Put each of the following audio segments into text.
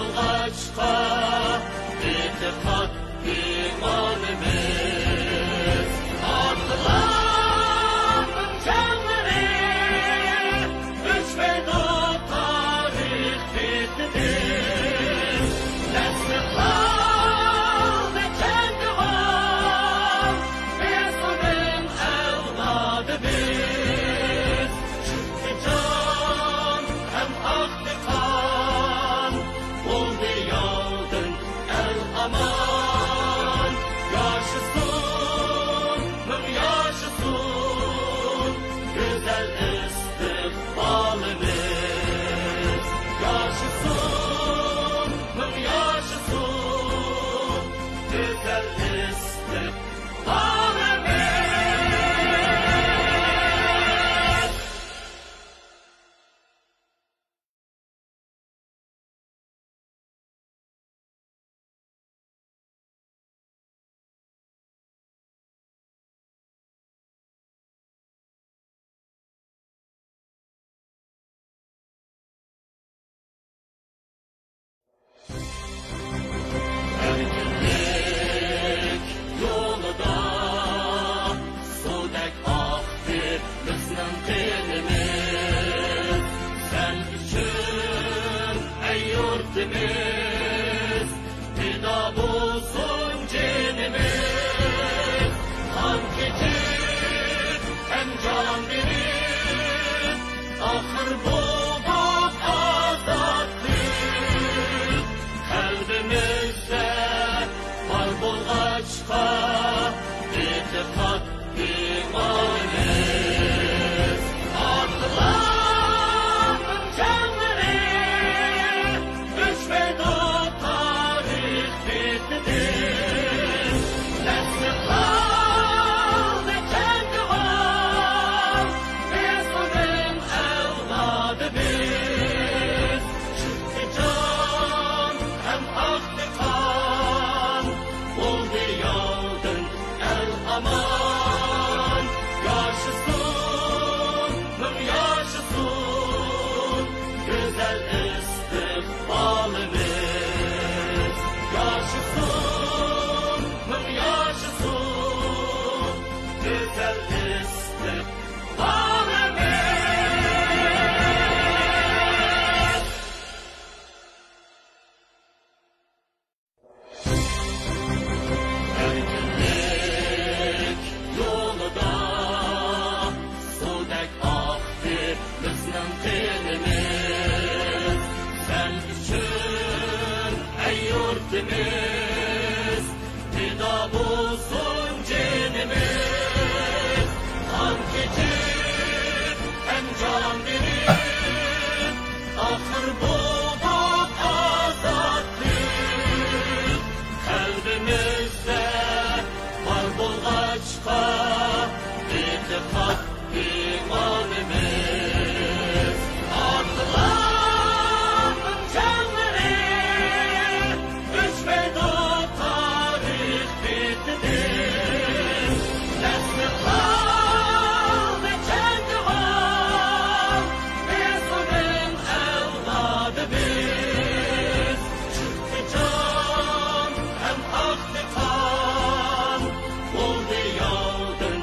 bulgaçqa itiqad imanimiz atlandım canları düşmedi o tarih bitti nesli kaldı kendi var biz onun evladımız çıktı can hem aktı kan oldu yaldın el aman yaşasın hım yaşasın güzel istikbalimiz yaşasın hım yaşasın güzel istikbalimiz. Erkinlik yolunda sudek aktı bizning tenimiz sen için ey yurtimiz fida bulsun canimiz kan keçip hem can verip ahir bulduk azatlık kalbimizde var bulgaçqa itiqad imanimiz atlandım canları düşmedi o tarih bitti nesli kaldı kendi var biz onun evladımız çıktı can hem aktı kan oldu yaldın el aman yaşasın hım yaşasın güzel istikbalimiz yaşasın hım yaşasın güzel istikbalimiz. Erkinlik yolunda sudek aktı bizning tenimiz sen için ey yurtimiz fida bulsun canimiz kan keçip hem can verip ahir bulduk azatlık kalbimizde var bulgaçqa itiqad imanimiz atlandım canları düşmedi o tarih bitti nesli kaldı kendi var biz onun evladımız çıktı can hem aktı kan oldu yaldın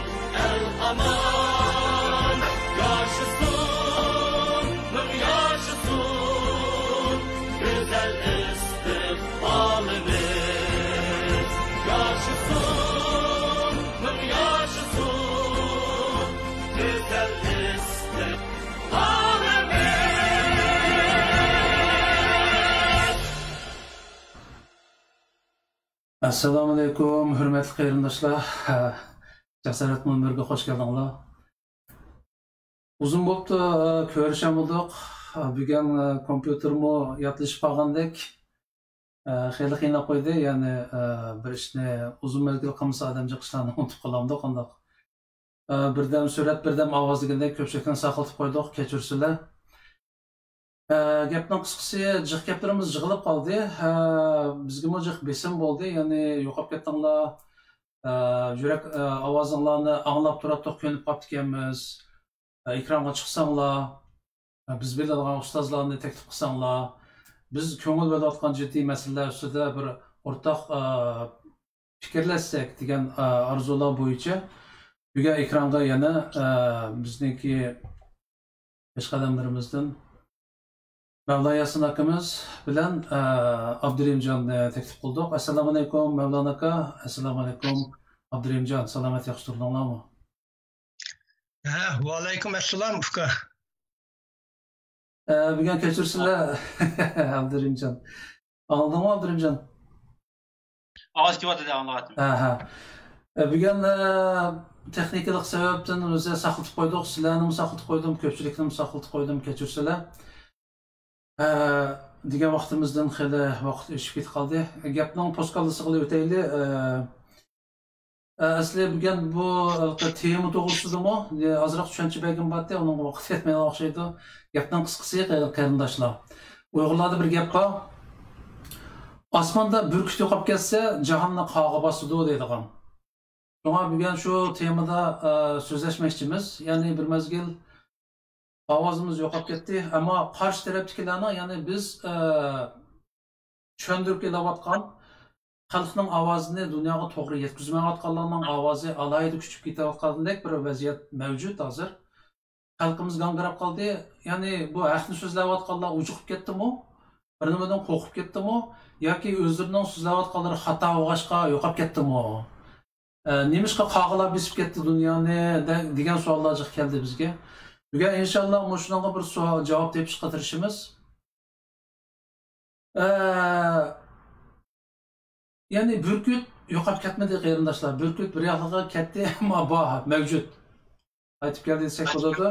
el aman yaşasın hım yaşasın güzel istikbalimiz yaşasın hım yaşasın güzel istikbalimiz. Assalamu alaikum, hürmetli qarindoshlar. Jasorat munbirga xush keldinglar. Uzun bo'libdi ko'rishamoqdik. Bugun kompyutermi yotlashib qolgandek. Xeyli qiynab qo'ydi, ya'ni bir ishni uzun mezgil qilmasa odamcha ishlarni unutib qolamdi, qandoq. Birdam surat, birdam ovoz degandek ko'pchilikdan saqlatib qo'ydik, kechirsizlar. Gapning qisqasi, jiq gaplarimiz jig'ilib qoldi. Bizga jiq besim bo'ldi, ya'ni yo'qolib ketdinglar. Yurak ovozinglarni anglab turib ko'nib qolib ekanmiz. Ekranga chiqsanglar, biz biladigan ustozlarni taklif qilsanglar, biz ko'ngil bo'layotgan jiddiy masalalar ustida bir o'rtaq fikrlashsak degan orzular bo'yicha bugun ekranga yana bizniki peshqadamlarimizdan Mevla Yasin akamiz bilan Abdurimjonni taklif qildik. Assalomu alaykum Mevlana aka. Assalomu alaykum Abdurimjon. Salomat yaxshi turdinglarmi? Va alaykum assalom uka. Bugun kechirsinlar Abdurimjon. Anladingmi Abdurimjon? Ovoz kelyapti anladim. Bugun texnikalik sababdan o'zi saqlatib qo'ydik. Sizlarni saqlatib qo'ydim, ko'pchilikni saqlatib qo'ydim, kechirsizlar. Degan vaqtimizdan xeyli vaqt o'tib ketib qoldi. Gapning postkallasiga o'taylik. Asli bugun bu tema to'g'risidami? Ozroq tushuncha bergim bordi, uning vaqti yetmay o'xshaydi. Gapning qisqasi qarindoshlar. Uyg'urlarda bir gap bor. Osmonda burkut yo'qolib ketsa, jahonni qog'i bosadi deydigan. Shunga bugun shu temada so'zlashmoqchimiz. Ya'ni bir mezgil ovozimiz yo'qolib ketdi, ammo qarshi tarafdagilarni, ya'ni biz tushuntirib kelayotgan xalqning ovozini dunyoga to'g'ri yetkazmayotganlarning ovozi alayida kuchib ketayotgandek bir vaziyat mavjud hozir. Xalqimiz g'angirab qoldi. Ya'ni bu haqni so'zlayotganlar ujuqib ketdimi? Bir nimadan qo'rqib ketdimi? Yoki o'zlarining so'zlayotganlari xato o'g'ashqa yo'qolib ketdimi? Nemishqa qog'ilab besib ketdi dunyoni degan savollar keldi bizga. Bugun inshaalloh shunga bir savol javob topishga tirishimiz. Ya'ni burkut yo'qolib ketmadi qarindoshlar. Burkut bir yoqqa ketdi, ammo bor, mavjud. Aytib keldi desek bo'ladi.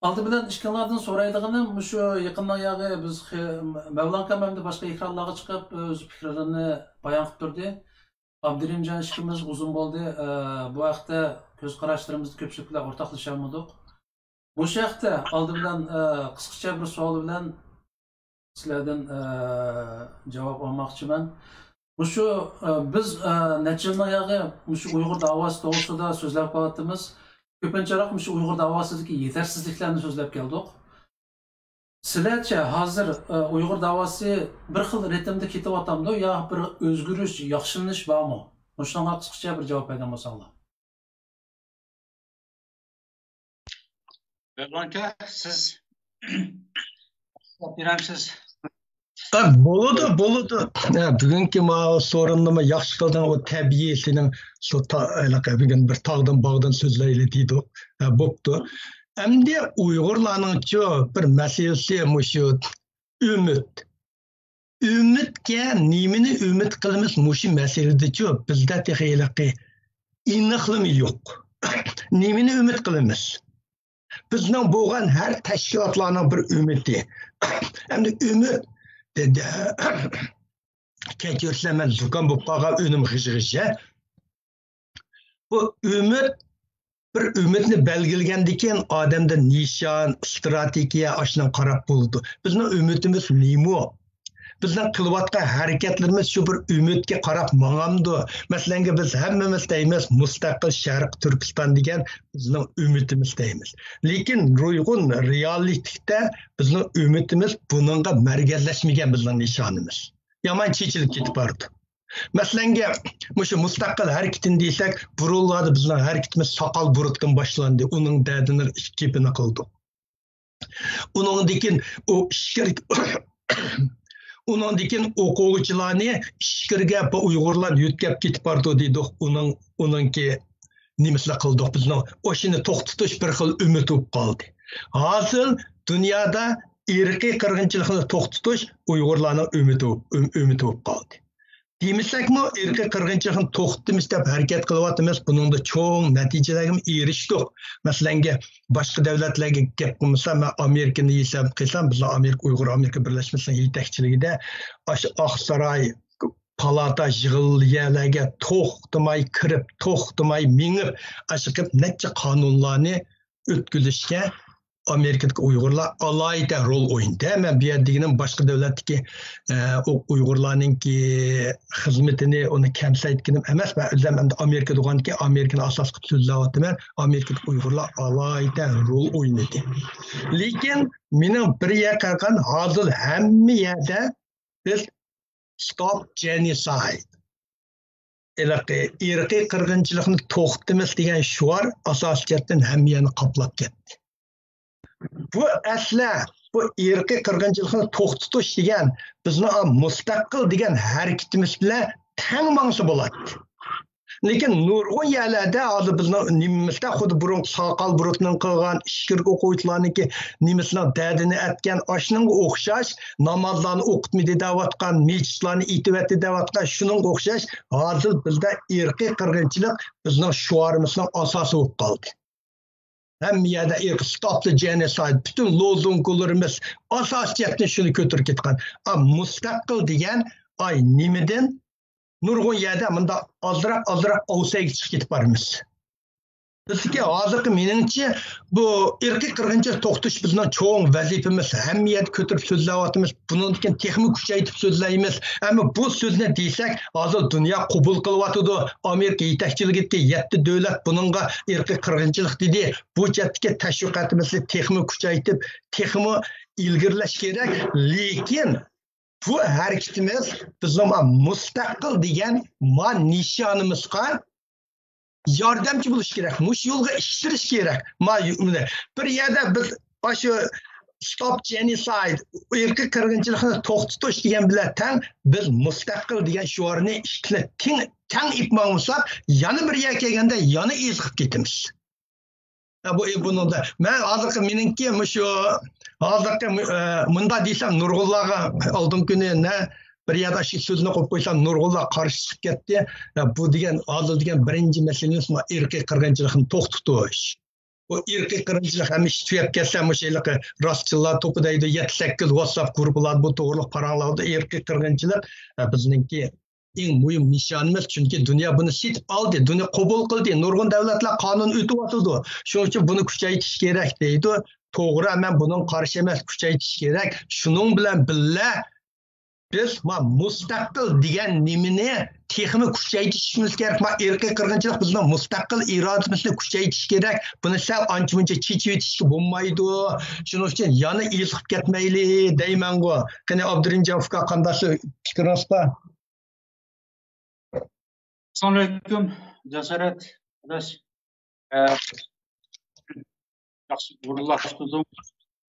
Oldi bilan ishqonlardan so'raydiganim shu yaqindan yog'i biz Mavlon kamamda boshqa ekranlarga chiqib o'z fikrlarini bayon qilib turdi. Abdurimjon ishimiz uzun bo'ldi. Bu vaqtda ko'z qarashlarimizni ko'pchilik bilan o'rtoqlashamodik. Bu haqda oldi bilan qisqacha bir savol bilan sizlardan javob olmoqchiman. Shu biz necha yildan yog'i shu Uyg'ur davosi to'g'risida so'zlab qolyapmiz. Ko'pincharoq shu Uyg'ur davosidagi yetersizliklarni so'zlab keldik. Sizlarcha hozir Uyg'ur davosi bir xil ritmda ketyaptimi yo bir o'zgarish, yaxshilanish bormi? Shunga qisqacha bir javob bergan bo'lsanglar. Mevlana siz biramsiz. Bo'ladi. Bugungi so'rinni yaxshi qilgan o tabiiy sening shu bugun bir tog'dan bog'dan so'zlayli deydi. Bo'pti. Endi Uyg'urlarning-chi bir masalasi shu umid. Umidga nimani umid qilamiz shu masalada-chi bizda texiyliqi aniqligi yo'q. Nimani umid qilamiz? Bizning bo'lgan har tashkilotlarning bir umidi. Endi umid dedi kechirsam zukam bo'lib qolgan o'nim g'ijg'isha. Bu umid bir umidni belgilagandan keyin odamda nishon, strategiya ashuna qarab bo'ldi. Bizning umidimiz nima? Bizning qilayotgan harakatlarimiz shu bir umidga qarab mang'amdi. Masalan, biz hammamiz deymiz mustaqil Sharq Turkiston degan bizning umidimiz deymiz. Lekin ro'yxun reallikda bizning umidimiz buningga markazlashmagan bizning nishonimiz. Yomon chechilib ketib bordi. Masalan, shu mustaqil harakatini desak, burunlarda bizning harakatimiz soqol burutdan boshlandi. Uning dadini ikkipini qildi. Uningdan keyin o Uningdan o'quvchilarni ishkirga bu Uyg'urlar yutkab ketib bordi deydi. Uningki nimaslar qildik bizning o'shini to'xtatish bir xil umid bo'lib qoldi. Hozir dunyoda irqiy qirg'inchilikni to'xtatish Uyg'urlarning umidi bo'lib qoldi. Demasakmi, irqiy qirg'inchilikni to'xtatamiz deb harakat qilyapmiz. Buningda cho'ng natijalarga erishdik. Masalan, boshqa davlatlarga gap qilsam, men Amerikani hisob qilsam, biz Uyg'ur Amerika birlashmasining yetakchiligida Oqsaroy palata yig'ilganlarga to'xtamay kirib, to'xtamay minib, aşıqib necha qonunlarni o'tkazishga Amerika'daki Uygurlar alayda rol oynadı. Hemen bir yerdeğinin başka devletteki Uygurlarının ki hizmetini onu kemsayetkinim emas. Ben özlem Amerika'da olan ki Amerika'nın asas kutsulduğu ben Amerika'daki Uygurlar alayda rol oynadı. Lekin benim bir yer kalkan hazır hem yerde biz stop genocide. irqiy qirg'inchilikni to'xtatamiz degan shuar asosiyatdan hammayani qoplab ketdi. Bu asla bu irqiy qirg'inchilikni to'xtatish degan bizni mustaqil degan harakatimiz bilan tang mangsa bo'ladi. Lekin nurg'un yerlarda hozir bizni nimamizda xuddi burun soqol burutning qilgan ishkirga o'quvchilarniki nimasining dadini atgan oshning o'xshash namozlarni o'qitmaydi deyotgan mechitlarni ityapti deyotgan shuning o'xshash hozir bizda irqiy qirg'inchilik bizning shuarimizning asosi bo'lib qoldi. Hamma yerda stop the genocide bütün lozungularimiz asosiyatni shuni ko'tarib ketgan. Mustaqil degan ay nimadan nurg'un yerda bunda azroq ovsayga chiqib ketib boramiz. Bizga hozirgi meningcha bu irqiy qirg'inchilik to'xtatish bizning cho'ng vazifamiz. Hamma yerda ko'tarib so'zlayapmiz. Bundan texnik kuchaytirib so'zlaymiz. Ammo bu so'zni desak, hozir dunyo qabul qilyapti. Amerika yetakchiligida 7 davlat buningga irqiy qirg'inchilik dedi. Bu chatdagi tashviqotimizni texnik kuchaytirib, texnik ilgirlash kerak. Lekin bu hareketimiz bizim mustaqil degan nishonimizga yordamchi bo'lish kerak. Mush yo'lga ishtirish kerak. Bir yerda biz shu stop genocide, irqiy qirg'inchilikni to'xtatish degan bilan tang biz mustaqil degan shuarni ishni tang ipmoqsak, yana bir yer kelganda yana ezib ketamiz. Bununda men hozirgi meningki shu hozirgi bunda desam Nurg'ullarga oldin kuni bir yerda shu so'zni qo'yib qo'ysam Nurg'ullar qarshi chiqib ketdi. Bu degan hozir degan birinchi masalamiz irqiy qirg'inchilikni to'xtatish. Bu irqiy qirg'inchilik ham tuyab ketsa mushayligi rostchilar to'pidaydi 7-8 WhatsApp gruppalar bu to'g'riliq paranglarda irqiy qirg'inchilik bizningki eng muhim nishonimiz, chunki dunyo buni setib oldi, dunyo qabul qildi, nurg'un davlatlar qonun o'tyapti. Shuning uchun buni kuchaytirish kerak deydi. To'g'ri, men buning qarshi emas, kuchaytirish kerak. Shuning bilan birga biz mustaqil degan nimani texnik kuchaytirishimiz kerak. Irqiy qirg'inchilik bizning mustaqil irodamizni kuchaytirish kerak. Buni sal ancha-muncha chechib etishga bo'lmaydi. Shuning uchun yana ezib ketmayli deyman-ku. Qani Abdurinjovga qanday fikringiz bor? Assalamualaikum, Jasarat. Arkadaş, yaxshi uğurlaştırdım.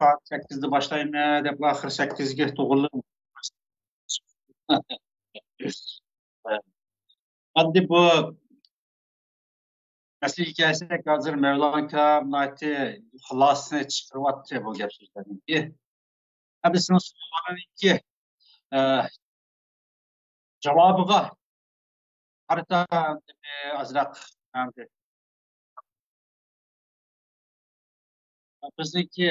Saat 8'de başlayayım ya, dep ahir 8'ge to'g'rilib. Hadi bu mesele hikayesine hazır Mevlana Kainatı xulosasini chiqaryapti bu gap so'zlarniki. Abi sizning savolingizga javobiga qarata azroq bizniki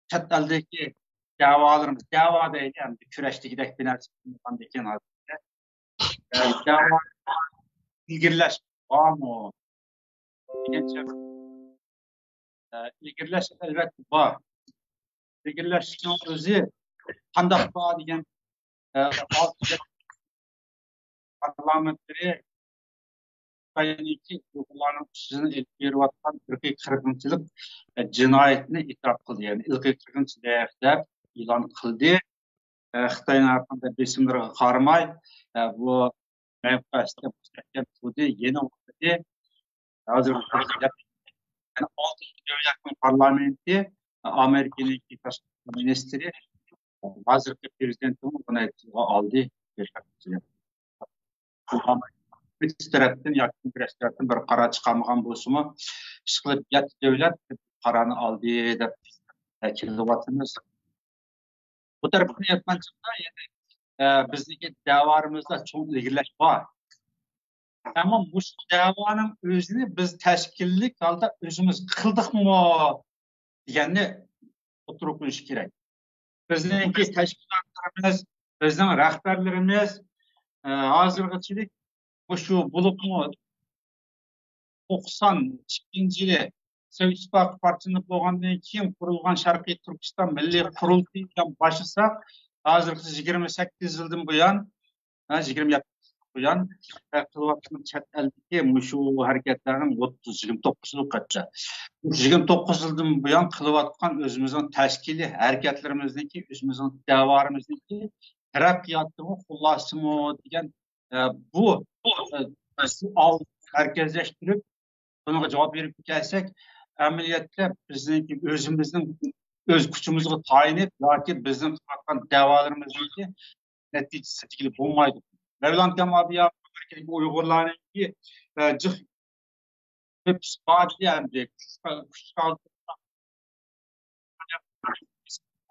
chet eldagi da'volarimiz, da'vo deydi, ham kurashdagidek bir narsa bo'lgan ekan hozirda. Da'vo ilgirlash bormi? İlgirlash albatta bor. Ilgirlashning o'zi qanday bor degan parlamentari Ukraynadagi Uyg'urlarning ustidan ilib berayotgan irqiy qirg'inchilik jinoyatini e'tirof qildi. Ya'ni irqiy qirg'inchilik deb e'lon qildi. Xitoyning har qanday besimlariga qaramay bu manfaatga mustahkam turdi, yana o'tdi. Hozir yani 6 davlatning parlamenti Amerikaning tashqi ministri hozirgi prezidentni buni oldi. Bir tarafdan yoki bir tarafdan bir qaror chiqarmagan bo'lsa-mu, ishqilib 7 davlat qarorni oldi deb kelayapmiz. Bu tarafdan aytgancha yani bizniki da'vorimizda cho'ng ilgirlash bor. Ammo bu da'voning o'zini biz tashkillik holda o'zimiz qildikmi deganni o'tirib qo'yish kerak. Bizningki tashkilotlarimiz, bizning rahbarlarimiz hozirgacha şu bulupmu 92 yılı Sovet İttifaqı parçalanıp bo'lgandan keyin qurilgan Sharqiy Turkiston Milliy Qurultaydan başlasak, hozirgi 28 yildan buyon, 27 buyon qilayotgan chet eldagi mushu harakatlarning 30-29 yilgacha. 29 yildan buyon qilayotgan o'zimizning tashkiliy harakatlarimizniki, o'zimizning davorimizniki taraqqiyotimi, xullasimi degan bu sual merkezleştirip buna cevap verip gelsek, ameliyatla bizniki özümüzün öz kuchimizni tayin etib yoki bizning qilayotgan da'volarimizniki natijasi tikilib bo'lmaydi. Mevlam Kamabiya Uyg'urlarniki jiq hep isbotli hamda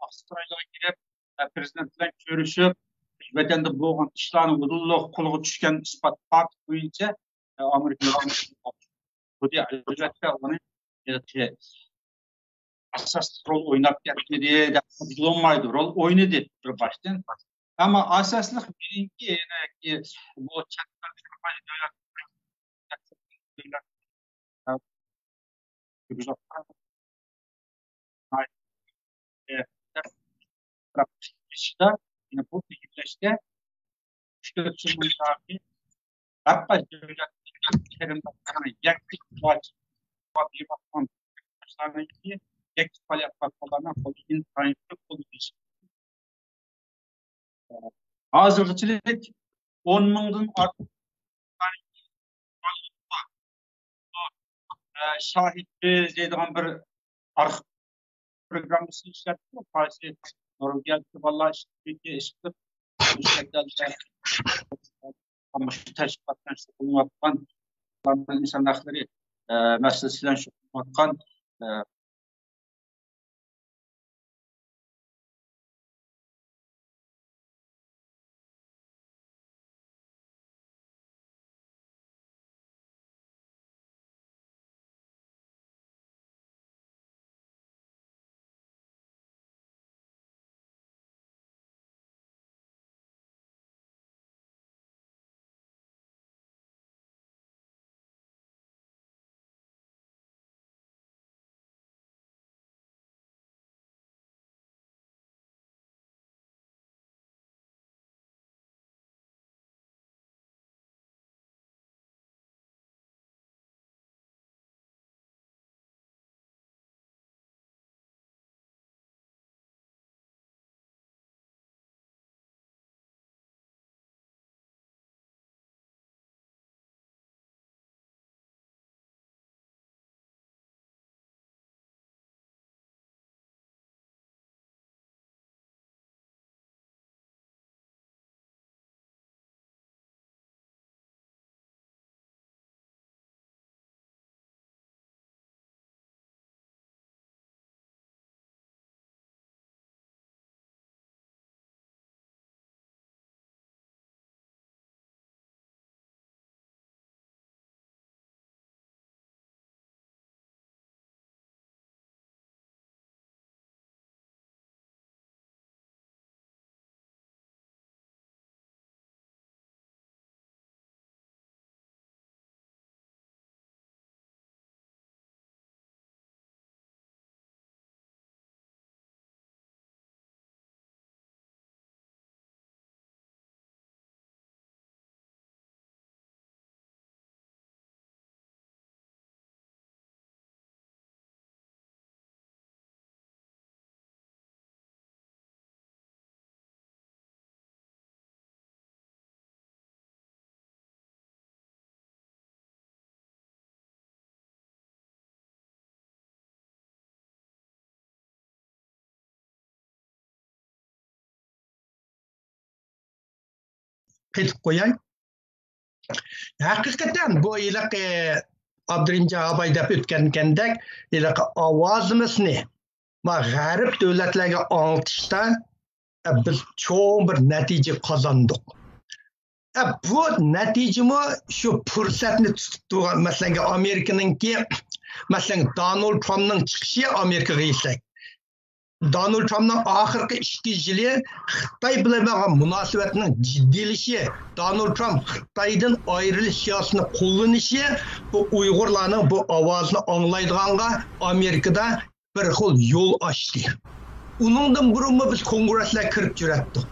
Avstraliyaga kirib prezident bilan ko'rishib vatanda bo'lgan ishlarni udulliq qo'lga tushgan isbot fakt bo'yicha Amerikaga bu diye albatta onu asas rol oynap gelmedi de bulunmaydı rol oynadı bir baştan ama asaslık birinci yani ki bu çatlar yine bu fikirleşte işte çünkü hatta devletlerin yaklaşık bir bakım başlarındaki yaklaşık faaliyetlerine politik tayyipli politik. Hazırlıkçılık 10 milyondan artık şahit zeydan bir arx programısı işletti. Parti Norveç'te vallahi işte ama şu teşkilattan şu bulunmaktan insan hakları meselesiyle şu bulunmaktan Ketip koyay. Hakikaten bu ilak Abdurrahim Cağabay dep ötkendek ilak avazımızı g'arib devletlerge anlatışta biz çoğun bir netice kazandık. Bu neticemi şu fırsatını tutup mesela Amerika'nın ki mesela Donald Trump'ın çıkışı Amerika'ya istek. Donald Trump'ның ақырғы 2 жылы Қытай bilan bo'lgan munosabatning jiddiylashishi, Donald Trump Xitoydan ayrilish siyosatini qo'llanishi bu Uyg'urlarning bu ovozini anglaydiganga Amerikada bir xil yo'l ochdi. Uningdan burun biz kongresslar kirib juratdik.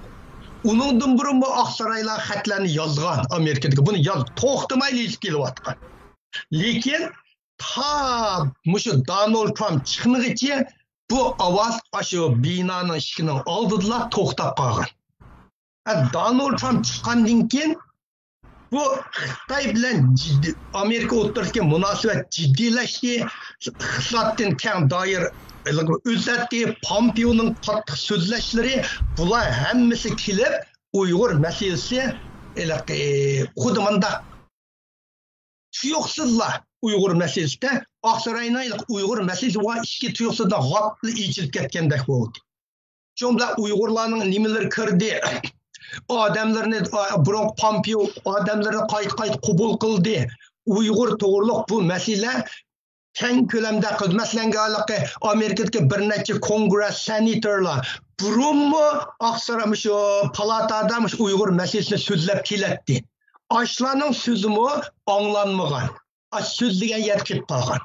Uningdan burun Oqsaroylar xatlarni yozgan Amerikadagi. Buni to'xtamay kelyapti. Lekin ta mushu Donald Trump chiqmaguncha bu ovoz shu binoning eshiginin oldida to'xtab qolgan. Donald Trump chiqqandan keyin bu Xitoy bilan Amerika o'rtasidagi munosabat jiddiylashdi. Iqtisoddan keng doir o'zatdi, Pompeoning qattiq so'zlashlari bular hammasi kelib Uyg'ur masalasi xuddi manda tuyuqsizlar Uyg'ur masalasida Oqsaroyning Uyg'ur masalasi va ishga tuyuqsizlar g'opli ichilib ketgandek bo'ldi. Shunda Uyg'urlarning nimalar kirdi? Odamlarni burun Pompeo odamlarni qayt qabul qildi. Uyg'ur to'g'riliq bu masala keng ko'lamda masalanga Amerikadagi bir necha kongress senatorlar burunmi Oqsaroy shu palatada Uyg'ur masalasini so'zlab keladi. Ashlarning so'zimi anglanmagan. So'zlagan yer ketib qolgan.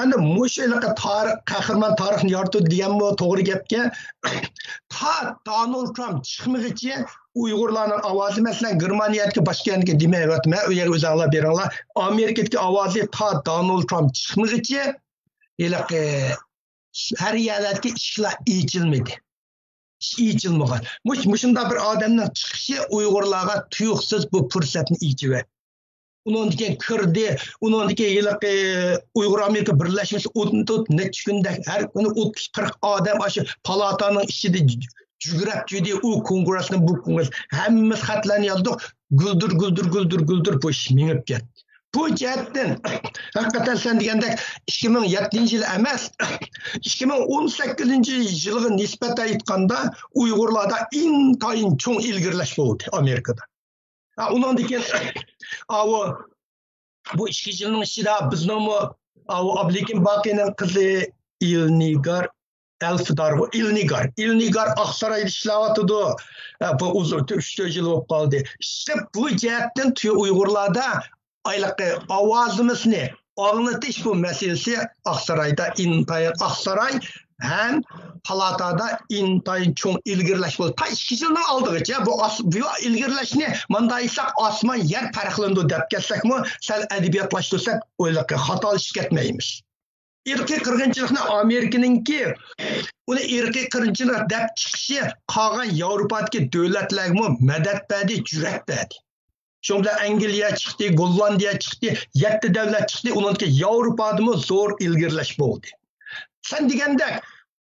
Endi mushunaqa tarix qahramon tarixni yoritdi deganmi to'g'ri gapga ta Donald Trump chiqmaguncha Uyg'urlarning ovozi masalan Germaniyadagi boshkentga demayapman, u yerga o'zinglar beringlar. Amerikadagi ovozi ta Donald Trump chiqmaguncha har yerlarga ishlar ichilmadi. Ichilmagan. Mushunda bir odamning chiqishi Uyg'urlarga tuyuqsiz bu fursatni ichib Undan kirdi, undan Uyg'ur Amerika birlashmasi necha kunda har kuni 30-40 odam shu palataning ichida jugurab judi u kongressni bu kongress hammamiz xatlarni yozdik, guldir bu ish mingib ketdi. Bu jihatdan haqiqatan sen degandek 2007-yil emas, 2018-yilga nisbatan aytganda Uyg'urlarda intayin cho'ng ilgirlash bo'ldi Amerikada. Undan keyin bu 2 yilning ichida bizning Ablekin Baqining qizi Ilnigar Oqsaroyda ishlayotdi. Bu uzun 3-4 yil bo'lib qoldi. İşte bu jihatdan Uyg'urlarda ovozimizni anglatish bu masalasi Oqsaroyda intayin Oqsaroy hem palatada intayin cho'ng ilgirlash bo'ldi. Ta 2 yildan oldigacha bu ilgirlashni mandaysak osmon yer farqlandi deb ketsakmi, sal adabiyotlashtırsak o'ylaqqa xatolashib ketmaymiz. Irqiy qirg'inchilikni Amerikaninki uni irqiy qirg'inchilik deb chiqishi qolgan Yevropadagi davlatlarga madad berdi, jur'at berdi. Shunda Angliya chiqdi, Gollandiya chiqdi, 7 davlat chiqdi, uningki Yevropada zo'r ilgirlash bo'ldi. Sen degandek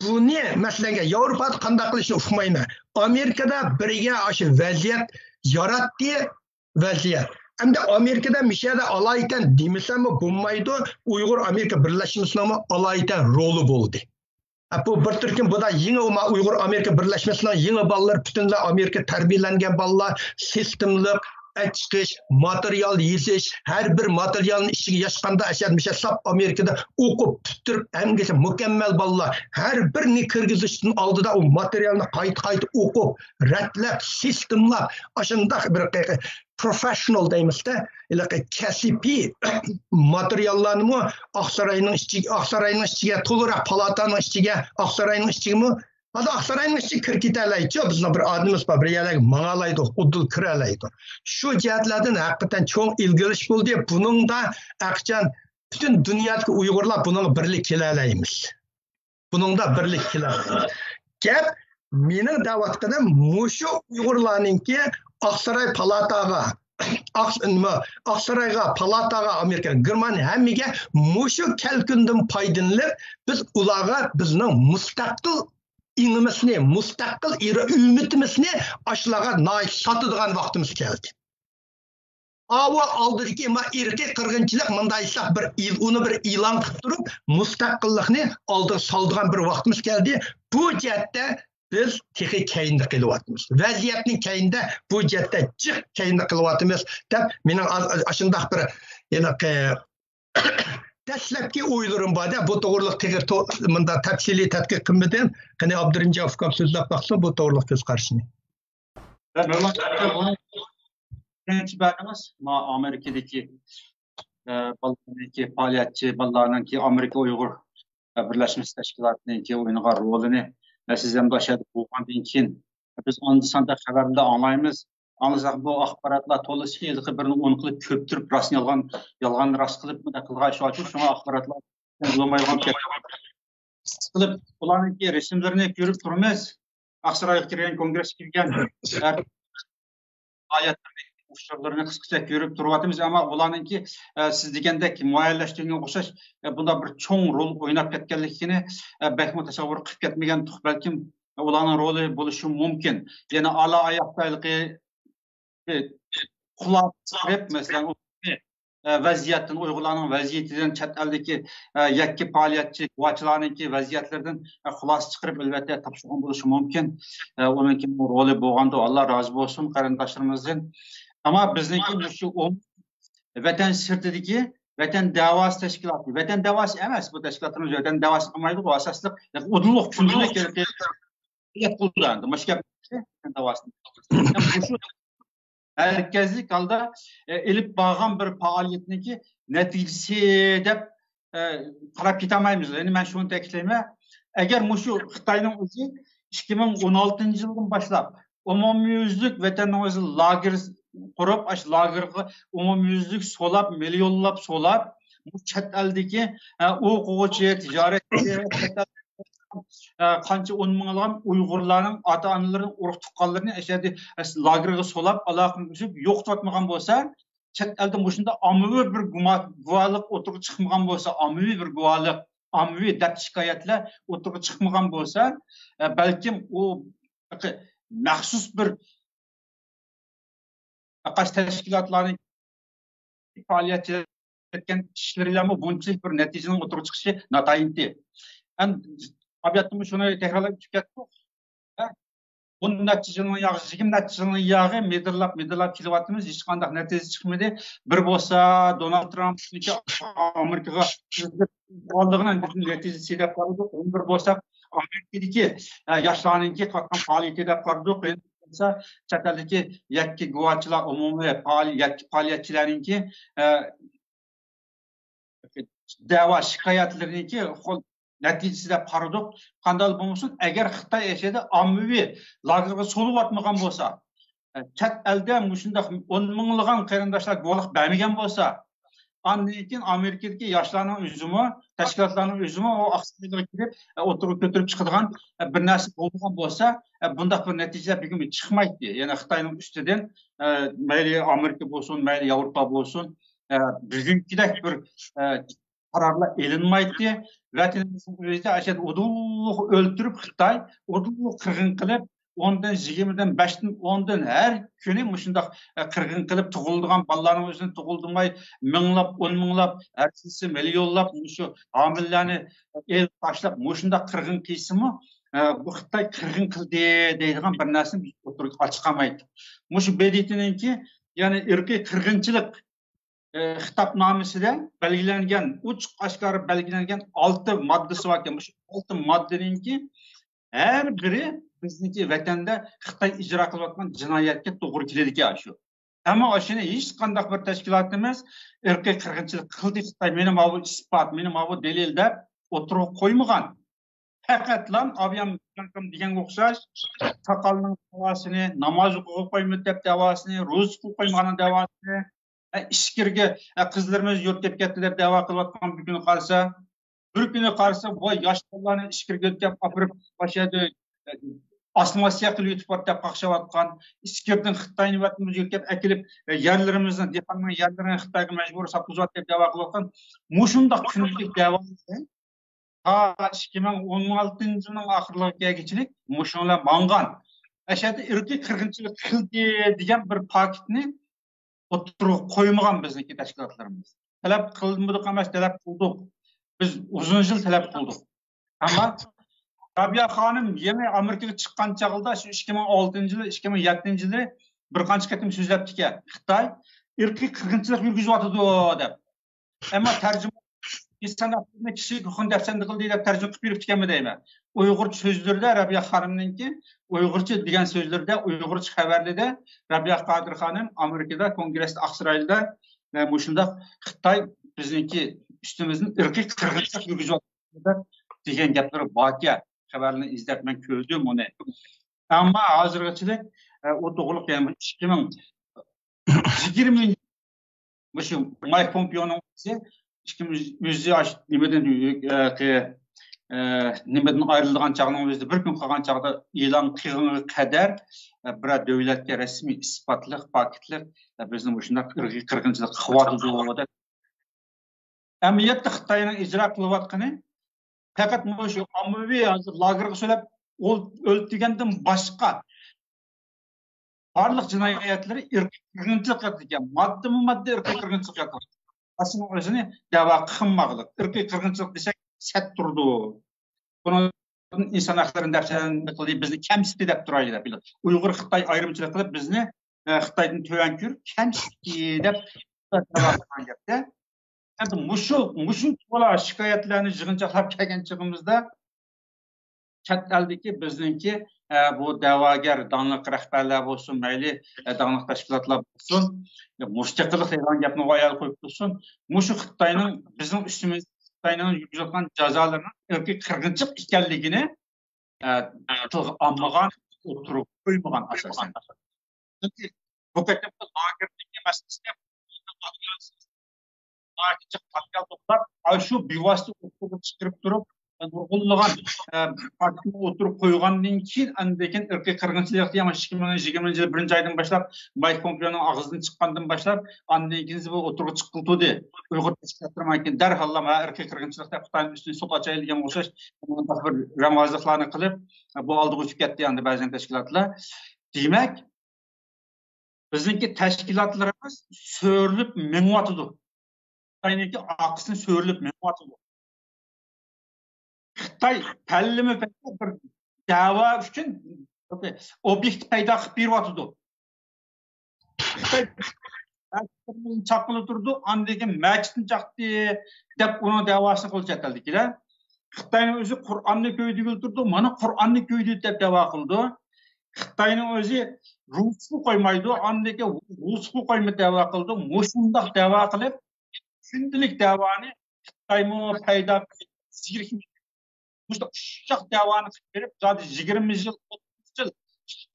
buni masalan Yevropada qanday qilishni uqmayman. Amerikada birga shu vaziyat yaratdi, vaziyat. Hamda Amerikada mishada alaytan demasam bo'lmaydi, Uyg'ur Amerika birlashmasining alaytan roli bo'ldi. Bu bir turkum bu da yangi Uyg'ur Amerika birlashmasining yangi bolalar butunlay Amerika tarbiyalangan bolalar sistemli chiqish, material yezish, har bir materialni ichiga yashqanda ashadmisha sap Amerikada o'qib bitirib hamgacha mukammal bolalar har birini kirgizishdan oldida u materialni qayta o'qib, ratlab, sistemlab, ashundaq bir professional deymizda, kasibiy materiallarni Oqsaroyning ichiga to'liq palataning ichiga, Oqsaroyning ichiga Oqsaroyning ichiga kirib ketalaydi. Bizni bir odamimiz bor, bir yerlarga mangalaydi, udul kiralaydi. Shu jihatlardan haqiqatan cho'ng ilgirish bo'ldi. Buningda aqchan butun dunyodagi Uyg'urlar buning birlik kelalaymiz. Buningda birlik kelalaymiz. Gap mening da'vatqadim mushu Uyg'urlarningki Oqsaroy palataga Oqsaroyga, palataga, Amerika, Germaniya hammaga mushu kalkundan foydalanib biz ularga bizning mustaqil inimizni, mustaqil ümitimizni aşlaga satadigan vaqtimiz keldi. Ava oldidagi irqiy qirg'inchilik mundaysa uni bir e'lon qilib turib, mustaqillikni oldiga soldigan bir vaqtimiz keldi. Bu jihatda biz texi keyinda qilyapmiz. Vaziyatning keyinda bu jihatda jiq keyinda qilyapmiz deb mening ashundaq bir dastlabki o'ylarim borda bu to'g'riliq tegir bunda tafsiliy tadqiq qilmadan qani Abdurim Javkov so'zlab baqsa bu to'g'riliq ko'z qarashini. Birinchi barimiz Amerikadagi ballardagi faoliyatchi ballarninki Amerika Uyg'ur Birlashmiş Tashkilotininki o'ynagan rolini siz ham boshada bo'lgandan keyin biz onda xabarda anglaymiz. Anlasak bu axborotlar to'liq yilqi birini 10 qilib ko'ptirib rostni yolg'on rost qilib qilgan shu uchun shunga axborotlar bo'lmaygan qilib ularning rasmlarini ko'rib turmiz. Aqsaroyga kirgan kongress kirgan oyatlarni ushlarni qisqacha ko'rib turyapmiz, ammo ularningki siz degandek muayyanlashtirganga o'xshash bunda bir cho'ng rol o'ynab ketganligini bakmo tasavvur qilib ketmagan balkim ularning roli bo'lishi mumkin. Yana ala oyoqdagi quloq chiqib masalan vaziyatdan Uyg'urlarning vaziyatidan chet eldagi yakki faoliyatchi guvohlarninki vaziyatlardan xulosa chiqarib albatta topshirgan bo'lishi mumkin. Ularning roli bo'lganda Alloh rozi bo'lsin qarindoshlarimizdan. Ama bizdeki şu vatan sirtideki vatan davası teşkilatı, vatan davası emas bu teşkilatımız vatan davası kılmaydı bu asaslık uduluk çünkü gerekli kullandı. Başka vatan davası. Bu herkeslik halde elip bağın bir faaliyetindeki neticesi de qarab ketamaymiz. Yani ben şunu tekleme. Eğer şu Xitayning o'zi 2016 yıldan başlap umumyüzlük vatanımızın lager qurup aş lagerga umumyüzlük solap milyonlab solap bu chet eldagi o'quvchi tijoratchi qancha 10 minglagan Uyg'urlarning ota-onalarining urug' tuqqanlarini ashadi lagerga solap aloqani uzib yo'qotmagan bo'lsa, chet elda shunda ommaviy bir guvohlik o'tirib chiqmagan bo'lsa, ommaviy bir guvohlik, ommaviy dard shikoyatlar o'tirib chiqmagan bo'lsa, balkim u maxsus bir aqsh tashkilotlarning faoliyati etgan ishlarilarmi bunchalik bir natijaning o'tirib chiqishi notainti. Tabiatimiz shuni takrorlab ketdik. Bu natijaning yog'i 20 natijaning yog'i medirlab kelyapmiz, hech qanday natija chiqmadi. Bir bo'lsa Donald Trampniki Amerikaga oldigan natijasi deb qaradik. Bir bo'lsa Amerikadagi yoshlarninki qatnashgan faoliyati deb qaradik. Chet eldagi yakki guvohchilar umumiy faoliyatchilarninki da'vo shikoyatlariniki natijasida qaradik. Qanday bo'lmasin, agar Xitoy yashada ommaviy lagerga solib atmagan bo'lsa, chet elda shunday 10 minglagan qarindoshlar guvohlik bermagan bo'lsa, ondan keyin Amerikadagi yoshlarning o'zimi, tashkilotlarning o'zimi o aqsiylarga kirib, o'tirib ko'tarib chiqadigan bir narsa bo'lmagan bo'lsa, bundaq bir natija bugun chiqmaydi. Ya'ni Xitoyning ustidan mayli Amerika bo'lsin, mayli Yevropa bo'lsin, bugünkidek bir qarorlar elinmaydi. Vatanimizning o'zida ashad udulluq o'ltirib Xitoy udulluq qirg'in qilib, ondan 20dan 5dan 10dan her kuni shundoq qirg'in qilib tug'ildigan bolalarning o'zini tug'ildirmay minglab 10 minglab ertasi millionlab shu homillarni el tashlab shundoq qirg'in qilsimi bu Xitoy qirg'in qildi deydigan bir narsa o'tirib ochqamaydi. Shu BDTninki ya'ni irqiy qirg'inchilik xitobnomasida belgilangan uch oshkora belgilangan 6 moddasi bor ekan. Shu 6 moddaninki her biri bizniki vatanda Xitoy ijro qilayotgan jinoyatga to'g'ri keladi ekan shu. Ammo shuni hech qanday bir tashkilot emas, irqiy qirg'inchilik qildi Xitoy, meni bu isbot, meni bu dalil deb o'tirib qo'ymagan. Faqatlam avyam degan o'xshash soqolning davosini, namoz o'qib qo'ymaydi deb davosini, ro'za o'qib qo'ymagan davosini, ishkirga qizlarimiz yo'q deb ketdi deb da'vo qilayotgan bir kuni qarsa bu yosh bolalarni ishkirga o'tkazib olib boshadi. Asmasiya qilib yutib deb qaqshavotgan iskirdan Xitoyni vatanimizga yo'tkazib akilib yerlarimizni, dehqonning yerlarini Xitoyga majbur sotqizib deb da'vo qilayotgan mushundaq kunlik da'volar 2016-yilning oxirlarigacha mushunlar mangan. Ashadi irqiy qirg'inchilik qildi degan bir faktni o'tirib qo'ymagan bizniki tashkilotlarimiz. Talab qilmadik emas, talab qildik. Biz uzun yil talab qildik. Ammo Rabia xonim yana Amerikaga chiqqan chog'ida shu 2006-yil, 2007-yil bir qancha qatim so'zlabdi ekan. Xitoy irqiy qirg'inchilik yurgizyapti deb. Ammo insan aklına kişi hukun defsende kıl deyip tercüme kıp yürüp tükenme deyme. Uygurca sözlerde Rabia Hanım'ınki, Uygurca diyen sözlerde, Uygurca haberlerde Rabia Kadir Hanım Amerika'da, Kongres'te, Aksaray'da muşunda Xitay bizimki üstümüzün ırkı kırgınlık yürüyücü degan gaplar bakiya haberlerini izlep ben gördüm onu. Ama hazırgaçılık o doğruluk yani 2020 şu Mike Pompeo'nun 2000 nimeden ayrılgan çağının özde bir gün kalgan çağda ilan kıyığına kadar bir devletke resmi ispatlık, paketlik bizim başında kırgınçılık kıvatıcı olmadı. Emniyette Xitay'ın icra kılıp atqını fakat şu ammavi lagerga söylep öldürgenden başka barlıq cinayetleri kırgınçılık yaptı. Madde ırkı kırgınçılık yaptı. Aslında özünü dava kılmaqlıq. Irqi kırgınçılık desek set durdu. Bunu insan haklarının defterinde kılıyıp bizni kemsiti dep duraydı dep. Uygur Xitay ayrımçılık kılıp bizni Xitay'dan tövenkür kemsiti dep dava kılgan gepte. Yani muşu tola şikayetlerini yığıncaklap kelgen çığımızda chet eldeki bizninki bu davagar danlıq rəhbərlər olsun, məyli danlıq təşkilatlar olsun, mustaqillik elan gapını ayal qoyub olsun. Muşu Xitayının bizim üstümüz Xitayının yürütülen cezalarının ırkı kırgınçılık ikenligini anmağan, oturup koymagan asasen. Çünkü bu kadar lagerdeki meselesi Akıcık patkal toplar, şu bivaslı oturup çıkırıp durup, nurgulluğun partini oturup koygandan keyin andekin ırkı kırgınçılık diye ama 2020 yılı 1. aydan başlap Mike Pompeo'nun ağzından çıkkandan başlap andekin bu oturup çıkıltıdı. Uygur teşkilatlarına derhal ırkı kırgınçılıkta Xitayning üstüne sot açayılgan olsa bir ramazlıklarını kılıp bu aldı uçup gitti yani bazen teşkilatlar. Demek bizimki teşkilatlarımız sörülüp menvatıdı. Xitay'nınki akısını sörülüp menvatıdı. Xitay təllimi bir dava üçün obyekt payda qılıb berwatıdı. Xitay çapılı durdu, andaki məcidin çaxtı, dep onun davasını qıl çətildi ki, Xitayning özü Qur'anni köydü öldürdü, mana Qur'anni köydü dep dava qıldı. Xitayning özü Rus'u qoymaydı, andaki Rus'u qoyma dava qıldı, mushundaq dava qılıb, şimdilik davanı Xitayning payda Uşaq davanı verip zaten 20 yıl 30 yıl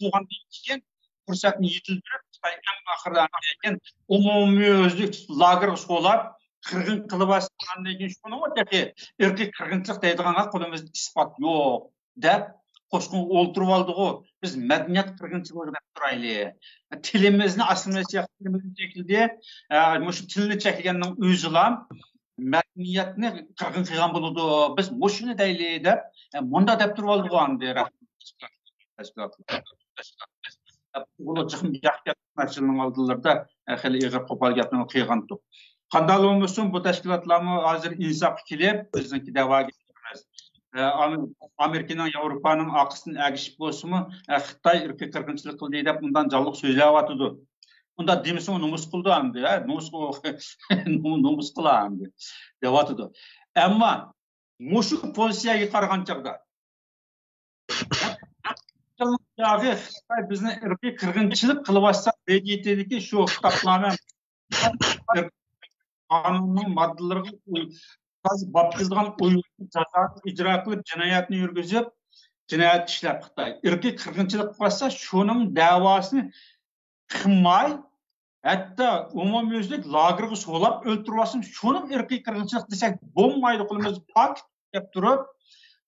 tuğandan keyin fırsatını yetildirip Xitay en ahırda eken umumi özlük lager solap kırgın kılıp aslandan keyin şunu mu dedi ırkı kırgınçılık deydiğana kolumuzda ispat yok dep qoşqun olturup aldığı biz medeniyet kırgınçılığı dep turaylı. Tilimizni asılmayacak tilimizin şekilde şu tilini çekilgenden özülam medeniyetini kırgın kıygan buludu. Biz boşuna deyli dep, munda dep turup aldık o anda. Bunu çıkım yakıt meselenin aldılarda hali iğir kopal gapını kıygan tutup. Qandal olmuşsun bu teşkilatlarını hazır insaf kilip bizimki dava getirmez. Amerika'nın, Avrupa'nın akısının əgişip olsun Xitay ırkı kırgınçılık kıldı dep bundan canlıq söyləvatıdı. Bunda demişsin numus kıldı andı ya. Numus kıla andı. Devatıdı. Ama muşu pozisyaya qarğan çağda. Yağı bizni ırkı kırgınçılık kılıbasa bediyetedeki şu kitapname kanunun maddeleri baptizgan uygun cezası icra kılıp cinayetini yürgüzüp cinayet işlep Xitay. Irkı kırgınçılık varsa şunun davasını kılmay hatta umumyüzlük lagerga solap öldürüp şunun ırkı kırgınçılık desek bombaydı qolumuz pak dep turup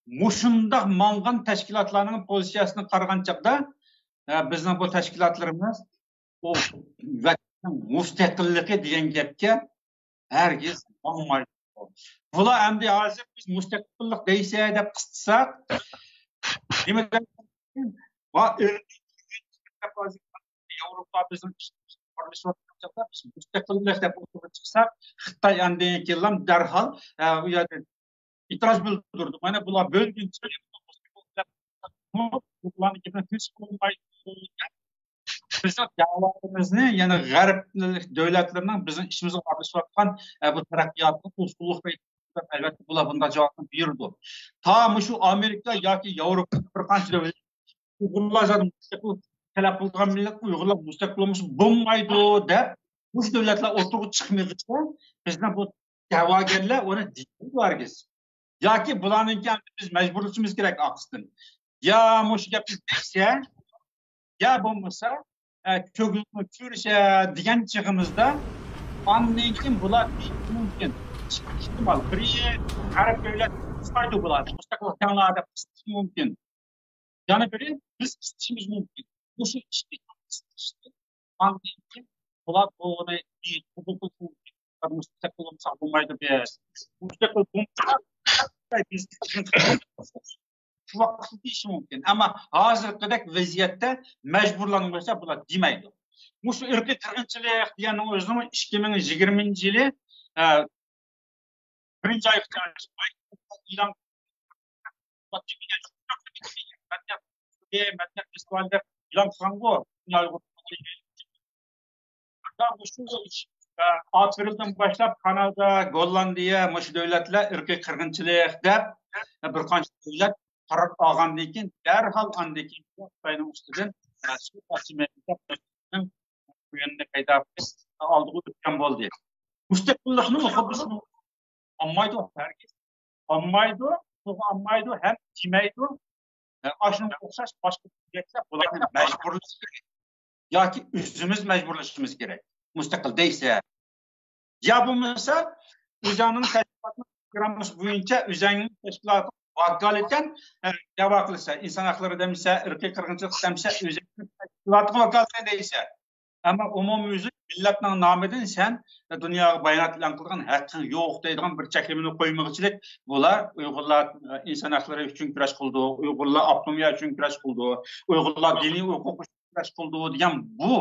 muşundaq mangan teşkilatlarının pozisiyasını qarğan çaqda bizning bu teşkilatlarımız o vatanın mustaqilligi degan gapga hergiz olmaydi. Bular endi hozir biz mustaqillik deysa deb qistsak nimadan Avrupa bizim mustaqillik deb o'tirib chiqsak Xitoy endi kelam darhol u yerda itiraz bildirdi. Mana bular bölgünçe bularni hech qilmaydi. Bizim davalarimizni yani g'arb davlatlarining bizning ishimizga aralashayotgan bu taraqqiyotni to'sqinlik deb albatta bular bunday javobni berdi. Ta şu Amerika yoki Yevropa bir qancha davlat Uyg'urlar mustaqil talab qilgan millat Uyg'urlar mustaqil bo'lmasa bo'lmaydi deb bu davlatlar o'rtaga chiqmaydicha bizning bu da'vogarlar uni deydilargiz. Yoki bularninki biz majburlashimiz kerak aqsdan. Ya mush gapni desa, ya bo'lmasa ko'gilni ko'risha degan chig'imizda ondan keyin bular mumkin. İhtimal bir Arap devlet fayda bo'ladi. Mustaqil tanlarda mumkin. Yani biri biz istişimiz mümkün. Bu şu işte anlayınca bular onu bir hukuk mustaqil olsa bulmaydı bir mustaqil bulmasa biz şu vakti işi mümkün. Ama hazırkıdak vaziyette mecburlanmışsa bular demeydi. Bu şu ırkı kırgınçılık diyen özünün 2020 yılı birinci ay ilan Medyat festivalde ilan kılango April'den başlap Kanada, Gollandiya, muş devletler ırkı kırgınçılık dep bir qancha devlet karar algandan keyin derhal andaki Xitoyning ustidan rasmiy hokimiyatning bu yönde paydo oldiga o'tgan bo'ldi. Mustaqillikni muhabbisini olmaydi herkes. Olmaydi hem demaydi. Aşının o'xshash boshqa devletlar bularni majburlash kerak. Yoki o'zimiz majburlashimiz kerak. Mustaqil deysa, ya bo'lmasa o'zining tashkilotini programmasi bo'yicha o'zining tashkiloti vakolatdan da'vo qilsa, inson haqlari demasa, irqiy qirg'inchilik demasa, o'zining tashkilotiga vakolatdan deysa, ama umumiy millatning nomidan sen dunyoga bayonot e'lon qilgan haqqing yo'q deydigan bir cheklimini qo'ymoqchilik bular Uyg'urlar inson haqlari uchun kurash qildi, Uyg'urlar avtonomiya uchun kurash qildi, Uyg'urlar diniy huquq uchun kurash qildi degan bu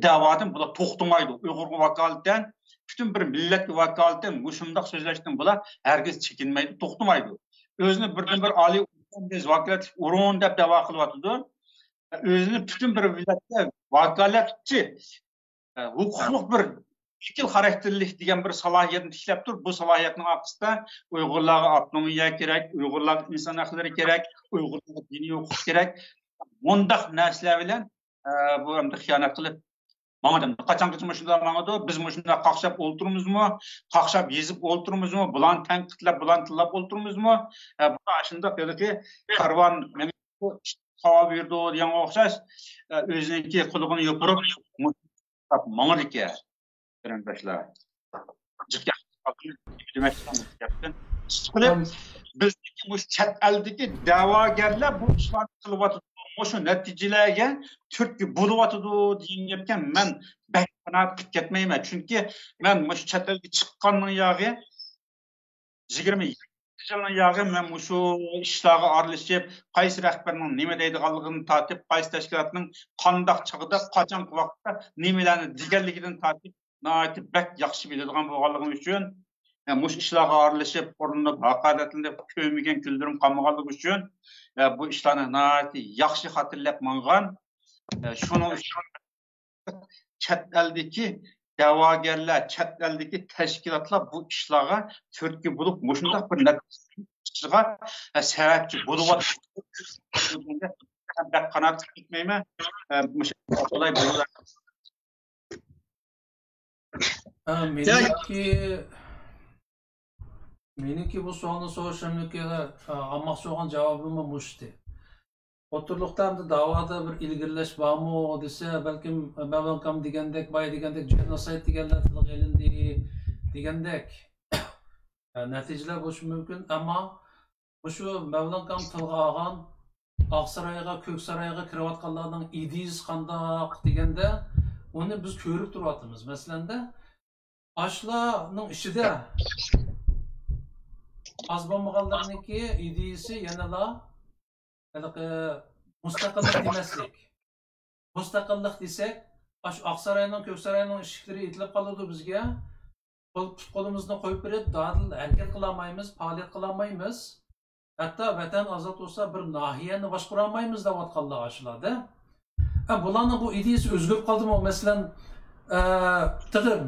da'vodan bular to'xtamaydi. Uyg'urga vakolatdan bütün bir millatga vakolatdan bu shundoq so'zlashdan bular hargiz chekinmaydi, to'xtamaydi. O'zini birdan bir oliy vakolat o'rin deb da'vo qilyotdi. O'zini bütün bir millatga vakolatchi huquqliq bir fikir xarakterlik degan bir salohiyatni tiklab turib, bu salohiyatning orqasida Uyg'urlarga avtonomiya kerak, Uyg'urlarga inson haqlari kerak, Uyg'urlarga diniy huquq kerak. Bundaq narsalar bilan bu hamda xiyonat qilib mağadım. Qachongacha shunda mağadı? Biz shunda qaqshab o'ltirmizmi? Qaqshab yezib o'ltirmizmi? Bulan tanqidlab, bulan tillab o'ltirmizmi? Bu shunda qiliki karvon savol berdi degan o'xshash o'ziniki qulug'ini yopirib mağadıke qarindoshlar. Bizdeki bu chet eldeki da'vogarlar bu ishlarni qilyapti. Şu neticelerge Türk buluvatıdı deyinken ben qanoat qilib ketmayman. Çünkü ben şu chet elga chiqqanning yağı 20 yilning yağı men şu ishlarga aralashib, qaysi rahbarning nima deydiganligini tatib, qaysi tashkilotning qandoq chig'ida, qachon vaqtda nimalarni deganligidan tatib, nihoyat bak yaxshi biladigan bo'lganligim uchun mush ishlarga aralashib, qo'rinib, haqoratlanib, ko'migan kunlarim qolmaganligi uchun bu ishlarni nihoyat yaxshi xotirlab mangan. Shuning uchun chet eldagi da'vogarlar, chet eldagi tashkilotlar bu ishlarga turtki bo'lib, shunday bir natijaga sababchi bo'lyapti. Ben qanoat qilmayman. Olay bo'ladi. Meniki bu so'alni so'rashimga olmoqchi bo'lgan javobim mushti. O'tirliqda da'voda bir ilgirlash bormi desa, balkim Mavlankam degandek, boy degandek genosid deganlar tilga ilindi degandek natijalar bo'lishi mumkin, ammo shu Mavlankam tilga olgan Oqsaroyga, Ko'ksaroyga kirayotganlarning ideyasi qandoq deganda uni biz ko'rib turyapmiz. Masalanda ashlarning ichida az bo'lmaganlarniki ideyasi yanada mustaqillik demaslik. Mustaqillik desak, Oqsaroyning, Ko'ksaroyning eshiklari etilib qoladi bizga. Qo'limizni qo'yib berib, dadil harakat qila olmaymiz, faoliyat qila olmaymiz. Hatto vatan ozod bo'lsa bir nahiyani boshqara olmaymiz deyotganlar ashlarda. Bularning bu ideyasi o'zgarib qoldimi? Masalan,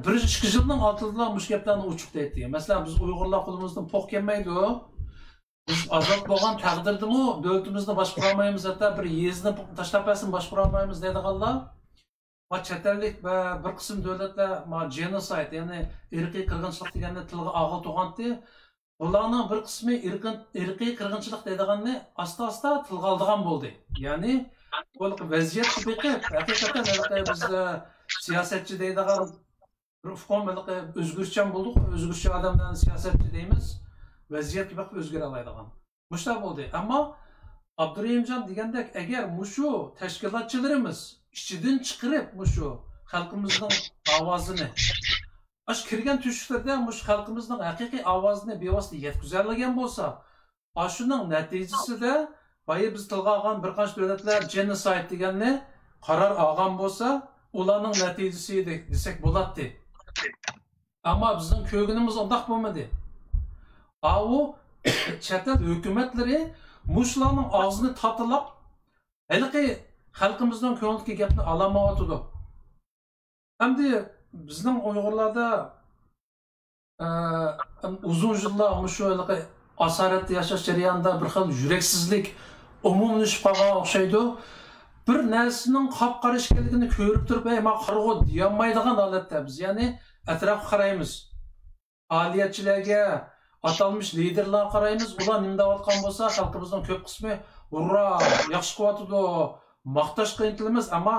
bir ikki yilning oldida mush gaplarni uçup deydi. Mesela biz Uyg'urlar qo'limizdan poq kelmaydi. Biz azod bo'lgan taqdirdimi davlatimizni boshqara olmaymiz, hatto bir yezni tashlab qo'ysin boshqara olmaymiz deydiganlar. Va chet ellik va bir qism davlatlar genocide, ya'ni irqiy qirg'inchilik deganni tilga og'il tug'andi. Ularning bir qismi irqiy qirg'inchilik deydiganni asta-asta tilga oldigan bo'ldi. Ya'ni bu vaziyat biqib, haqiqatan biz siyosatchi deydigan bir ufqonliq o'zgurchan bo'ldik, o'zgurcha odamlarni siyosatchi deymiz. Vaziyat biqib o'zgara oladigan. Mushta bo'ldi. Ammo Abdurahimjon degandek, agar mushu tashkilotchilarimiz ichidan chiqarib mushu xalqimizning ovozini ash kirgan tushlarda mush xalqimizning haqiqiy ovozini bevosita yetkazalagan bo'lsa, shuning natijasida boya biz tilga olgan bir qancha davlatlar genocide deganni qaror olgan bo'lsa, ularning natijasi desak bo'ladi. Ammo bizning ko'g'inimiz undoq bo'lmadi. U chet el hukumatlari mushlarning og'zini tatilab, halqi xalqimizning ko'ngliga gapni olamayotdi. Hamda bizning Uyg'urlarda uzun yillar shu asoratda yashash jarayonida bir xil yuraksizlik umumlashib qolgan o'xshaydi. Bir narsaning qop-qora ekanligini ko'rib turib, "Men qarg'u" deyolmaydigan holatda biz, ya'ni atrofga qaraymiz. Faoliyatchilarga, atalmış liderlar qaraymiz. Ular nima deyotgan bo'lsa, xalqimizning ko'p qismi "Urra, yaxshi qilyapti" maqtashga intilamiz, ammo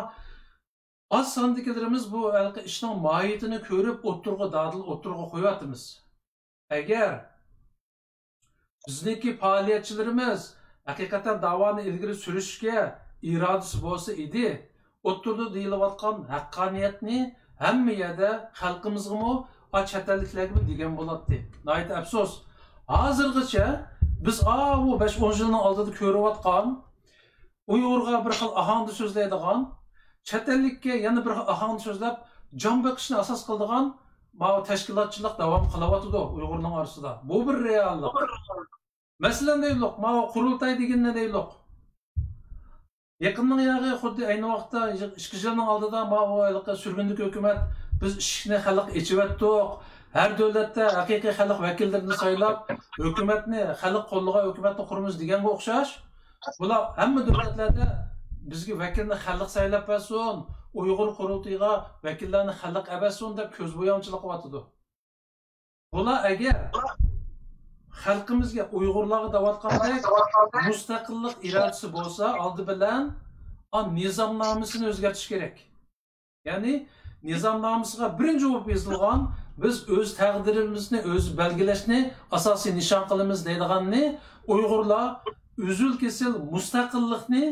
az sondagilarimiz bu ishning mohiyatini ko'rib, o'ttirg'a qo'yapmiz. Agar bizniki faoliyatchilarimiz haqiqatan da'voni ilgari surishga irodasi bo'lsa edi, o'ttirdi deyilayotgan haqqoniyatni hamma yerda xalqimizga chet elliklarga degan bo'ladi. Nayt afsus. Hozirgacha biz bu 5-10 yilning oldida ko'rayotgan Uyg'urga bir xil ahongda so'zlaydigan, chet ellikka yana bir ahongda so'zlab, jon boqishni asos qiladigan tashkilotchilik davom qilyapti Uyg'urning orasida. Bu bir reallik. Masalan deylik, qurultay deganni deylik. Yaqinning yog'i xuddi ayni vaqtda 2 yilning oldida surgunlik hukumat biz ishni xalq ichivatdik. Her davlatda haqiqiy xalq vakillarini saylab, hukumatni xalq qo'llagan hukumatni quramiz deganga o'xshash. Bular hamma davlatlarda bizga vakilni xalq saylab bersin, Uyg'ur qurultiyiga vakillarni xalq abasin deb ko'z bo'yamchilik qilyapti. Bular agar xalqimizga Uyg'urlarga davatqandek mustaqillik irodasi bo'lsa, oldi bilan nizomnomasini o'zgartirish kerak. Ya'ni nizomnomasiga birinchi bo'lib yozilgan biz o'z taqdirimizni o'z belgilashni asosiy nishon qilamiz deydiganni Uyg'urlar uzul kesil mustaqillikni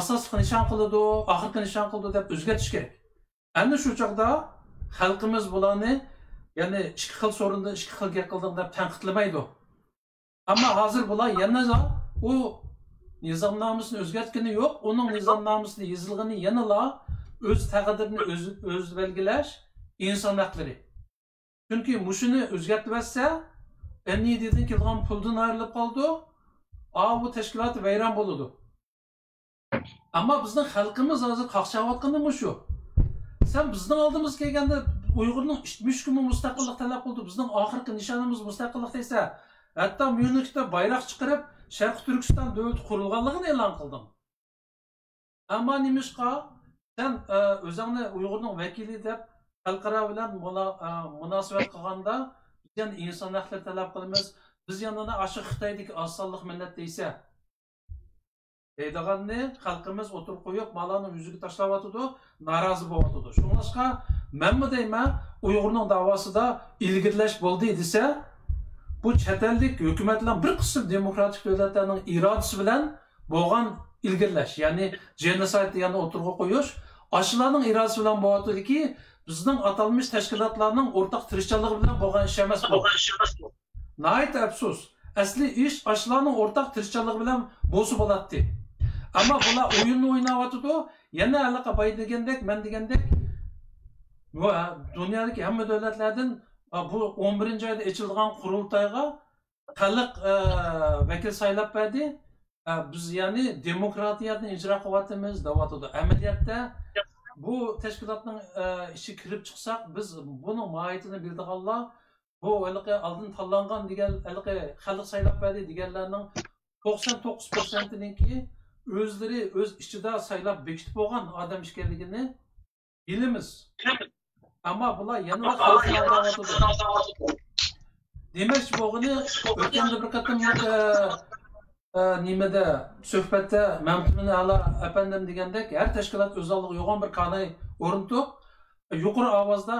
asosiy nishon qiladi, oxirgi nishon qiladi deb o'zgartirish kerak. Endi shu chaqda xalqimiz bularni, ya'ni ikki xil so'rinda ikki xil gap qildik deb tanqidlamaydi. Ammo hozir bular yana u nizomnomasini o'zgartgani yo'q, uning nizomnomasida yozilgani yanala o'z taqdirini o'z belgilash inson haqlari. Chunki mushuni o'zgartirsa, NDDdan kelgan puldan ayrilib qoldi, bu tashkilot vayron bo'ladi. Ammo bizning xalqimiz hozir qaqshayotgani shu. Sen bizning oldimizga kelganda Uyg'urning 70 kun mustaqillik talab qildi. Bizning oxirgi nishonimiz mustaqillik desa, hatto Myunxda bayroq chiqarib, Sharq Turkiston davlati qurilganligini e'lon qildim. Ammo nimishqa sen o'zingni Uyg'urning vakili deb xalqaro bilan munosabat qilganda, biz yana inson haqlari talab qilamiz. Biz yana aşı Xitoydagi osonlik millat deysa, deydiganni xalqimiz o'tirib qo'yib, malani yuziga tashlayotdi, norozi bo'lyotdi. Shuningcha, menmi deyman, Uyg'urning da'vosida ilgirlash bo'ldi desa, bu chet ellik hukumatlar bir qism demokratik davlatlarning irodasi bilan bo'lgan ilgirlash, ya'ni genocide yana o'tirib qo'yish, ashlarning irodasi bilan bo'lyotdiki, bizning atalmış tashkilotlarning o'rtaq tirishchiligi bilan bo'lgan ish emas bu. Nayt afsus. Asli ish ashlarning o'rtaq tirishchiligi bilan bo'lsa bo'ladi. Ammo bular o'yinni o'ynayotdi, yana alaqa bay degandek, men degandek dunyodagi hamma davlatlardan bu 11-oyda ochilgan qurultayga xalq vakil saylab berdi. Biz ya'ni demokratiyani ijro qilyapmiz deyotdi. Amaliyotda bu teşkilatның işi kirib çıksak, biz bunun mahiyetini bildiğinler, bu aldın tanlangan degan, xalq saylab berdi deganlarning 99%'ninki özleri öz içida saylab bekitib bo'lgan odam ekanligini bilamiz. Ama bular yana xalqni aldatyapti. Demek bo'lgani o'tganda bir qatam nimada suhbatda Mamtun Ala efendim degandek her teşkilat o'zaligi yo'g'on bir qanday o'rintuq yuqori ovozda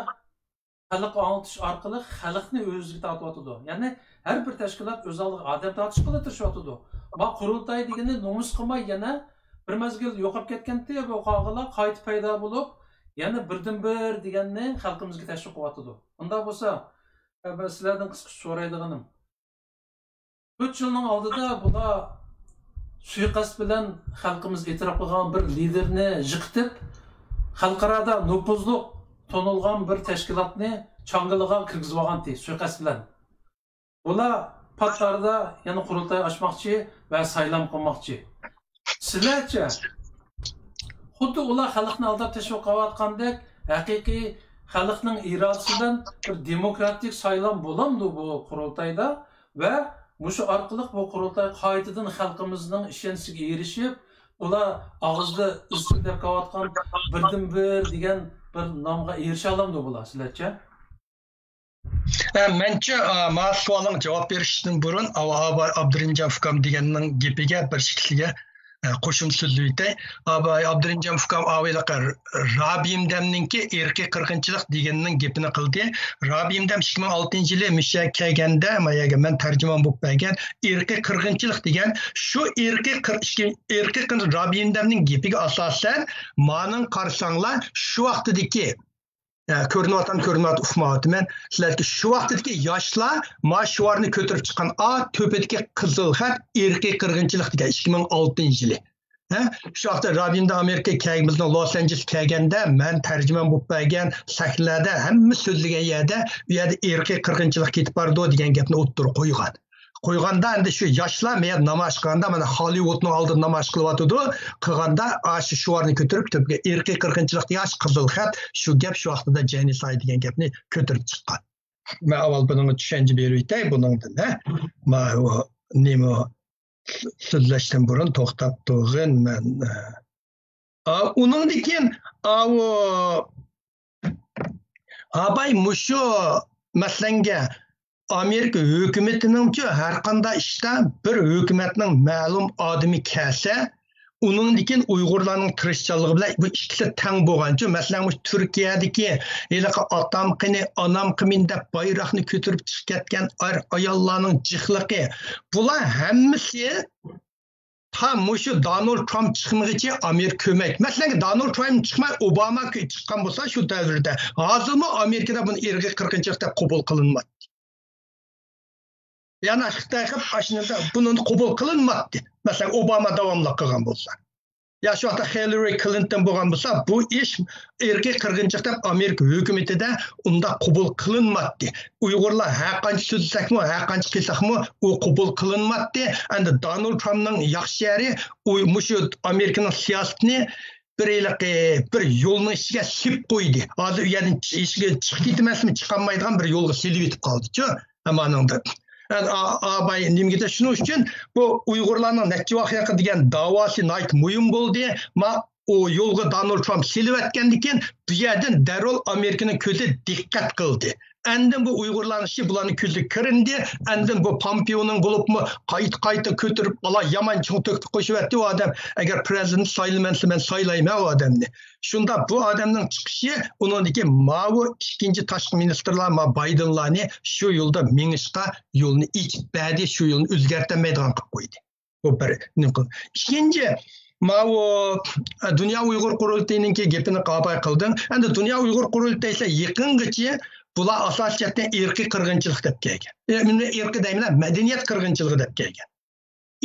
xalq anglatish orqali xalqni o'ziga tortyapti. Ya'ni her bir teşkilat o'zaligi odam tortish qilib tirishyapti. Va qurultoy degani nomus qilmay yana bir mezgil yo'qolib ketganda bu qog'alar qayta paydo bo'lib, yana birdan bir deganni xalqimizga tashviq qilyapti. Unda bo'lsa, ben sizlerden kısa so'raydiganim. 3 yılның oldida bular suiqasd bilan xalqimiz e'tirof qilgan bir liderni jiqitib, xalqarada nupuzli tonilgan bir tashkilotni changiliga kirgizib olgandi suiqasd bilan. Bular patlarda yana qurultoy ochmoqchi va saylam qilmoqchi. Sizlarcha xuddi ular xalqni aldab tashviq qilayotgandek haqiqiy xalqning irodasidan bir demokratik saylam bo'lamdi bu qurultoyda va mushu orqali bu qurultoy qaytadan xalqimizning ishonchiga erishib, ular og'izda izchil deb qilayotgan birdan bir degan bir nomga erisha olamdi bular sizlarcha? Mencha ma savolga javob berishdan burun Abdurinjam Fukam deganning gapiga bir shikliga qo'shim so'zlab o'tay. Abdurinjam Fukam Rabimdamninki erki qirg'inchilik deganning gapini qildi. Rabimdam 2006-yili Misha kelganda men tarjimon bo'lib bergan erki qirg'inchilik degan shu erki Rabimdamning gapiga asosan ma'ning qarsanglar shu vaqtdagi ko'rinayotgan ufmayapman. Sizlarga shu vaqtdagi yoshlar mashuarni ko'tarib chiqqan to'pidagi qizil xat erkiy qirg'inchilik degan 2006-yili. Shu vaqtda Rabinda Amerika kelganimizda Los Angeles kelganda men tarjimon bo'lib bergan sahnalarda hamma so'zlagan yerda u yerda erkiy qirg'inchilik ketib bordi degan gapni o'ttirib qo'ygan. Qo'yganda endi shu yoshlar men namoyish qilganda mana Hollywoodning oldida namoyish qilyotdi. Qilganda shu shuarni ko'tarib to'pga erkiy qirg'inchilik degan qizil xat shu gap shu vaqtida genocide degan gapni ko'tarib chiqqan. Men avval buni tushuncha berib o'tay buningdan. Men nima so'zlashdan burun to'xtab turg'in men. Uningdan keyin abay mushu masalanga Amerika hükümetinin her qanday işte bir hükümetinin ma'lum adımı kelsa, uningdan Uyg'urlarning tirishchanligi bilan bu ikkisi teng bo'lgancha, masalan, Turkiyadagi otam qini, onam qimin deb bayroqni ko'tarib chiqib ketgan ayollarning jihliqi, bular hammasi tam mushu Donald Trump chiqmagicha Amerika ko'mak. Masalan, Donald Trump chiqmay Obama chiqqan bo'lsa shu davrda, hozirmi Amerikada buni erkiy qirg'inchilik deb qabul qilinmadi. Yani Xitoy qilib ashnada buni qabul qilinmadi. Masalan, Obama davomli qilgan bo'lsa. Ya shu vaqtda Hillary Clinton bo'lgan bo'lsa, bu ish erkiy qirg'inchilik deb Amerika hukumatida unda qabul qilinmadi. Uyg'urlar har qancha so'zsakmi, har qancha qilsakmi, u qabul qilinmadi. Endi Donald Trumpning yaxshi yeri mushu Amerikaning siyosatini bir yo'lni ichiga sip qo'ydi. Hozir yani ichiga chiqib ketmasmi, chiqolmaydigan bir yo'lga silib etib qoldi-ku. Amaningda Abay nimgide şunu için bu Uygurlarning necha vaqiqa degan davosi nayt muhim bo'ldi. Ma o yolga Donald Trump silib etgandikin bu yerdan darrol Amerikaning ko'zi diqqat qildi. Endi bu Uygurlarning ishi bularning ko'zi kirindi. Endi bu Pompeo'ning bo'libmi qayta ko'tarib ala yaman cho'ng to'kib qo'shyapti u odam. Agar prezident saylansa men saylayman u odamni. Shunda bu odamning chiqishi uningdagi mavu ikkinchi tashqi ministrlar Bidenlarni shu yo'lda mengishga yo'lni ichib berdi, shu yo'lni o'zgartirmaydigan qilib qo'ydi. Bu bir. Ikkinchi mavu Dünya Uyg'ur qurultayining gapini qabul qildim. Endi Dünya Uyg'ur qurultayi yaqingacha bular asosiyatdan erkiy qirg'inchilik deb kelgan. Erkiy deyman, madaniyat qirg'inchiligi deb kelgan.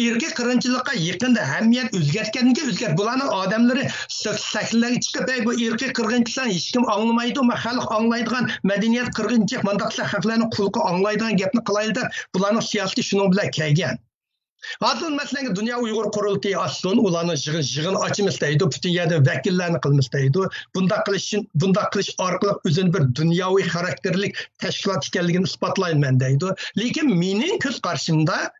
Erkiy qirg'inchilikqa yaqinda hamiyat o'zgartganga bularning odamlari sahnlarga chiqib bu erkiy qirg'inchilikni hech kim anglamaydi, xalq anglaydigan madaniyat qirg'inchilik, mandaqsa xalqlarning xulqi anglaydigan gapni qilaydi deb bularning siyosati shuning bilan kelgan. Hazır mesela Dünya Uygur Kurultayı açsın, ulanın jığın açımız deydi, bütün yerde vekillerini kılmış deydi. Bunda kılış arkalık özünü bir dünyavi karakterlik teşkilat ikenligini ispatlayın ben deydi. Lekin menin köz karşımda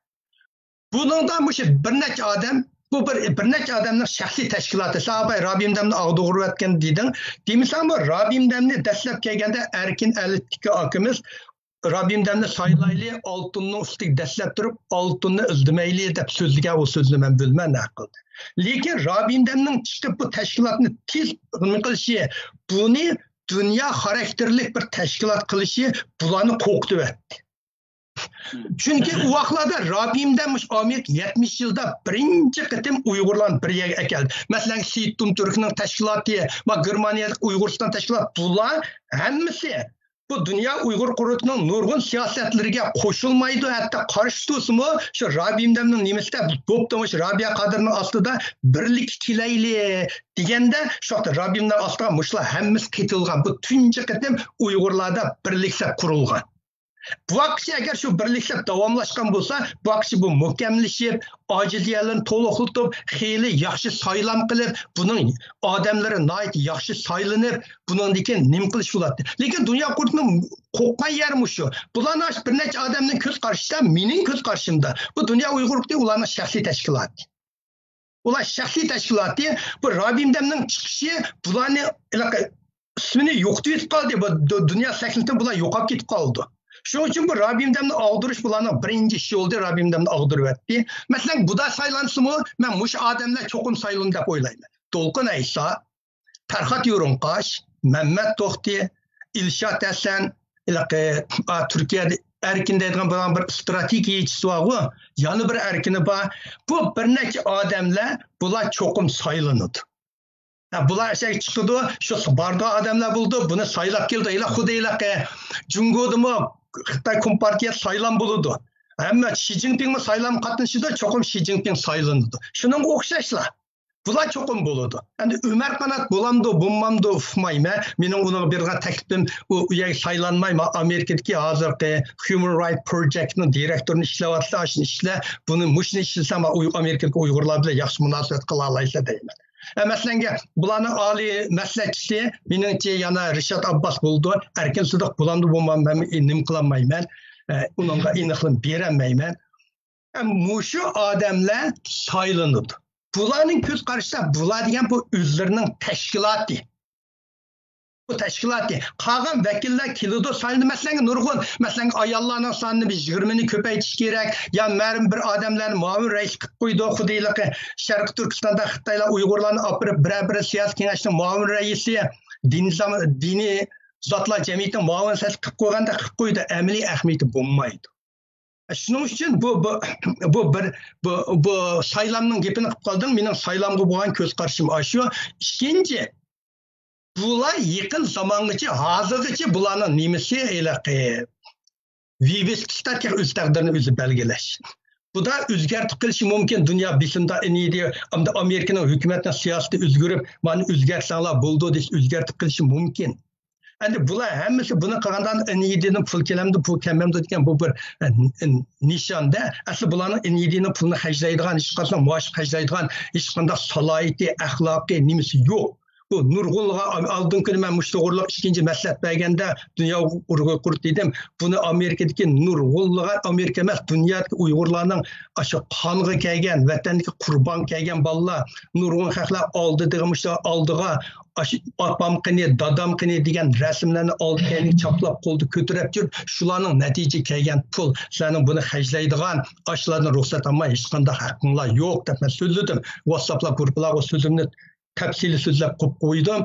bundan bu bir neçe adam bu bir neçe adamın şahsi teşkilatı. Sahabay Rabim Demni ağdığı etken dedin. Demişsem bu Rabim Demni deslep kelgende erkin elitiki akımız Rabim Demni saylaylı altının üstü deslep durup altını izlemeyli dep sözlüge o sözünü ben bilmem ne kıldı. Lekin Rabim Demni'nin çıkıp bu teşkilatını tiz kılışı bunu dünya karakterlik bir teşkilat kılışı bulanı koktu etti. Çünkü o vaxtlarda Rabim'den Amerika 70 yılda birinci kıtım Uygurlar bir yere geldi. Mesela Şiittum Türk'ün teşkilatı, Germaniya Uyguristan teşkilatı bunlar hemmisi bu Dünya Uygur Kurultayı'nın nurgun siyasetlerine koşulmaydı, hatta karşı tutsun şu Rabim'den nimeste doptamış Rabia Kadır'ın aslında birlik kileyli degende şu Rabim'den aslında muşla hemimiz ketilgan bu tünce kıtım Uygurlarda birlikse kurulgan. Bu akışı eğer şu birlikte davamlaşkan olsa, bu akışı bu mükemmelleşip, aciziyelerini toluqlutup, xeyli yaxşı saylam qilib, bunun adamları nait yaxşı saylanıp, bunun diken nim qilish bo'ladi. Lekin dünya kurtunun qo'rqqan yeri şu. Bularni bir necha adamning ko'z qarshida, mening ko'z qarshimda. Bu Dünya Uygurlukda ularning shaxsiy tashkiloti. Ular shaxsiy tashkiloti, bu Rabim Demning chiqishi bularni ismini yo'qotib qoldi. Bu dünya sahnasida bular yo'qolib ketib qoldi. Şunun için bu Rabim Demni ağdırış bulanın birinci işi oldu, Rabim Demni ağdırıp etti. Mesela bu da saylansın mı? Ben muş adamlar çokum sayılın deyip oylayım. Dolkun Eysa, Ferhat Yorunqaş, Mehmet Tohti, İlşat Esen, Türkiye'de erkin dediğim bir stratejiyicisi var, yanı bir erkini var. Bu bir neçe adamlar bunlar çokum sayılınıdı. Bular çıktı, şu barda adamlar buldu, bunu saylap geldi. İla Xudeyla Cungo'da mı Xitay Kompartiya saylan buludu. Ama Xi Jinping mi saylan katınışıda çokum Xi Jinping saylanıdı. Şunun okşaşla. Bular çokum buludu. Yani Ömer Kanat bulamdı, bulmamdı, ufmayma. Benim ona bir teklifim saylanmayma. Amerika'daki hazırki Human Rights Project'ın direktörünü işlevatsa, işle bunu muşni işlese ama Amerika'daki Uygurlar bile yaxşı münasebet kılalaysa deyim. Mesela bulanın ali meslekçisi benimce yana Rişat Abbas buldu. Erken sudak bulandı bulmam ben inim kılamayım ben. Onunla inıklım veremeyim ben. Muşu adamlar saylanıdı. Bulanın köz karşısında bular diyen bu üzlerinin teşkilatı. Bu teşkilatı. Kalan vekiller kiloda sayıldı. Mesela nurgun, mesela ayallarının sanını biz 20'ni köpeytiş gerek. Ya merim bir adamların muavin reis koydu. Xudeyla ki Şarkı Türkistan'da Xitayla Uygurlarını apırıp bir siyasi kengeçtin muavin reisi dini zatlar cemiyetin muavin ses koyanda koydu. Emeli ehmiyeti bulmaydı. Şunun için bu saylamın gepini kaldım. Benim saylamda bulan köz karşım aşıyor. İkinci, bular yakın zamanlıcı, hazırlıcı bulanın nimesi ile viveskistarki öz takdirini özü belgeleş. Bu da özgürtük kılışı mümkün. Dünya bisimde en iyi diye Amerika'nın hükümetinin siyaseti özgürüp, bana özgürtükler buldu diye özgürtük kılışı mümkün. Yani bular hemmesi buna karandan en iyiliğinin pul kelemdi, pul kemmemdi diyen bu bir nişanda. Aslında bulanın en iyiliğinin pulunu haclaydıgan, hiç kadar muaşık haclaydıgan, hiç kadar salayeti, ahlakı, nimesi yok. Bu nurgulluğa aldığım ki ben müşteğurluk ikinci meslet belgende Dünya Uygur Kurultayı dedim. Bunu Amerika'daki nurgulluğa Amerika emas dünyadaki Uygurlarının aşı kanığı kelgen, vatandaki kurban kelgen ballar nurgun haklar aldı demişler aldığa aşı apam kini, dadam kini degan resimlerini aldı kelini çaplap koldu kötürep jür. Şularning natija kelgen pul senin bunu haclaydigan aşılardan ruhsat almay hech qanday haqqinglar yo'q deb men so'zladim. WhatsApp'la gruplar o sözümni tepsili sözler koydum.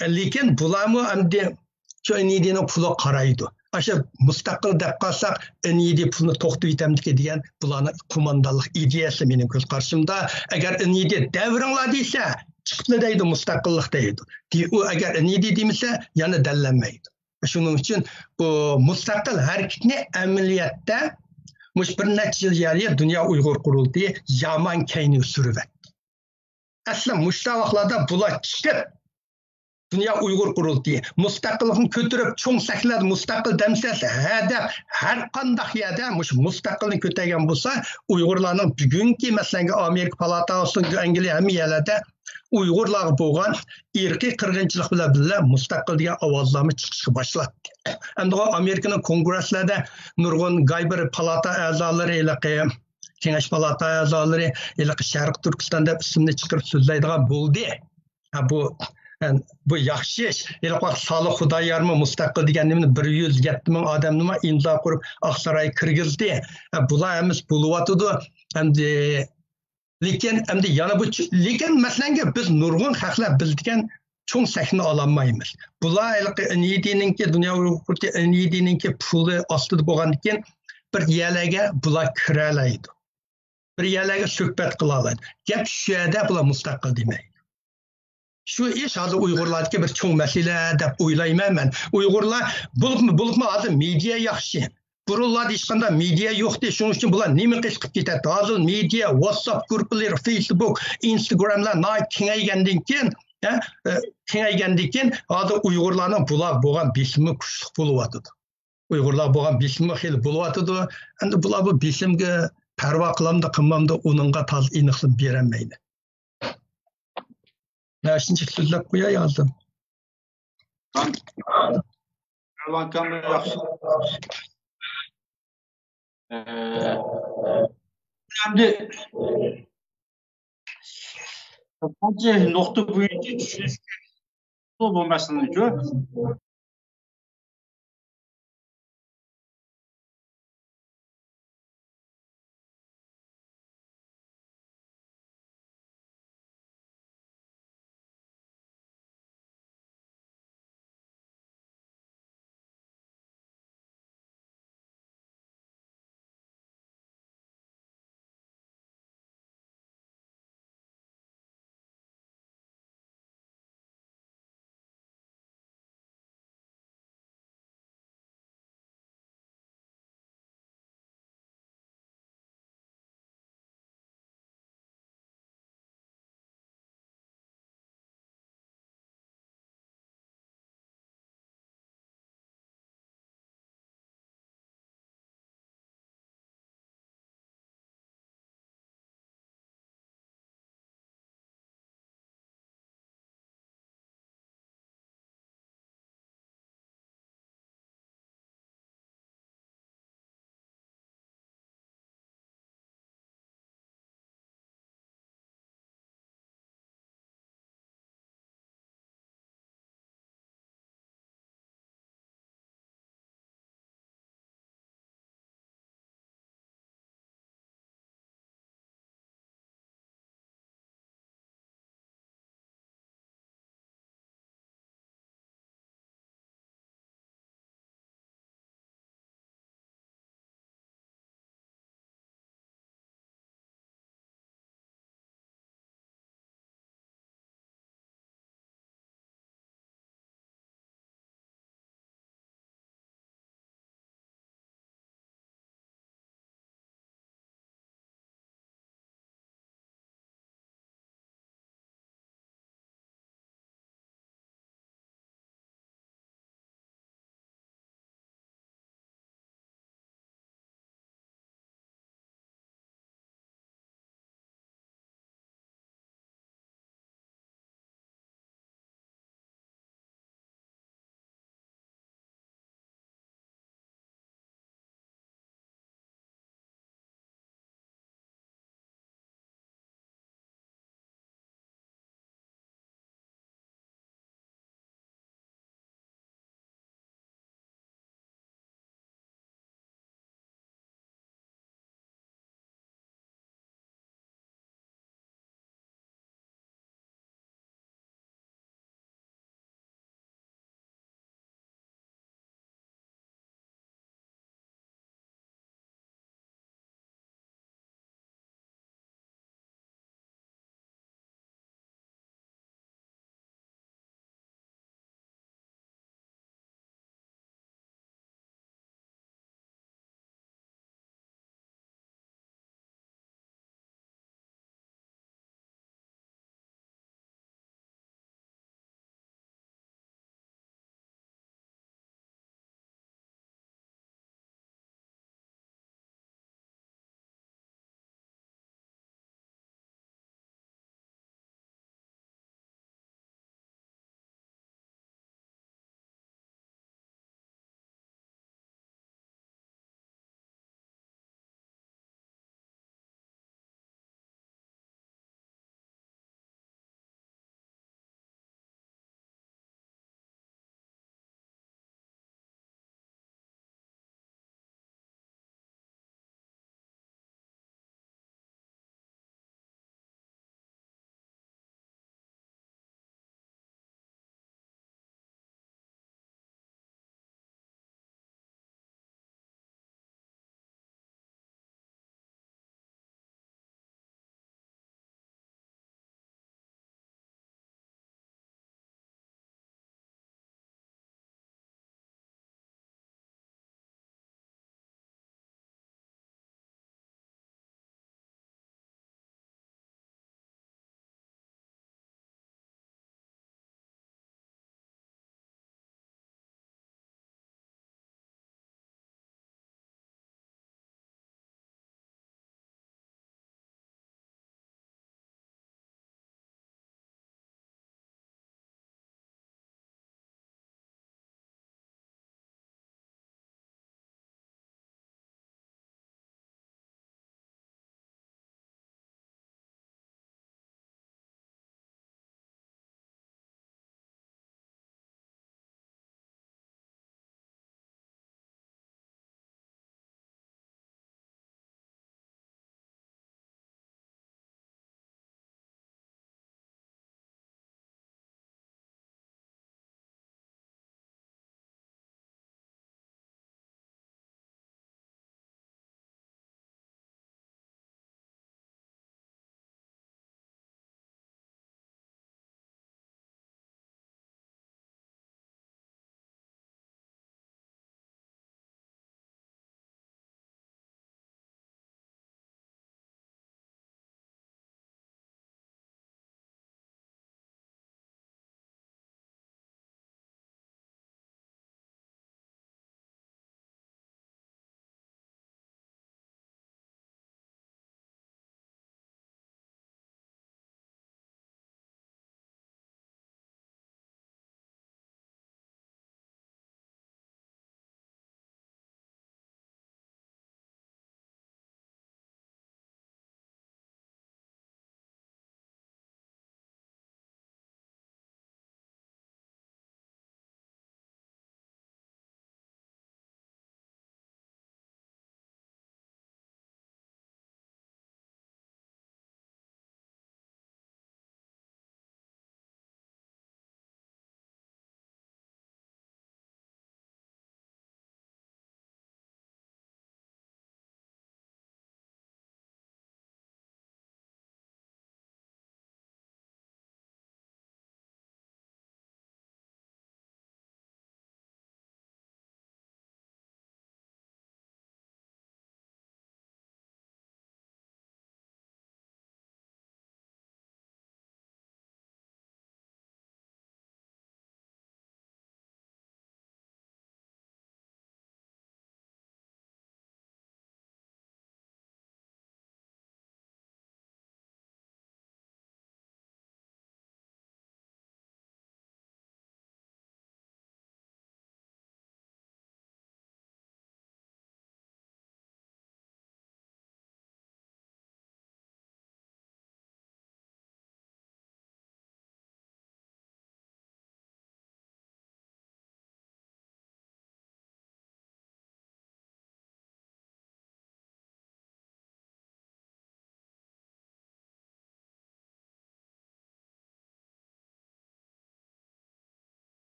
Lekin bularmı endi şu enidinin pulu qaraydı. Aşı müstakil dep qalsak enidi pulunu to'xtatib etamdiki degan bularning kumandanlik ideyasi mening ko'z qarshimda. Agar enidi davringlar desa chiqdi deydi mustaqillik deydi. Agar enidi demasa yana dallanmaydi. Shuning uchun bu mustaqil harakatni amaliyotda mush bir necha yil Dünya Uygur Kurultayı yaman kayni surib. Aslında müştavaklarda bular çıkıp Dünya Uyghur Qurultayı mustaqillikni ko'tarib cho'ng sahnada mustaqil demsasi hada har qanday yerda mush mustaqilni ko'targan bo'lsa Uyg'urlarning bugungi masalan Amerika palatasi Angliya hamma yerlarda Uyg'urlarga bo'lgan irqiy qirg'inchilik bilan birga mustaqil degan ovozlarni chiqishga boshladi. Endi Amerikaning kongresslarida nurg'un Gayber palata a'zolari Kengash palata a'zolari Sharq Turkistonda ismini chiqarib so'zlaydigan bo'ldi. Bu yaxshi ish. Salih Xudoyormi mustaqil deganimni 107 ming odamni imzo qurib Oqsaroyga kirgizdi. Bular emas bo'lyotdi. Lekin yana bu lekin masalanga biz nurg'un xalqlar bildigan cho'ng sahna ololmaymiz. Bular NID'ninki Dunyo NID'ninki puli ostida bo'lgandan keyin bir yerlarga bular kiralaydi. Bir yerlarga suhbat qila oladi. Gap shu yerda bular mustaqil demaydi. Şu iş hozir Uyg'urlardagi bir cho'ng masala deb o'ylayman men. Uyg'urlar bo'libmi hozir media yaxshi. Burunlarda hech qanday media yo'qdi. Shuning uchun bular nima qilib ketadi? Hozir media, WhatsApp guruhlari, Facebook, Instagramlar kengaygandan keyin hozir Uyg'urlarning bular bo'lgan besimi kuchli bo'lyapti. Uyg'urlar bo'lgan besimi xil bo'lyapti. Endi bular bu besimga parvo qilamda, qilmamda uningga toz aniqlik berolmaydi. Nashinchi so'zlab qo'yay hozir. Endi qancha nuqta bo'yicha tushunishga bu masalani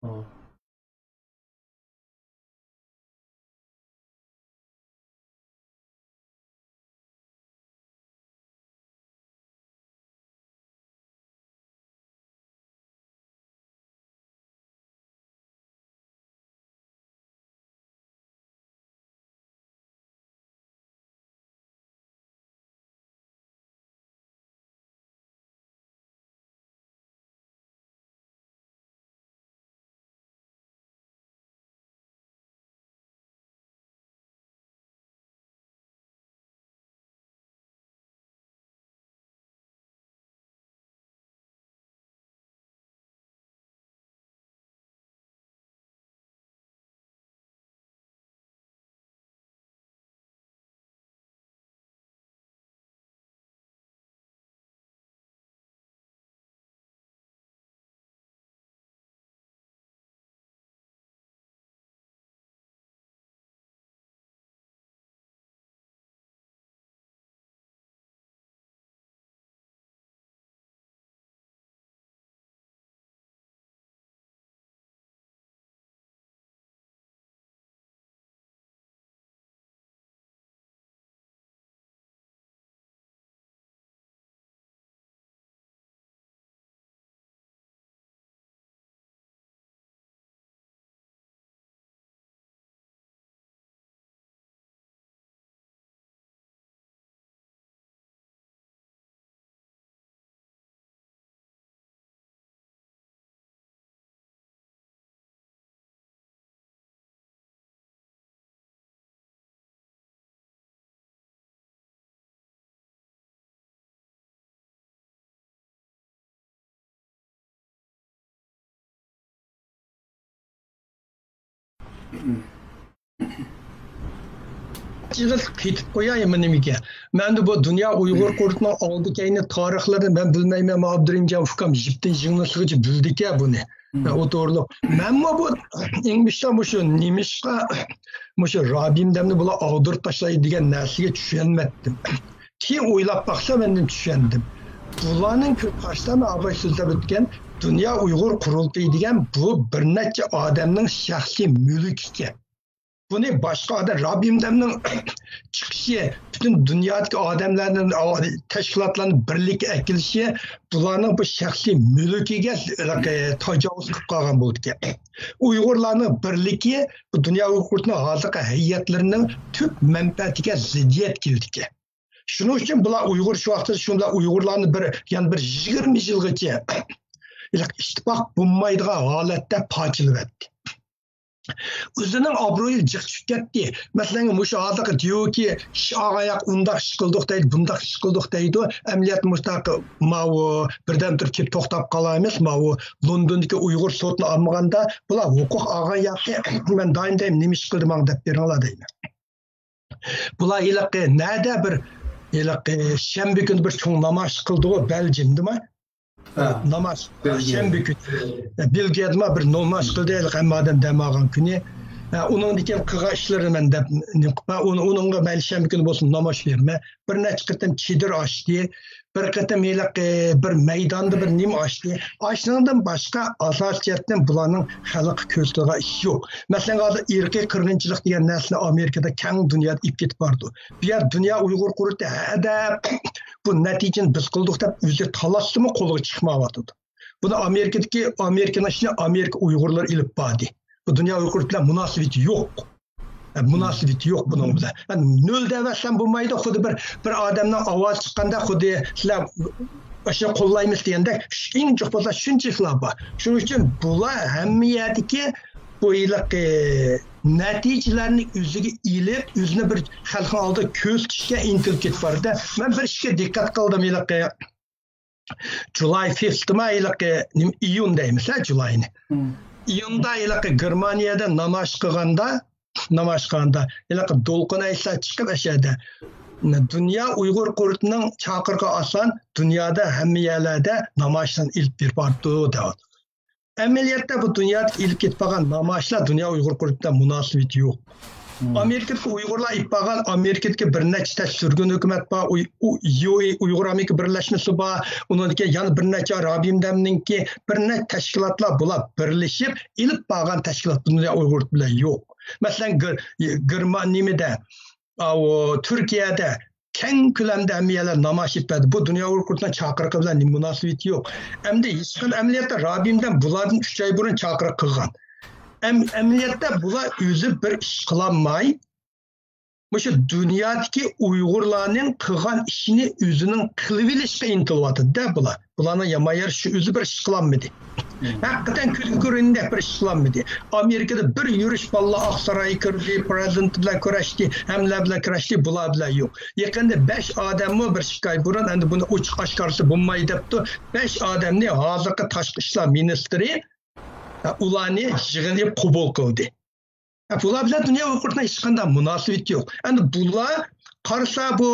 O. Ketip koyayım nimeге. Ben de bu dünya Uygur kurtuna aldı kayını tarihlerini ben bilmeyim ama Abdurrahimcan Fukam jipten jinglasıgıcı bildik ya bunu. O doğruluk. Ben bu İngilizce şu nimişka şu Rabbimden bula ağdır taşlayı diyen nersige düşünmedim. Ki oylap baksa benden düşündüm. Bulanın köpaştan abay sözde bitken Dünya Uygur kurultayı diyen bu bir neçe adamın şahsi mülkü. Bunu başka adam Rabbimden çıkışı, bütün dünyadaki adamların teşkilatlarının birlik ekilişi bularning bu şahsi mülkiga tajovuz qilib qolgan bo'ldi. Uyg'urlarning birligi bu dunyo Uyghurning hozirgi hay'atlarining tub manfaatiga ziddiyat keldi. Shuning uchun bular Uyg'ur shu vaqtda shunda Uyg'urlarni yani bir 20 yilgacha ittifoq bo'lmaydigan holatda parchalayapti. O'zining obro'yi jiq tushib ketdi. Masalan, mushu hozirgi diyor ki ayak undaq ish qildik deydi, bundaq ish qildik deydi. Amaliyot mustaq mau birdan turib kelib to'xtab qolamiz. Mau Londondagi Uyg'ur sotini olmaganda bular huquq olgan yoqqa men doim nima ish qildim deb beringlar deydi. Bular ilaqi nada bir ilaqi shanba kuni bir cho'ng namoz qildi-ku Beljimdimi? Namaz, şembe günü. Belgiyada bir namaz kıldı, hem adam demagan günü. Onun diken kıgaçları men de, onunla ben şembe günü olsun namaz verme. Bir neçe kıtım çidir açtı, bir kıtım bir meydanda bir nim açtı. Açtığından başka asasiyetten bulanın halk kültürü iş yok. Mesela irki kırgınçılık diyen nesli Amerika'da keng dünyada ip gitip vardı. Bir yer dünya Uygur kuruldu, bu neticenin biz kıldık da özü talaslı mı kolu çıkmavadı. Bunu Amerika'nın içine Amerika Uygurlar ilip bağdı. Bu dünya Uygurlarla münasebeti yok. Münasebeti yok bunun da. Yani nöl devesen bulmaydı. Kudu bir adamdan avaz çıkanda kudu sizler aşağı kollaymış diyende en çok fazla şunçuklar var. Şunun için bunlar hemmiyetiki bu ilak neticelerini üzüge ilip üzüne bir halkın aldığı köz kişiye intilip git vardı. Ben bir şeye dikkat kıldım ilak July 5th'ma ilak iyundaymış ha July'ni. İyunda ilak Germaniyada namaz kılganda ilak dolqun aysa çıkıp aşağıda dünya Uygur kurtunun çakırga asan dünyada hemmiyelerde namazdan ilk bir bardığı da. Emeliyatta bu dünyada ilk gitpagan namazla dünya Uygur kurtunda münasebeti yok. Amerikadagi Uyg'urlar ittifoqi, Amerikadagi bir nechta surgun hukumat bor, Uyg'ur Amerika birlashmasi bor, uningki yana bir necha Rabimdamninki bir necha tashkilotlar bular birlashib ilib borgan tashkilot dunyo Uyg'ur bilan yo'q. Masalan, Germaniyada, Turkiyada keng ko'lamda amiyalar namoyish etadi. Bu dunyo Uyg'urlarning chaqiriqi bilan munosabati yo'q. Endi hech qanday amaliyotda Rabimdan bulardan 3 oy burun chaqiriq qilgan. Amaliyotda bular o'zi bir ish qilolmay, o'sha dunyodagi Uyg'urlarning qilgan ishini o'zining qilib olishga intilyapti-da bular. Bularning yamayar shu o'zi bir ish qilolmadi. Hakikaten külgü göründe bir iş kılanmadı. Amerika'da bir yürüyüş valla Aksaray'a kirdi, prezident bilen kurashdi, hemler bilen kurashdi, bular bilen yok. Yakında 5 adamı bir şikayet buran, endi bunu uçuk aşkarısı bulmayı depti. 5 adamni hazırki Tashqi ishlar ministri ularni yig'inib qabul qildi. Bular bilan dunyo huquqining hech qanday munosabati yo'q. Endi bular qarasa bu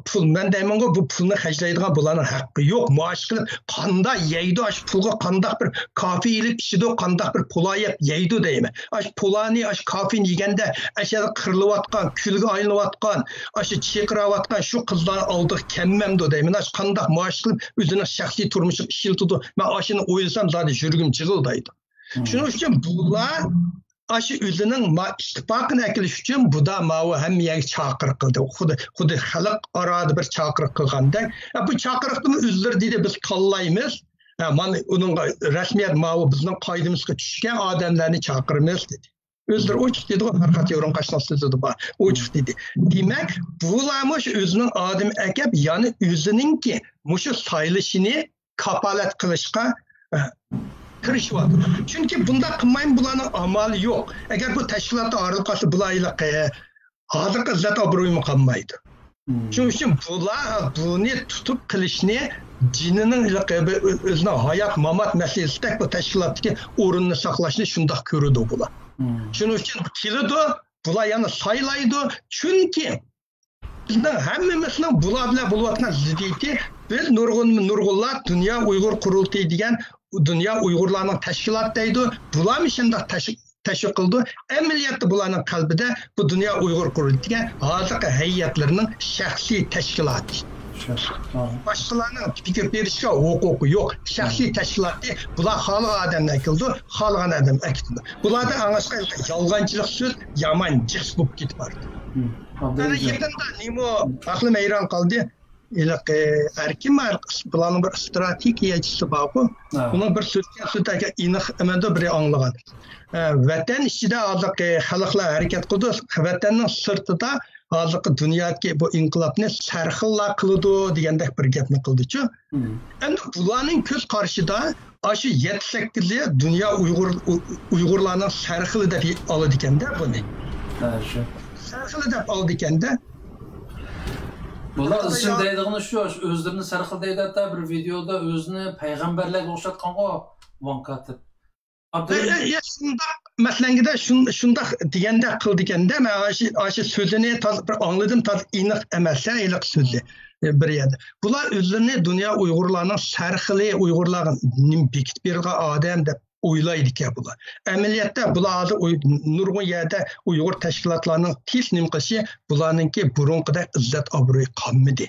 pul, men deyman bu pulni hajlaydigan bularning haqqi yo'q. Muosh qilib qanday yeydi, ash pulga qanday bir kafe ilib ichidi, qanday bir pulayib yeydi deyman. Ash pulani, ash kafeni yeganda ashada qirilayotgan, kulga aylanayotgan, ash cheqirayotgan shu qizlar oldiq kemmemdi deyman. Ash qanday muosh qilib o'zining shaxsiy turmushini ishiltidi. Men ashini o'ylasam zodi yurgim jig'ildaydi. Shuning uchun bular aşı özünün ittifaqını akilish uchun bu da mavi hammaga chaqiriq qildi. Xuddi xalq arada bir chaqiriq qilganda, bu chaqiriqni o'zlari deydi biz tanlaymiz. Mana uning rasmiyat mavi bizning qoidamizga tushgan odamlarni chaqiramiz dedi. O'zlari ochiq dedi, har qanday yo'rin qashnoq so'zida bor. Ochiq dedi. Demak, bularmış o'zining odam akab, ya'ni o'zininki mushu saylashini kapolat qilishga kirişiyordu. Çünkü bunda qilmayın bularning amali yo'q. Agar bu tashkilotda ayrılib qolsa bularga hozirgi izzat obro'yim qolmaydi. Shuning uchun bular buni tutib qilishni jinining o'zining hayot mamat masalasidek bu tashkilotdagi o'rinni saqlashni shundoq ko'radi bular. Shuning uchun keladi, bular yana saylaydi. Chunki bizning hammamizning bular bilan bo'layotgan ziddiyati biz nurg'unlar dunyo Uyg'ur qurultiyi degan Dünya Uygurlarının teşkilatıydı. Bular mı şimdi teşvik kıldı? Ameliyatı bularının kalbide bu Dünya Uygur Kurultayı hazırki heyetlerinin şahsi teşkilatı. Başkalarının fikir verişe hukuku yok. Şahsi teşkilatı bular halı adamdan kıldı, halı adam ekildi. Bular da anlaşılan yalgancılık söz, yaman ciks bulup git vardı. Yani yakında nimo aklım hayran kaldı. Erkim bularning bir strategiyachisi bor ku. Buni bir so'zga aniq amanda biri anglagan. Vatan ichida hozirgi xalqlar harakat qildi, vatanning sirtida hozirgi dunyodagi bu inqilobni sarxillar qiladi degandek bir gapni qildi-chu. Endi bularning ko'z qarshida shu 7-8 dunyo Uyg'urlarning sarxili deb oladi ekanda buni. Shu. Sarxili deb oladi ekanda. Bular için deydigini şu, özlerini sarxil deydi hatta bir videoda özünü peygamberlerle o'xshatgan-ku Vankatib. Maslangida shundoq deganda qildi ekanda, men shu so'zini bir angladim, aniq emas, aniq so'zi bir yerda. Bular o'zlarini dunyo Uyg'urlarning sarxili, Uyg'urlarning bekitib bergan odam deb o'ylaydi ekan bular. Amaliyotda bular hozir nurg'un yerda Uyg'ur tashkilotlarning tez nim qilishi bularningki burunqidek izzat obro'y qolmadi.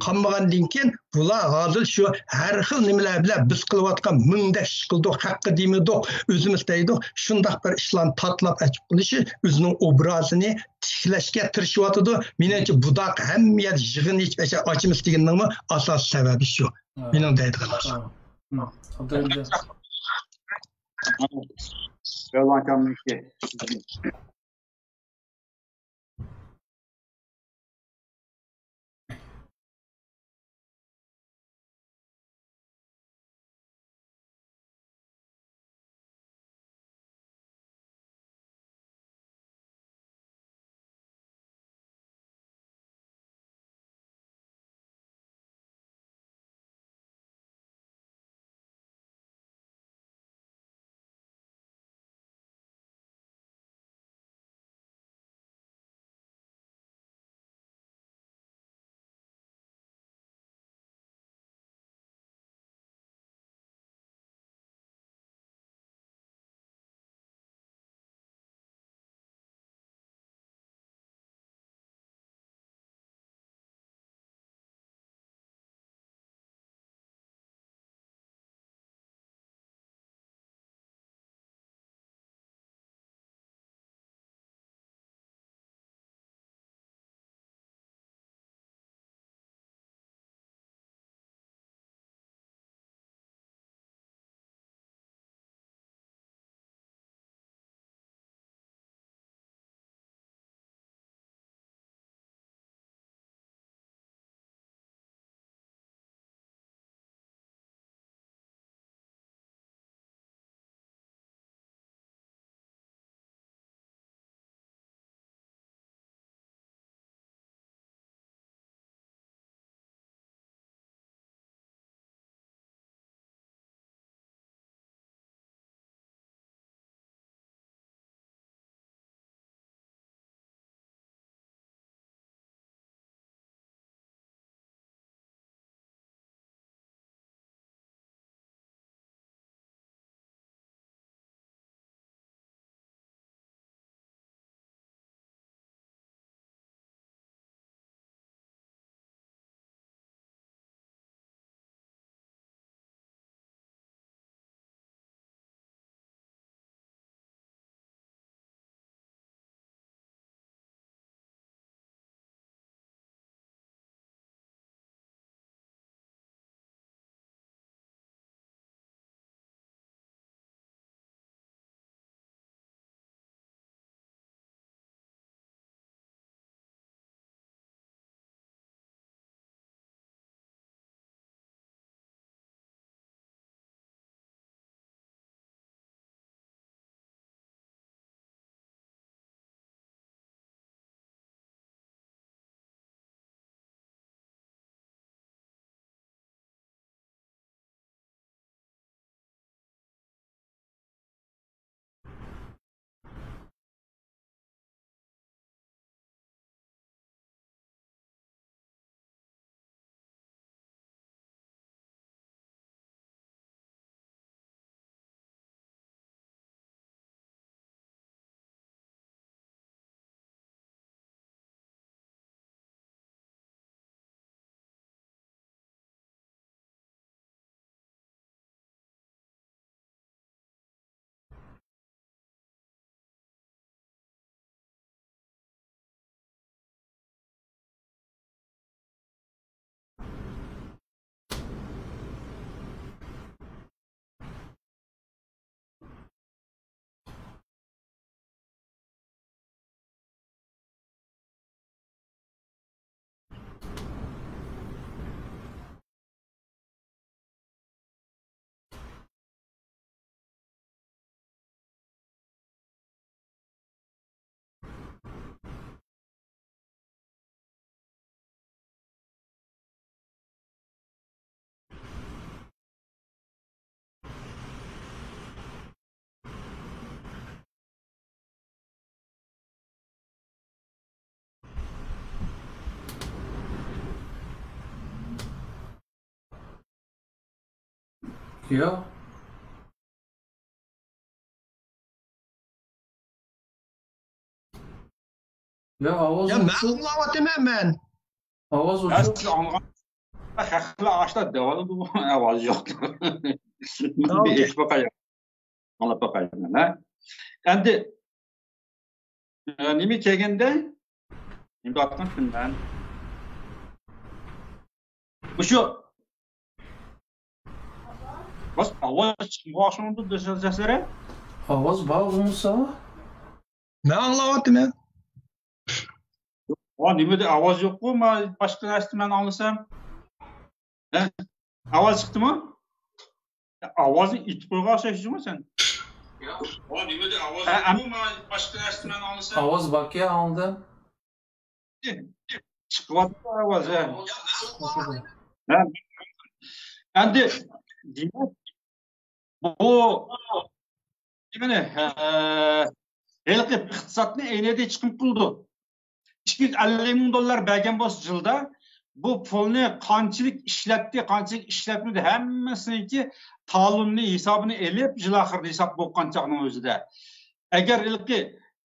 Qolmagandan keyin bular hozir shu har xil nimalar bilan biz qilayotgan mingda ish qildik, haqqi demaydik, o'zimiz deydik, shundoq bir ishlarni tatlab achib qilishi o'zining obrazini tiklashga tirishyotdi. Menimcha budoq hammayat yig'in ichib ochimiz deganning asos sababi shu. Mening deydiganim. Welcome. Yok. Ya ovoz Ya men anlayapman men. ovoz Ya uçuq. siz anlagan haqla açta devalı bu avaz yok. Ha, Bir okey. eş bakayım. Anlap bakayım ha. Endi nima kelganda endi aytgan kundan şu bas avaz çıkmışındı desesere Ovoz bor bo'lsa, Men anlayapman. o nimada avaz yok mu? Başka narsa ben anlasam. He? Avaz çıktı mı? Avazı it koyga seçdimi sen? O nimada avaz yok mu? Başka narsa ben anlasam. ovoz borki aldı. Çıkmadı avaz he. Ha, endi demak bu nimani halqi iqtisodni aynada chiqib qildi. 250 ming dollar bergan bo'lsa yilda bu pulni qanchalik ishlatdi, qanchalik ishlatmadi hammasiniki ta'limni hisobini elib yil oxirida hisob bo'lgan chog'ning o'zida. Agar ilki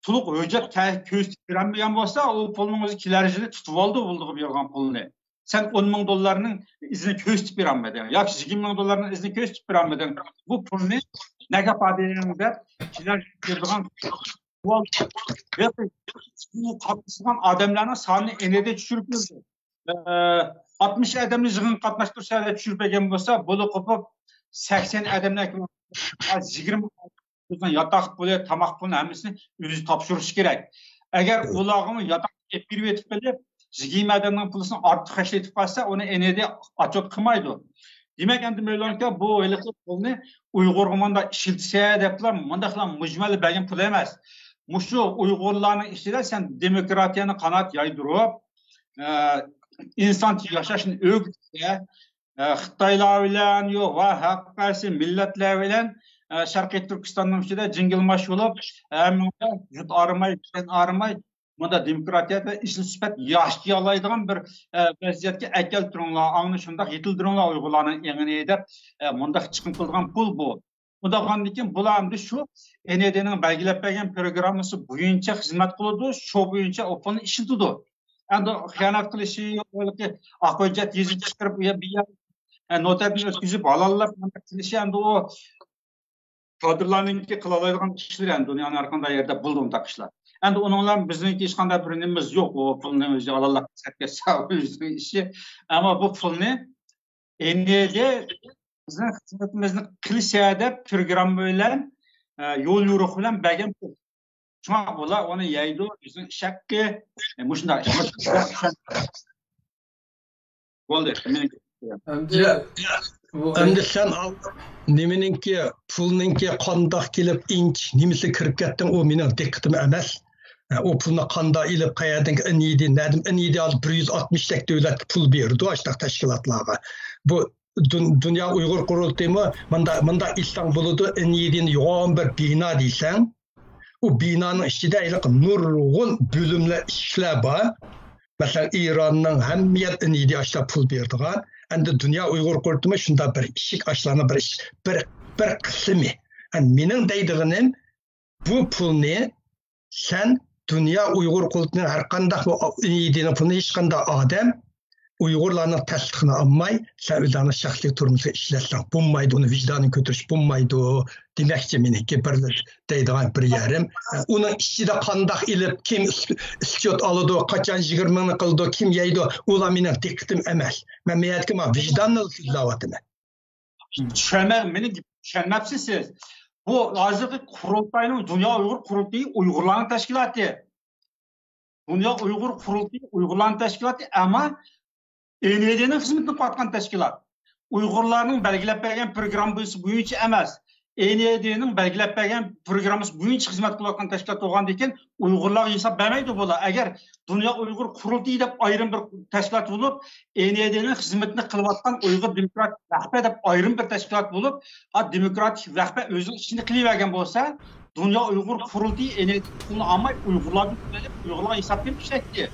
to'liq hujjat ko'z bermagan bo'lsa, u pulning o'zi kelar yili tutib oldi bo'ldiq bergan pulni. Sen 10 ming dollarning izini ko'z tutib bermading yoki 20 ming dollarning izini ko'z tutib bermading. Bu pulni nega foydalaning deb kelar yili bergan bu katılgan adamların sanını enede düşürüp yürüdü. 60 adamını zığın katlaştırsa da düşürüp egen olsa, bunu kopup 80 adamlar ki 20 yatak böyle, tamak bunu hemsini özü tapşırış gerek. Eğer ulağımı yatak bir etip böyle 20 adamın pulunu artık haşletip kalsa, onu enede açık kımaydı. Demek endi meylanka bu öyleki pulunu Uygur kumanda işiltse depler, mandakla mücmeli belgen pul emez. Muşu Uygurlarının işçiler sen demokratiyanı kanat yaydırıp insan yaşayışını öğütse Xitaylar bilen yok va hak versin milletler bilen Şarkı Türkistan'ın içinde cingilmaş olup yut arımay, sen arımay bunda demokratiyada işin süpet yaşayalaydıgan bir vaziyetke ekel durumlar, anlaşında yetildirunlar Uygurlarının engini edip bunda çıkım kıldıgan pul bu. Bu da kandikin bulandı şu NED'nin belgilep bergen programısı boyunca hizmet kıldı, şu boyunca o pulun işi tutu. Yani hıyanat kılışı, akıcet yüzü çıkarıp bir yer noterden ötküzüp alallar kılışı, yani o kadırlarınki kılalaydıgan kişiler, yani dünyanın arkanda yerde bulduğum takışlar. Yani onunla bizimki hiç kadar birimiz yok, o pulunu özü alallar kısakya sağlığı işi. Ama bu pulunu NED bizning xizmatimizni qilishadi deb program bilan yo'l yo'riq bilan bergan pul. Shunga bular onu yeydi, bizning shakki mushunda bo'ldi. Endi sen nimeninki pulninki qandoq kelib inch nimasi kirib ketding, o mening diqqatim emas. O pulni qandoq ilib qayerdan inidi, nadim inidi olib 160 tak davlat pul berdi ashtaq tashkilotlarga. Bu Dünya Uygur Kurultayı mı? Manda İstanbul'da en yoğun bir bina deysen, o binanın içinde nurgun bölümle işler var. Mesela İran'ın hem yer en iyi aşağı pul verdiğin, hem Dünya Uygur Kurultayı şunda bir işik aşağına bir kısmı. Yani benim deydiğim bu pul ne? Sen Dünya Uygur Kurultayı'nın her kandak en iyi pulunu hiç kandak adam Uygurlarning tasdiqini olmay, sen o'zingni shaxsiy turmushga ishlatsan, bo'lmaydi, uni vicdanini ko'tarish bo'lmaydi. Demakchi meniki bir deydigan bir yerim. Uning ichida qandoq ilib, kim iskot oladi, qachon 20 mingni qildi, kim yeydi, ular mening diqqatim emas. Men meyatkim vicdanni izlayapman. Tushunmabsiz siz. Bu hozirgi qurultayning Dünya Uygur Kurultayı Uygurlarning tashkiloti. Dünya Uygur Kurultayı Uygurlarning tashkiloti ama NED'nin hizmetini katkan teşkilat. Uygurlarının belgilep bergen programımız boyunca emas. NED'nin belgilep bergen programımız boyunca hizmet kılatkan teşkilat olgan deken Uygurlar hesap vermeydi bola. Eğer Dünya Uygur Kurultayı dep ayrım bir teşkilat bulup NED'nin hizmetini kılatkan Uygur Demokratik Vahbe dep ayrım bir teşkilat bulup Demokratik Vahbe özünün içinde kılıvergen bolsa Dünya Uygur Kurultayı NED'ni almay Uygurlar hesap vermişekti.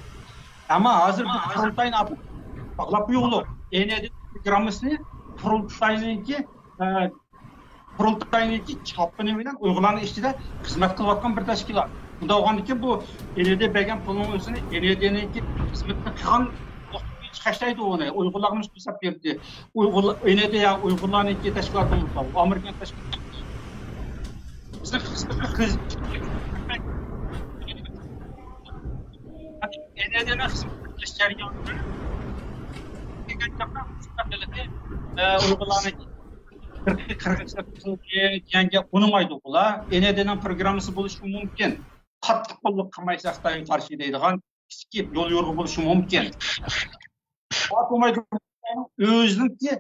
Ama hazır bir kurultayın adı bağlap yolu. NED programısını kurultayınki qurultayniki chopini bilan Uyg'urlarning ichida xizmat qilayotgan bir tashkilot. Bunda bo'lganiki bu elede bergan pulning o'zini elediniki xizmatni qilgan qashlaydi uni. Uyg'urlarning hisob berdi. Uyg'urlar elede ya Uyg'urlarniki tashkilotimiz bor. Amerikan tashkiloti. Bizning xizmat eledini xizmat qilish jarayonida Uyg'urlarniki Qirg'izistonga qo'nmaydi ular. Enedening programmasi bo'lishi mumkin. Qattiq qo'lliq qilmaysa Xitoyga qarshi deydigan kichik yo'l yo'rg'i bo'lishi mumkin. Bo'lmaydi. O'ziniki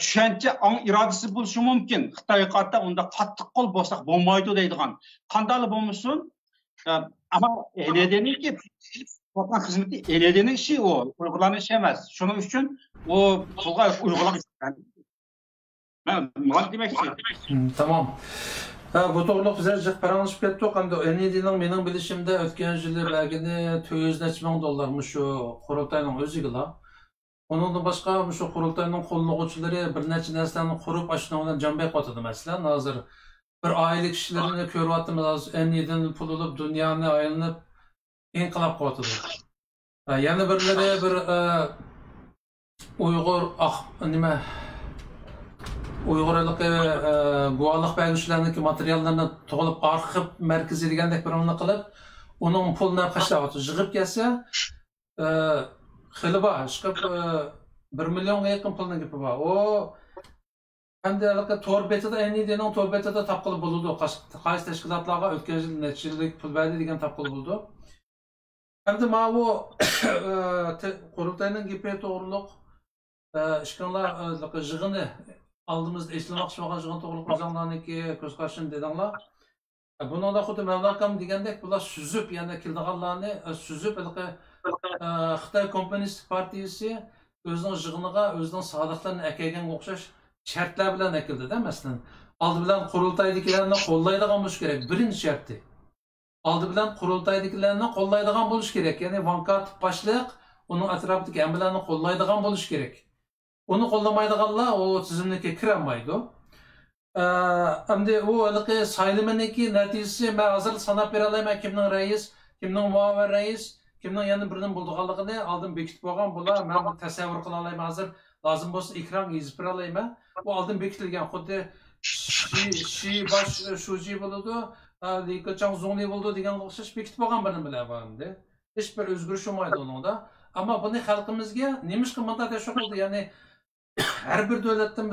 tushuncha, ong irodasi bo'lishi mumkin. Xitoyga qarshi unda qattiq qo'l bo'lsa bo'lmaydi deydigan. Qanday bo'lmasin, ama enedeniki vatan xizmati enedening ishi o, Uyg'urlarning ishi emas. Shuning uchun o pulga Uyg'urlar Tamam. Bu to'g'riliq bizlar jiq paranglashib ketdik. Endi Enedining mening bilishimda o'tgan yili belgini 400 ming dollarmi shu qurultayning o'ziga. Ondan boshqa shu qurultayning qo'llovchilari bir necha narsani qurib ashuna bilan jambay qotadi masalan. Hozir bir oila kishilarini ko'ryapmiz. Enedin pul olib dunyoni aylanib inqilab qotadi. Yana birlari bir Uyg'ur nima Uyg'urlik guvohlik beruvchilarning materiallarini to'g'rilib arxiv markazi degandek birini qilib, uning pulini qashlayapti. Yig'ib kelsa, xili bor, chiqib 1 millionga yaqin pulning gapi bor. O endi to'rbetida Enedining to'rbetida topqilib bo'ldi. Qaysi tashkilotlarga o'tgan yil necha yillik pul berdi degan topqilib bo'ldi. Endi mana bu qurultayning gapi to'g'riliq ishkanlar yig'ini aldığımızda eslamoqchi bo'lgan yig'in to'g'riliq o'zinglarniki ko'z qarashini dedinglar. Buningda xuddi Mavlakam degandek bular suzib, yana kelganlarni suzib Xitoy Kommunistik partiyasi o'zining yig'iniga o'zining sodiqlarini akayganga o'xshash shartlar bilan akildi-da, masalan. Oldi bilan qurultaydagilarni qo'llaydigan bo'lish kerak, birinchi sharti. Oldi bilan qurultaydagilarni qo'llaydigan bo'lish kerak, ya'ni vankat boshliq uning atrofidagi hammalarni qo'llaydigan bo'lish kerak. Onu qo'llamaydiganlar o tizimga kira olmaydi. Endi u saylaminiki natijasi men hozir sanab bera olmayman kimning rais, kimning muavin rais, kimning yana birining bo'lganligini oldin bekitib bo'lgan bular. Men bu tasavvur qila olmayman hozir. Lozim bo'lsa ekran yozib bera olmayman. Bu oldin bekitilgan xuddi bosh shuji bo'ladi, Liqachang Zongli bo'ldi degan o'xshash bekitib bo'lgan birini bilaman endi. Hech bir o'zgarish bo'lmaydi unda. Ammo buni xalqimizga nemishqa bunday tashviq qildi, ya'ni her bir devletten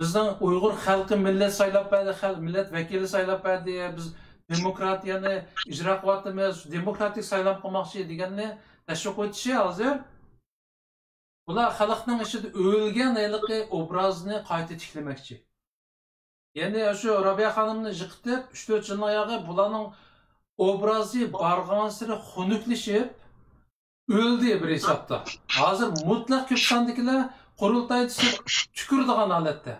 bizden Uygur halkı millet saylap verdi, millet vekili saylap verdi, biz demokrat yani icra kuvvetimiz demokratik saylap kılmakçı diyenle teşvik etişi hazır. Bunlar halkının içinde ölgen aylıkı obrazını kayıt tiklemekçi. Yani şu Rabia Hanım'ın yıktıp 3-4 yılın ayağı bulanın obrazı bargan sıra hunuklaşıp öldü bir hesapta. Hazır mutlak köp sandıklar qurultayçı tükürdiğen aletde.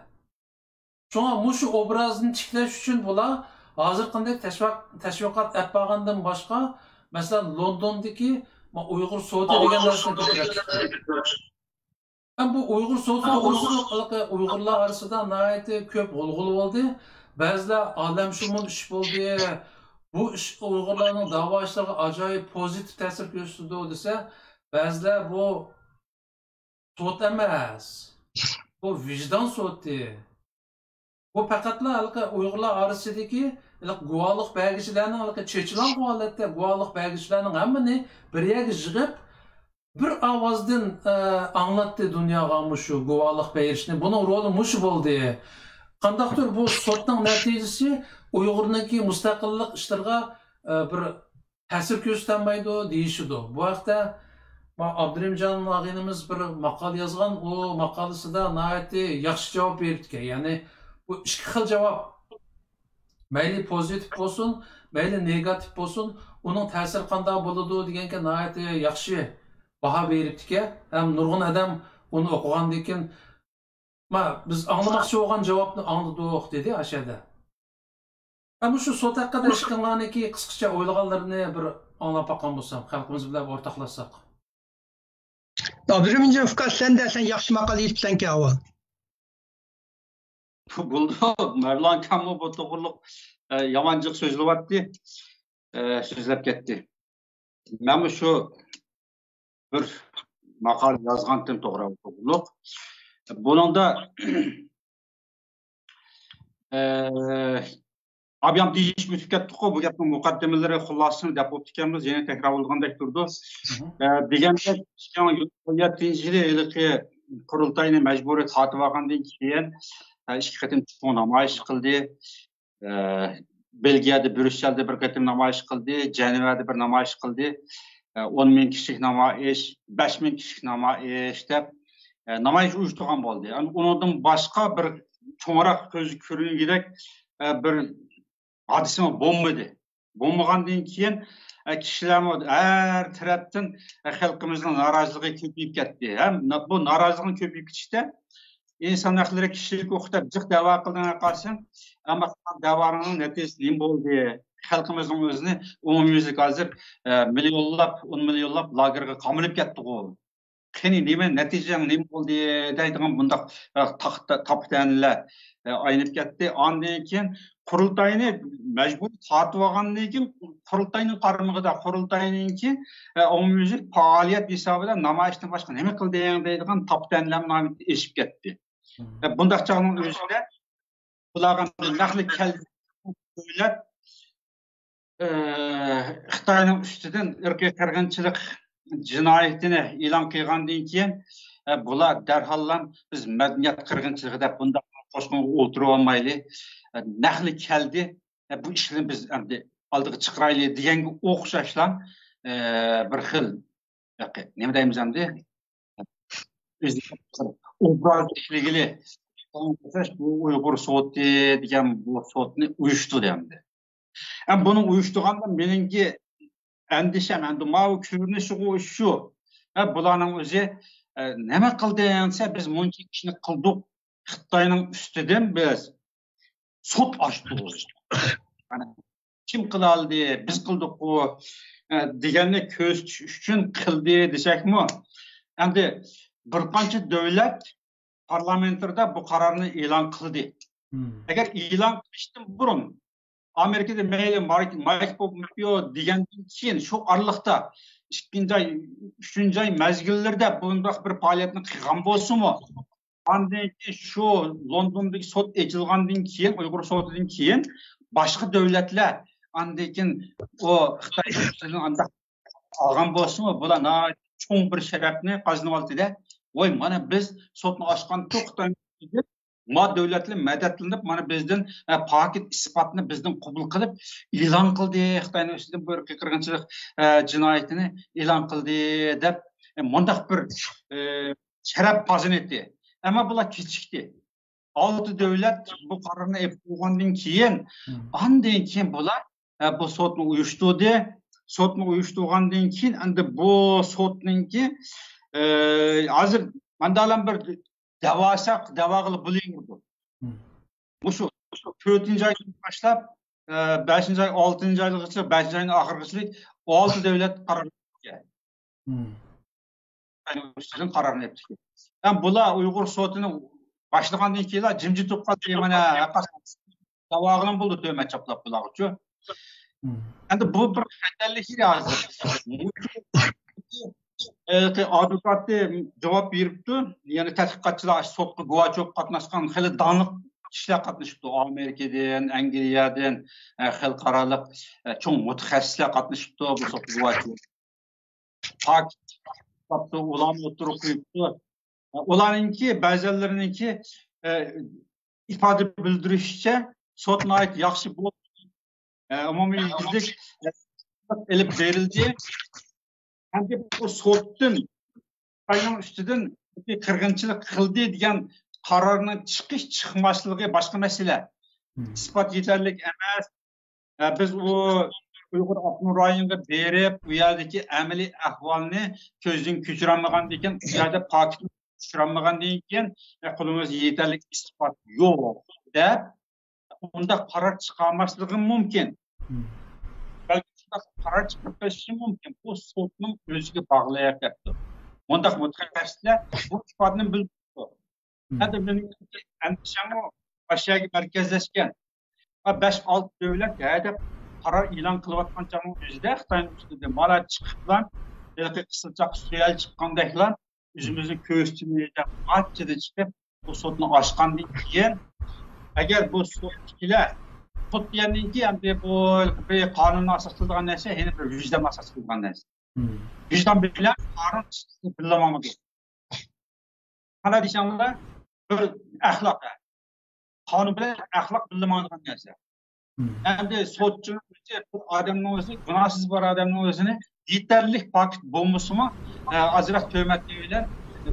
Şuna muşu obrazını tiklash uchun bular hozir qanday tashviqot yapmagandan boshqa, masalan Londondagi Uyg'ur So'ti degan narsani ko'tarib. Ben bu Uyg'ur So'ti to'g'risida Uyg'urlar orasida nihoyat ko'p g'ulg'ul bo'ldi. Ba'zilar olamshumul ish bo'ldi. Bu ish Uyg'urlarning da'vo ishlariga ajoyib pozitiv ta'sir ko'rsatdi desa, ba'zilar bu So't emas. Bu vicdan so'ti. Bu faqatla Uyg'urlar orasidagi guvohlik bergichilarning chechilan holatda guvohlik bergichilarning hammani bir yerga yig'ib bir ovozdan anglatdi dunyoga shu guvohlik berishni. Buning roli mush bo'ldi. Qandaqdir bu sotning natijasi Uyg'urniki mustaqillik ishlariga bir ta'sir ko'rsatmaydi deyishdi. Bu vaqtda Abdurrahimjon ağaynimiz bir maqal yazgan, o maqalısida nihoyat yaxshi javob berdi. Ya'ni bu ikki xil javob. Mayli pozitiv bo'lsin, mayli negativ bo'lsin, uning ta'siri qanday bo'ladi deganga nihoyat yaxshi baho beribdi. Ham nurg'un odam uni o'qigandan keyin biz anglamoqchi bo'lgan javobni angladik dedi ashada. Ama shu sot haqida ishqillarniki qisqacha o'ylaganlarini bir anglab boqqan bo'lsam, xalqimiz bilan o'rtoqlashsak. Abdurrahimjon Fuqat sen yaxshi maqol yetibsanki avval. Buldu. Mevlan Kamı bu to'g'riliq yamanchiq so'zlayapti, so'zlab ketdi. Men shu bir maqol yozgandim to'g'riliq. Buningda Abiyam deyish bitib ketdi-ku, bu gapning muqaddimalari xulosasini deb o'tganmiz, yana takrorlagandek turdi. Degandek, 2017 yili qurultayni majburiy tatib olgandan keyin ikki qatim namoyish qildi. Belgiyada, Bryusselda bir qatim namoyish qildi, Jenevada bir namoyish qildi. 10,000 kishilik namoyish, 5,000 kishilik namoyish deb namoyish uyushtirgan bo'ldi. Yani undan boshqa bir cho'ngroq ko'z ko'ringidek bir hadise bo'lmadi. Bo'lmagandan keyin kishilar har tarafdan xalqimizning noroziligi ko'payib ketdi. Ham bu norozilikning ko'payib ketishda inson haqlari kishilik huquqda jiq da'vo qilgan qarshi, ammo da'voning natijasi nima bo'ldi? Xalqimizning o'zini umumyuzlik hozir millionlab, 10 millionlab lagerga qamalib ketdi-ku. Qani nima natija nima bo'ldi deydigan bundaq topdanlar aynib ketdi. Ondan keyin qurultayni majbur tatib olgandan keyin qurultayning qaramig'ida qurultayninki umumyuzlik faoliyat hisobida namoyishdan boshqa nima qildi deydigan topdanlar nomi eshib ketdi. Bundaq chog'ning o'zida bularga naqli keldi o'ylab Xitoyning ustidan irqiy qirg'inchilik jinoyatini e'lon qilgandan keyin bular darhol biz madaniyat qirg'inchiligi deb bunda qo'shqonga o'tirib olmayli, naqli keldi, bu ishni biz endi oldiga chiqaraylik deganga o'xshashlar bir xil nima deymiz endi obraz ishligili bu Uyg'ur soti degan bu sotni uyushtirdi endi. Bunun uyushtirganda meningki endişem, endi mau ko'rinishi shu. Bularning o'zi nima qildi desa biz buncha ishni qildik. Xitoyning ustidan biz sud ochdik. Kim qila oldi? Biz qildik-ku deganni ko'z tutish uchun qildi desakmi? Endi bir qancha davlat parlamentlarda bu qarorni e'lon qildi. Agar e'lon qilishdan burun Amerika'da mayli Mike Pompeo degandan keyin shu oraliqda 2-ay, 3-ay mezgillarda bundoq bir faoliyatni qilgan bo'lsa-mu, ondan keyin shu Londondagi sud ochilgandan keyin, Uyg'ur sudidan keyin boshqa davlatlar ondan keyin o Xitoydan anda olgan bo'lsa-mu, bular cho'ng bir sharafni qozonib oldi-da. Voy, mana biz sudni ochgan to'xtam ma davlatlar madadlanib, mana bizdan paket isbotni bizdan qabul qilib e'lon qildi. Xitoyning ustidan bu qirg'inchilik jinoyatini e'lon qildi deb mundaq bir sharaf qozon etdi. Ammo bular kechikdi. 6 davlat bu qarorni qo'ygandan keyin, ondan keyin bular bu sudni uyushtirdi. Sudni uyushtirgandan keyin endi bu sudninki hozir mandalam bir davasak, dava qilib bo'laydi. Bu shu 4-oydan boshlab 5-oy, 6-oygacha, 5-oyning oxirigacha 6 davlat qaror qilgan. Ustidan qarorni etdi. Bular Uyg'ur sudini boshlagandan keyin jimjit bo'lib qoldi. Mana davog'ini bo'ldi to'mat chaplab bularga. Endi bu bir xatarlik hozir. Advokatı cevap beribdi. Yani tadqiqotchilar sudga guvoh qatnashgan xili doniq kishilar qatnashibdi. Amerikadan, Angliyadan, xalqaro cho'ng mutaxassislar qatnashibdi bu sudga guvoh. Pakistonda ularni o'tirib qo'yibdi. Ularninki ba'zilarininki ifoda bildirishicha sudga oid yaxshi bo'ldi. Umumiy yuzlik elib berildi. Endi bu suddan Xitoyning ustidan qirg'inchilik qildi degan qarorning chiqmasligi boshqa masala. Isbot yetarlik emas. Biz u Uyg'ur avtonom rayoniga berib, u yerdagi amaliy ahvolni ko'zdan kechirolmagandan keyin, u yerda pokitlik tushirolmagandan keyin qo'limizda yetarlik isbot yo'q deb unda qaror chiqarmasligi mumkin. Qaror chiqarishi mumkin. Bu sudning o'ziga bog'layapti. Bundaq mutaxassislar bu ifodani bildirdi. Endi mening andisham Aşağıya merkezleşken 5-6 devlet dep karar ilan kılıvatkan çağın özüde Xitayning üstüde mala çıkıp lan kısılcak suyal çıkkandek lan yüzümüzün köğüstünü atçıda çıkıp bu sotunu açkandan keyin eğer bu sotkiler sot diyendan keyin bu kanun asas kılgan narsa yine bir vicdan asas kılgan narsa. Vicdan bilen kanun bilmemedi. Hala diyeceğimler bir ahlak. Kanun bilen ahlak bilmemedi narsa. Endi sotçunun adamın özü, günahsız bir adamın özünü yeterlik vakit bulmasını azırak töhmetli bilen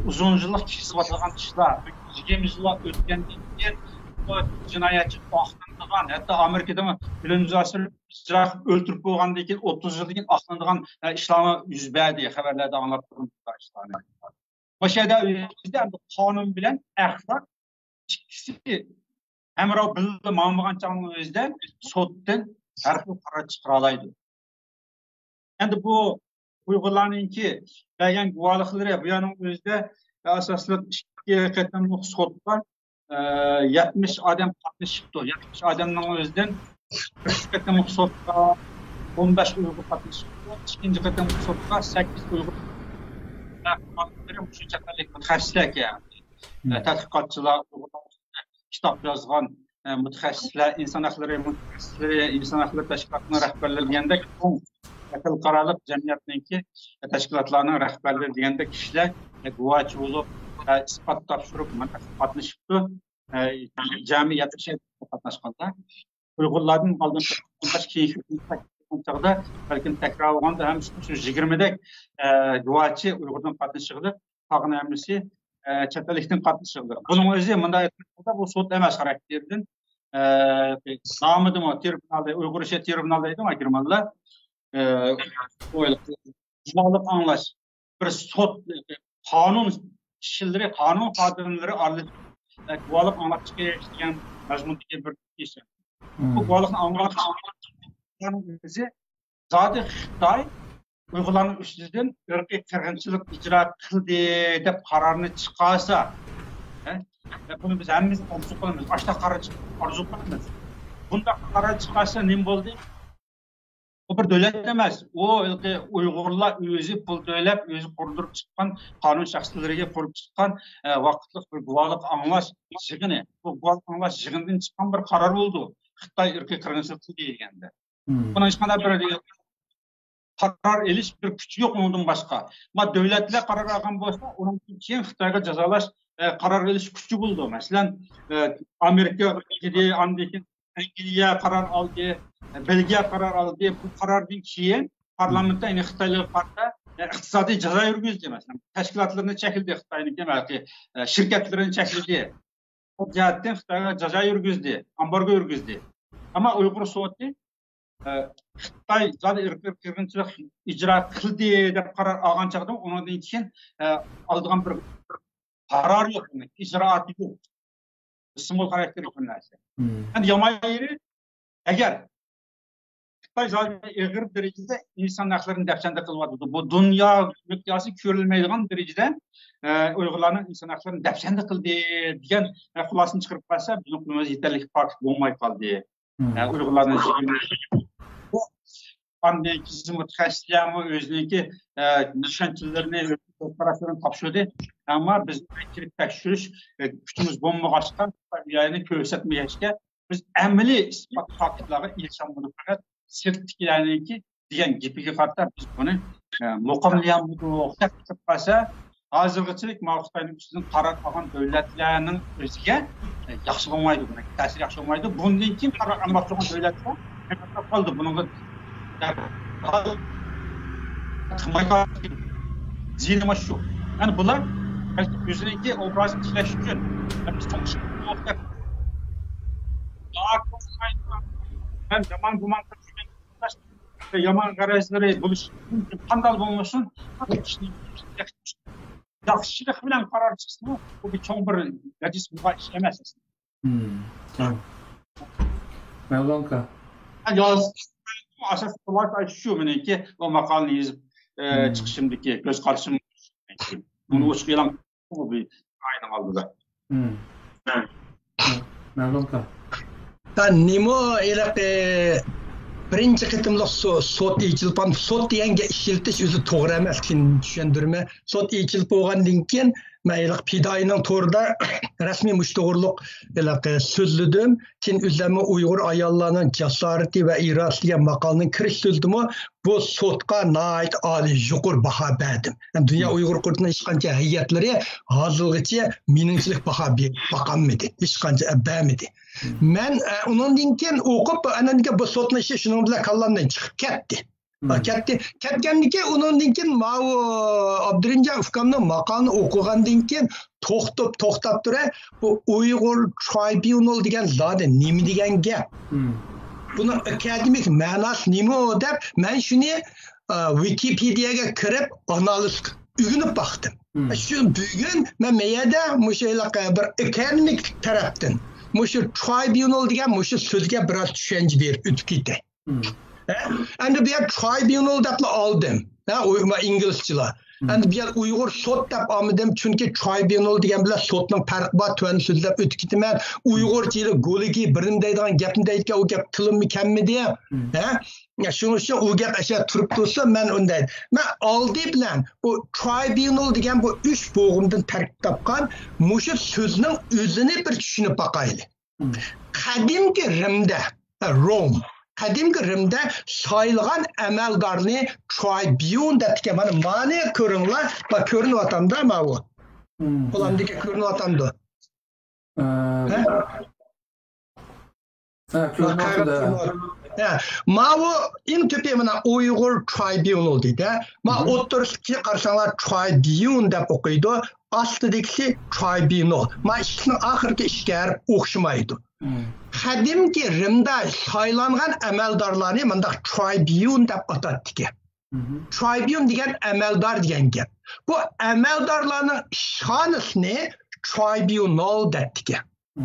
uzun yıllık kişisi batılgan kişiler, 20 yıllar ötken diye cinayetçi aklındığan, hatta Amerika'da birinci asır öldürüp boğandan keyin 30 yıldan aklındığan işlama yüz berdi, haberlerde anlattığım işlerni. Bu şeyde kanun bilen ahlak ikisi Hemra bildi mamıgan çağının özden sottan harfi para çıkaralaydı. Endi bu Uygurlarınki belgen guvalıkları bu yanın özde asaslı işkiye ketmen sotlar 70 adam katlaşıptı. 70 adamın özden ketmen sotlar 15 Uygur katlaşıptı. İkinci ketmen sotlar 8 Uygur. Bu şekilde mütehassisler yani. Tadqiqatçılar, kitap yazgan mütehassisler, insan hakları teşkilatının rehberleri diyendek akıl karalık cemiyetinki teşkilatlarının rehberleri diyendek kişiler guvaçı olup ispat tapşırıp katlaşıptı. Cami yatırışa katlaşkanda. Uygurların aldığında keyifli çağda belki tekrar olanda hem 20'dek guvaçı Uygurdan katlaşıqdı. Tağın emrisi çetelikten katlaşıqdı. Bunun özü mında etmekte bu sot emas karakterden namıdı mı tribunalda Uygur işe tribunaldaydı mı girmalılar Cuma'lık anlaş bir sot kanun kişileri kanun kadınları arlı guvalık anlatçı geçtiğen mezmundaki bir kişi. Bu guvalık anlatçı özü zaten Xitay Uygurların üstünden ırkı kırgınçılık icra kıldı dep kararını çıkarsa bunu biz hemimiz arzu kılmıyoruz. Başta karar arzu kılmıyoruz. Bunda karar çıkarsa ne oldu? O bir devlet demez. O Uygurlar özü pul devlet, özü kurdurup çıkan, kanun şahslarıyla kurup çıkan vakitlik bir guvalık anlaş jigini. Bu guvalık anlaş jiginden çıkan bir karar oldu. Xitay ırkı kırgınçılık degende. Buna hiç kadar bir karar eliş bir küçük yok ondan başka. Ama devletler karar algan bolsa, onun için Xitayga cezalaş karar eliş küçük buldu. Mesela Amerika dedi, Angliya karar aldı, Belgiya karar aldı. Bu karardan keyin parlamentda yine Xitaylı parti iqtisadi ceza yürgüzdü mesela. Teşkilatlarını çekildi Xitayning demek şirketlerini çekildi. O cihatdan Xitayga ceza yürgüzdü, ambargo yürgüzdü. Ama Uygur soğutu Xitay zaten ırkı kırgınçılık icra kıldı dep karar algan çağda ondan keyin aldığan bir karar yok, icraat yok. Simbol karakteri yok narsa. Yani yamayı eğer Xitay zaten ağır derecede insan haklarını depsende kılmadı. Bu dünya miqyası görülmeydiğin derecede Uygurların insan haklarını depsende kıldı diyen xulasını çıkarıp kalsa bizim kulumuz yeterlik fark olmay kaldı. Uygurların Anne bizim mütehassisler özünki düşüncelerini operasyonu tapşırdı. Ama biz tekşiriş gücümüz bombalaşkan yani göstermeyişke biz əməli ispat faktlarına ilişanmadık fakat sertifiklerindeki diyen gibi kartlar biz bunu muqamlayanmıdıq. Təklif qasa hazırgıçılık Xitayning üstünden karar algan devletlerinin özüge yaxşı olmaydı buna. Təsir yaxşı olmaydı. Bundan kim karar almak olan devletler kaldı bunun zilma şu. Yani bunlar yüzündeki obrazı tileşiyor. Yani sonuçta ben zaman duman yaman garajları buluş kandal bulmuşsun. Yaxşılık bilen karar çıksın. Bu bir çok bir gacis bir iş emez. Tamam. Mevlanka. Asas olarak şu meneki o makalını yazıp çıkışımdaki göz karşımda bunu uçuyalan bu bir aynen aldı da. Ma'lumki. Nima birinchi qitimliq sot echilib, sot deganga ishiltish o'zi to'g'ri emas, tushundirma. Sot echilib bo'lgandan keyin men fidoyining to'rida rasmiy mushto'g'irlik so'zladim. Keyin o'zlami Uyg'ur ayollarning jasorati va irodasiga maqolning kirish so'zlimi bu sotga nihoyat oliy yuqori baho berdim. Dunyo Uyg'ur qurtining hech qancha hay'atlari hozirgacha meningchilik baho bermadi, hech qancha bermadi. Men undan keyin o'qib ananga bu sotlashi shuning bilan kallamdan chiqib ketdi. Ketgandan keyin undan keyin Mao Abdurinja ukamning maqolini o'qigandan keyin to'xtab turib bu Uyg'ur Tribunal degan zodi nima degan gap? Buni akademik ma'nosi nima deb men shuni Wikipediyaga kirib analiz o'rganib baxdim. Shu bugun men meyada mushaylaq bir akademik tarafdan mushu tribunal degan mushu so'zga biroz tushuncha berib o'tib ketay. Endi bu yer tribunal deb oldim. İngilizcelar. Endi bu yer Uyg'ur sot deb olmadim, chunki tribunal degan bilan sotning farqi bor. Tuvan so'zlab o'tib ketaman. Uyg'urcha go'ligi birim deydigan gapni deydigan u gap tilimmi kammidi? Shuning uchun u gap asha turib tursa men unday. Men oldi bilan bu tribunal degan bu 3 bo'g'imdan tarkib topgan mushu so'zning o'zini bir tushunib boqaylik. Qadimgi Rimda, Rom Qadimgi Rimda sayılgan amaldarni tribun debken bana mani ko'ringlar, bak ko'rinyapti ma bu. Qo'limdagi ko'rinyapti. Mao in tepe mana Uyg'ur tribunal deydi. Ma o'ttirishga qarasanglar tribun deb o'qiydi. Astidagi tribunal. Ma ishning oxirgi ishga o'xshamaydi. Qadimgi Rimda saylangan amaldarlarni mundaq tribun deb atatdi. Tribun degan amaldar degan gap. Bu amaldarlarning ishxonasini tribunal debdi.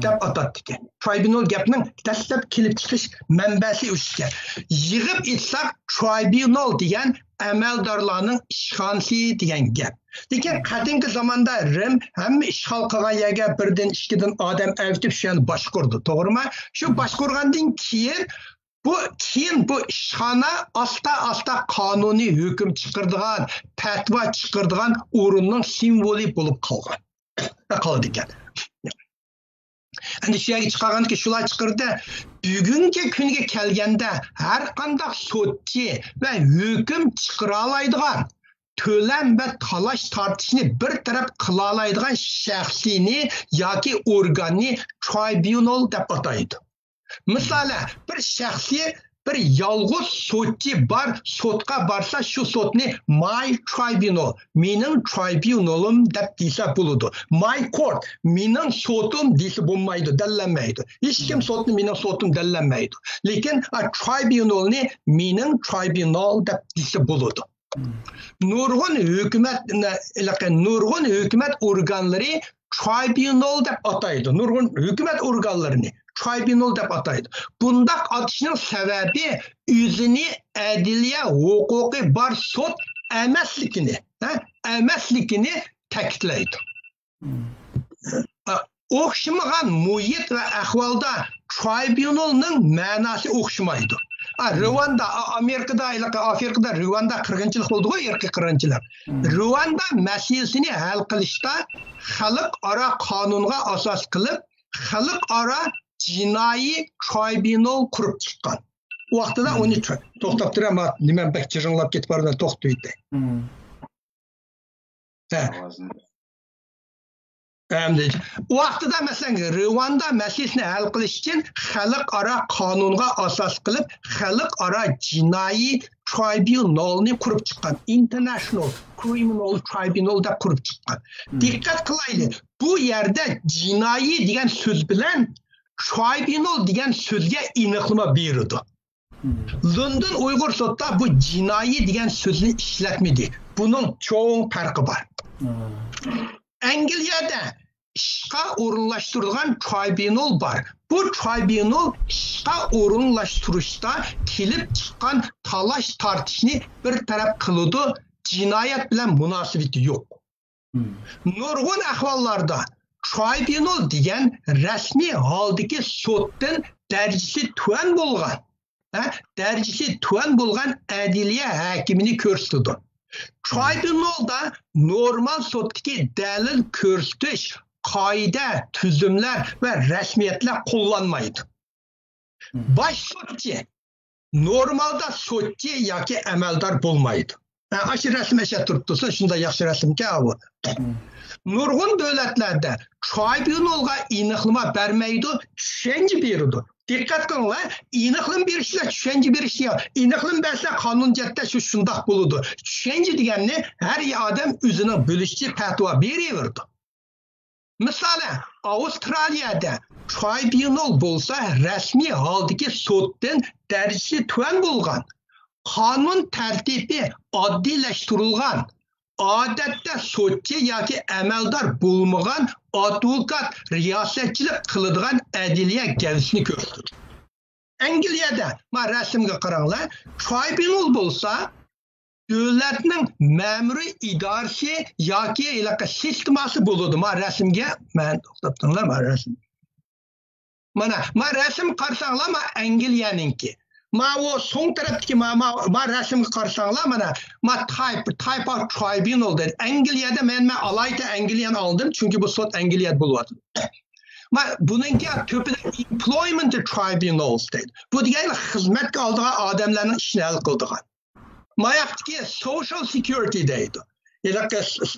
Deb atatdi. Tribunal gapning dastlab kelib chiqish manbasi o'shga. Yig'ib aytsak tribunal degan amaldarlarning ishxonasi degan gap. Lekin qadimgi zamonda Rim hamma ishg'ol qilgan yerga birdan ikkidan odam avtib shuni boshqurdi, to'g'rimi? Shu boshqurgandan keyin bu ishxona asta qonuniy hukm chiqaradigan, fatvo chiqaradigan o'rinning simvoli bo'lib qolgan. Qoldi ekan. Endi shu yerga chiqarganki shular chiqirdi. Bugungi kunga kelganda har qanday sotchi va hukm chiqara oladigan to'lam va talash tortishni bir taraf qila oladigan shaxsini yoki organni tribunal deb ataydi. Masalan, bir shaxsi bir yolg'iz sotchi bor, sotga borsa shu sotni my tribunal, mening tribunalim deb desa bo'ladi. My court, mening sotim desa bo'lmaydi, dallanmaydi. Hech kim sotni mening sotim dallanmaydi. Lekin tribunalni mening tribunal deb desa bo'ladi. Nurg'un hukumat organlari tribunal deb ataydi. Nurg'un hukumat organlarini tribunal deb ataydi. Bundaq atishning sababi o'zini adliya huquqi bor sot emasligini ta'kidlaydi. O'xshamagan muhit va ahvolda tribunalning ma'nosi o'xshamaydi. Rwanda, Amerikada, Afrikada Rwanda qirg'inchilik bo'ldi-ku, erkak qirg'inchilik. Rwanda masalasini hal qilishda xalqaro qonunga asos qilib, xalqaro jinoiy tribunal qurib chiqqan. U vaqtida uni to'xtab turaman, nima bak chiringlab ketib bordan to'xtaydi. U vaqtida masalan Rwanda masalasini hal qilish uchun xalqaro qonunga asos qilib, xalqaro jinoiy tribunalni qurib chiqqan. International Criminal Tribunal deb qurib chiqqan. Diqqat qilaylik, bu yerda jinoiy degan so'z bilan tribunal degan so'zga aniqlama berildi. London Uyg'ur sudida bu jinoiy degan so'zni ishlatmadi. Buning cho'ng farqi bor. Angliyada ishga o'rinlashtirilgan tribunal bor. Bu tribunal ishga o'rinlashtirishda kelib chiqqan talash tortishni bir taraf qiladi, jinoyat bilan munosabati yo'q. Nurg'un ahvollarda tribunal degan rasmiy holdagi sotdan darajasi tuvan bo'lgan, darajasi tuvan bo'lgan adliya hakimini ko'rsatadi. Tribunalda normal sotdagi dalil ko'rsatish, qoida, tuzumlar va rasmiyatlar qo'llanmaydi. Baş sotchi normalda sotchi yoki amaldor bo'lmaydi. Aşı rasm eşe turibdisa, shunda yaxshi rasmga bu. Nurg'un davlatlarda tribunalga aniqlama bermaydi, tushuncha beradi. Diqqat qilinglar, aniqlim berishlar, tushuncha berishlar. Aniqlim bersa qonuniyatda shundoq bo'ladi. Tushuncha deganni har odam o'zining bilishchi fatvo beraverdi. Misali, Avustraliyada tribunal bo'lsa, rasmiy holdagi sotdan darajasi tuvan bo'lgan, qonun tartibi oddiylashtirilgan, odatda sotchi yoki amaldor bo'lmagan advokat riyosatchilik qiladigan adliya gavsini ko'rsatdi. Angliyada, mana rasmga qaranglar, tribunal bo'lsa, davlatning ma'muriy idorasi yoki sistemasi bo'ladi. Mana rasmga, men to'xtab turinglar, mana rasm. Mana rasm qarsanglar, mana Angliyaninki. Ma o so'ng tarafdagi ma rasmga qarsanglar, ma type of tribunal dedi. Angliyada men alayta Angliyani oldim, chunki bu sot Angliyada bo'lyapti. Ma buningga ko'pida employment tribunals dedi. Bu degani xizmatga oldigan odamlarning ishini hal qiladigan. Ma yoqdagi social security deydi.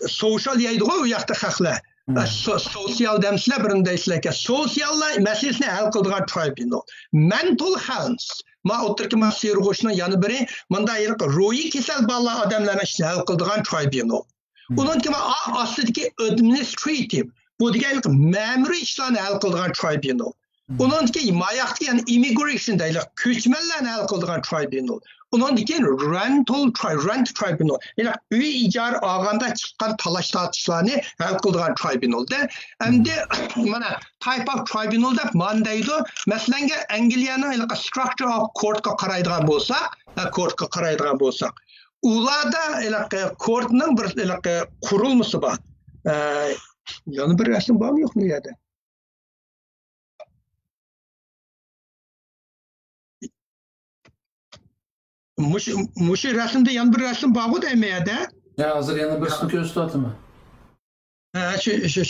Social deydi-ku u yoqda haqlar. Sosyal demsizlar birindaysizlar. Sosyallar masalasini hal qiladigan tribunal. Mental health ma o'tirki ma serg'o'shning yana biri menda ruhiy kasal bolalar odamlarning ishini hal qiladigan tribunal. Undan ostidagi administrative bu degani ma'muriy ishlarni hal qiladigan tribunal. Undan keyin mayaqdagi yani immigration deydi, ko'chmanlarni hal qiladigan tribunal. Undan keyin rent tribunal. Yani uy ijara olganda chiqqan talash tortishlarni hal qiladigan tribunalda. Endi mana type of tribunalda mandaydi. Masalan, Angliyaning structure of courtga qaraydigan bo'lsak, ularda courtning bir qurilmasi bor. Yana bir rasm bormi yo'qmi bu yerda? Mush rasmda yana bir rasm bormi demaydi? Ya hozir yana birisini ko'rsatyapman.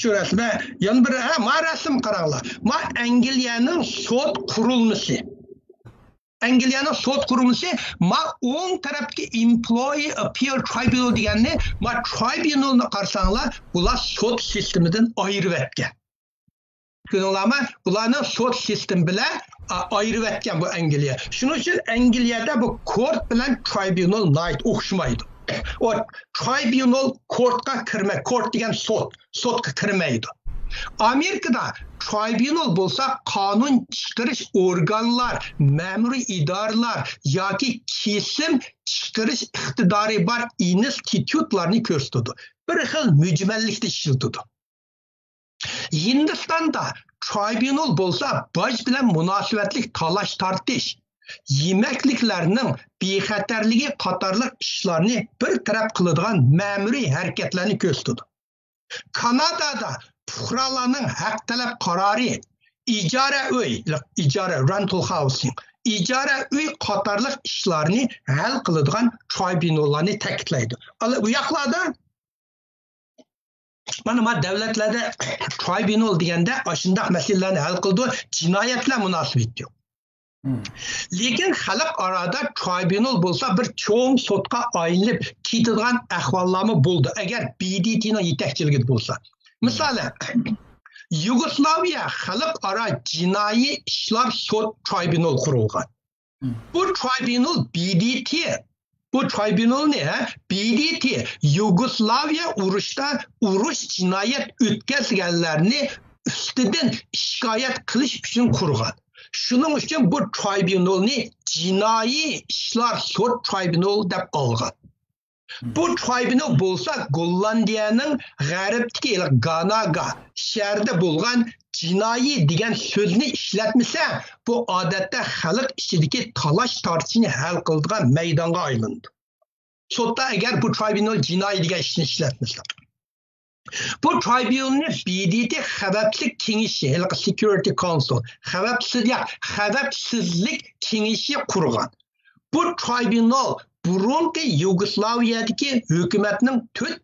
Shu rasmda yana bir ma rasm qaranglar. Ma Angliyaning sud qurilmasi. Angliyaning sud qurilmasi ma o'ng tarafdagi employee appeal tribunal deganni ma tribunalni qarsanglar, bular sud sistemidan ayirib etgan. Ko'ringlarmi? Bularning sud sistemi bilan ayirib etgan bu Angliya. Shuning uchun Angliyada bu court bilan tribunal o'xshamaydi. O tribunal courtga kirmaydi. Court degan sudga kirmaydi. Amerikada tribunal bo'lsa qonun chiqarish organlar, ma'muriy idoralar yoki kesim chiqarish iqtidori bor institutlarni ko'rsatadi. Bir xil mujmallikda ishlatadi. Hindistonda tribunal bo'lsa, boj bilan munosabatli talash tortish, yemekliklarning bexatarligi qatorliq ishlarni bir taraf qiladigan ma'muriy harakatlarni ko'rsatadi. Kanadada fuqarolarning haq talab qarori, ijara rental housing, ijara uy qatorliq ishlarni hal qiladigan tribunallarni ta'kidlaydi. Bu yoqlarda mana davlatlarda tribunal deganda shunday masalalarni hal qildi, jinoyatlar munosabat yo'q. Lekin xalq orada tribunal bo'lsa bir cho'ng sudga aylanib ketadigan ahvollarmi bo'ldi, agar BDTning yetakchiligida bo'lsa. Misali, Yugoslaviya xalqaro jinoiy ishlar sud tribunal qurilgan. Bu tribunal BDT Bu tribunalni BDT Yugoslaviya urush jinoyat o'tkazganlarni ustidan shikoyat qilish uchun qurgan. Shuning uchun bu tribunalni jinoiy ishlar sud tribunal deb olgan. Bu tribunal bo'lsa Gollandiyaning g'arbdagi Ganaga shahrida bo'lgan jinoiy degan so'zni ishlatmasa, bu odatda xalq ichidagi talash tortishni hal qiladigan maydonga aylandi. Sudda agar bu tribunal jinoiy degan ishni ishlatmasa. Bu tribunalni BDT xavfsizlik kengashi, Security Council, xavfsizlik kengashi qurgan. Bu tribunal burungi Yugoslaviyadagi hukumatning 4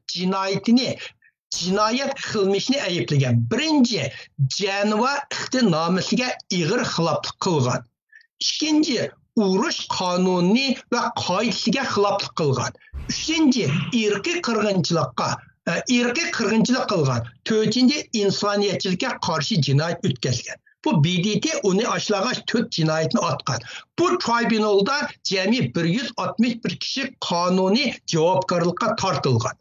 jinoyat qilmishini ayblagan. Birinchi, Ceneva iqtinomisiga ig'ir xiloflik qilgan. Ikkinchi, urush qonuni va qoidasiga xiloflik qilgan. Uchinchi, irqiy qirg'inchilik qilgan. To'rtinchi, insoniyatchilikka qarshi jinoyat o'tkazgan. Bu BDT uni ashlag'ach 4 jinoyatni otgan. Bu tribunalda jami 161 kishi qonuniy javobgarlikka tortilgan.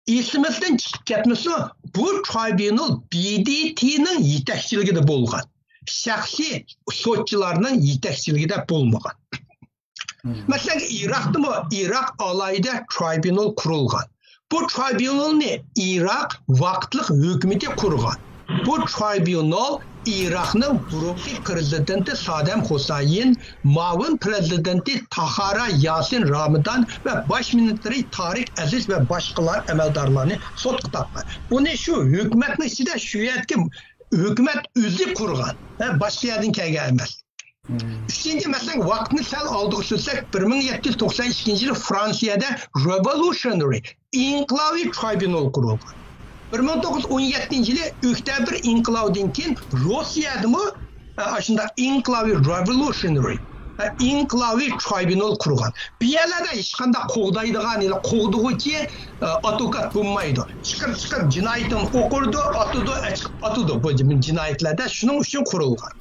Esimizden chiqib ketmasa, bu tribunal BDT'nin yetakchiligida bo'lgan. Shaxsiy sotchilarning yetakchiligida bo'lmagan. Masalan, Iroq alayida tribunal qurilgan. Bu tribunalni Iroq vaqtliq hukumati qurgan. Bu tribunal Iroqning burungi prezidenti Saddam Hussein, muavin prezidenti Tahara Yasin Ramadan va bosh ministri Tariq Aziz va boshqalar amaldorlarni sotga taqgan. Buni shu hukumatning ichida shu yerga hukumat o'zi qurgan, boshqa yerdan kelgan emas. Üçüncü mesela vaqtni sal oldiga sursak 1792-yil Fransiyada Revolutionary Inqilobiy Tribunal qurilgan. 1917-yili Oktyabr inqilobidan keyin Rossiyadami shunda Inqilobiy Revolutionary Inqilobiy Tribunal qurgan. Bu yerlarda hech qanday qo'g'daydigan, qo'g'dug'uchi advokat bo'lmaydi. Chiqib jinoyatni o'qirdi, atudi bu jinoyatlarda shuning uchun qurilgan.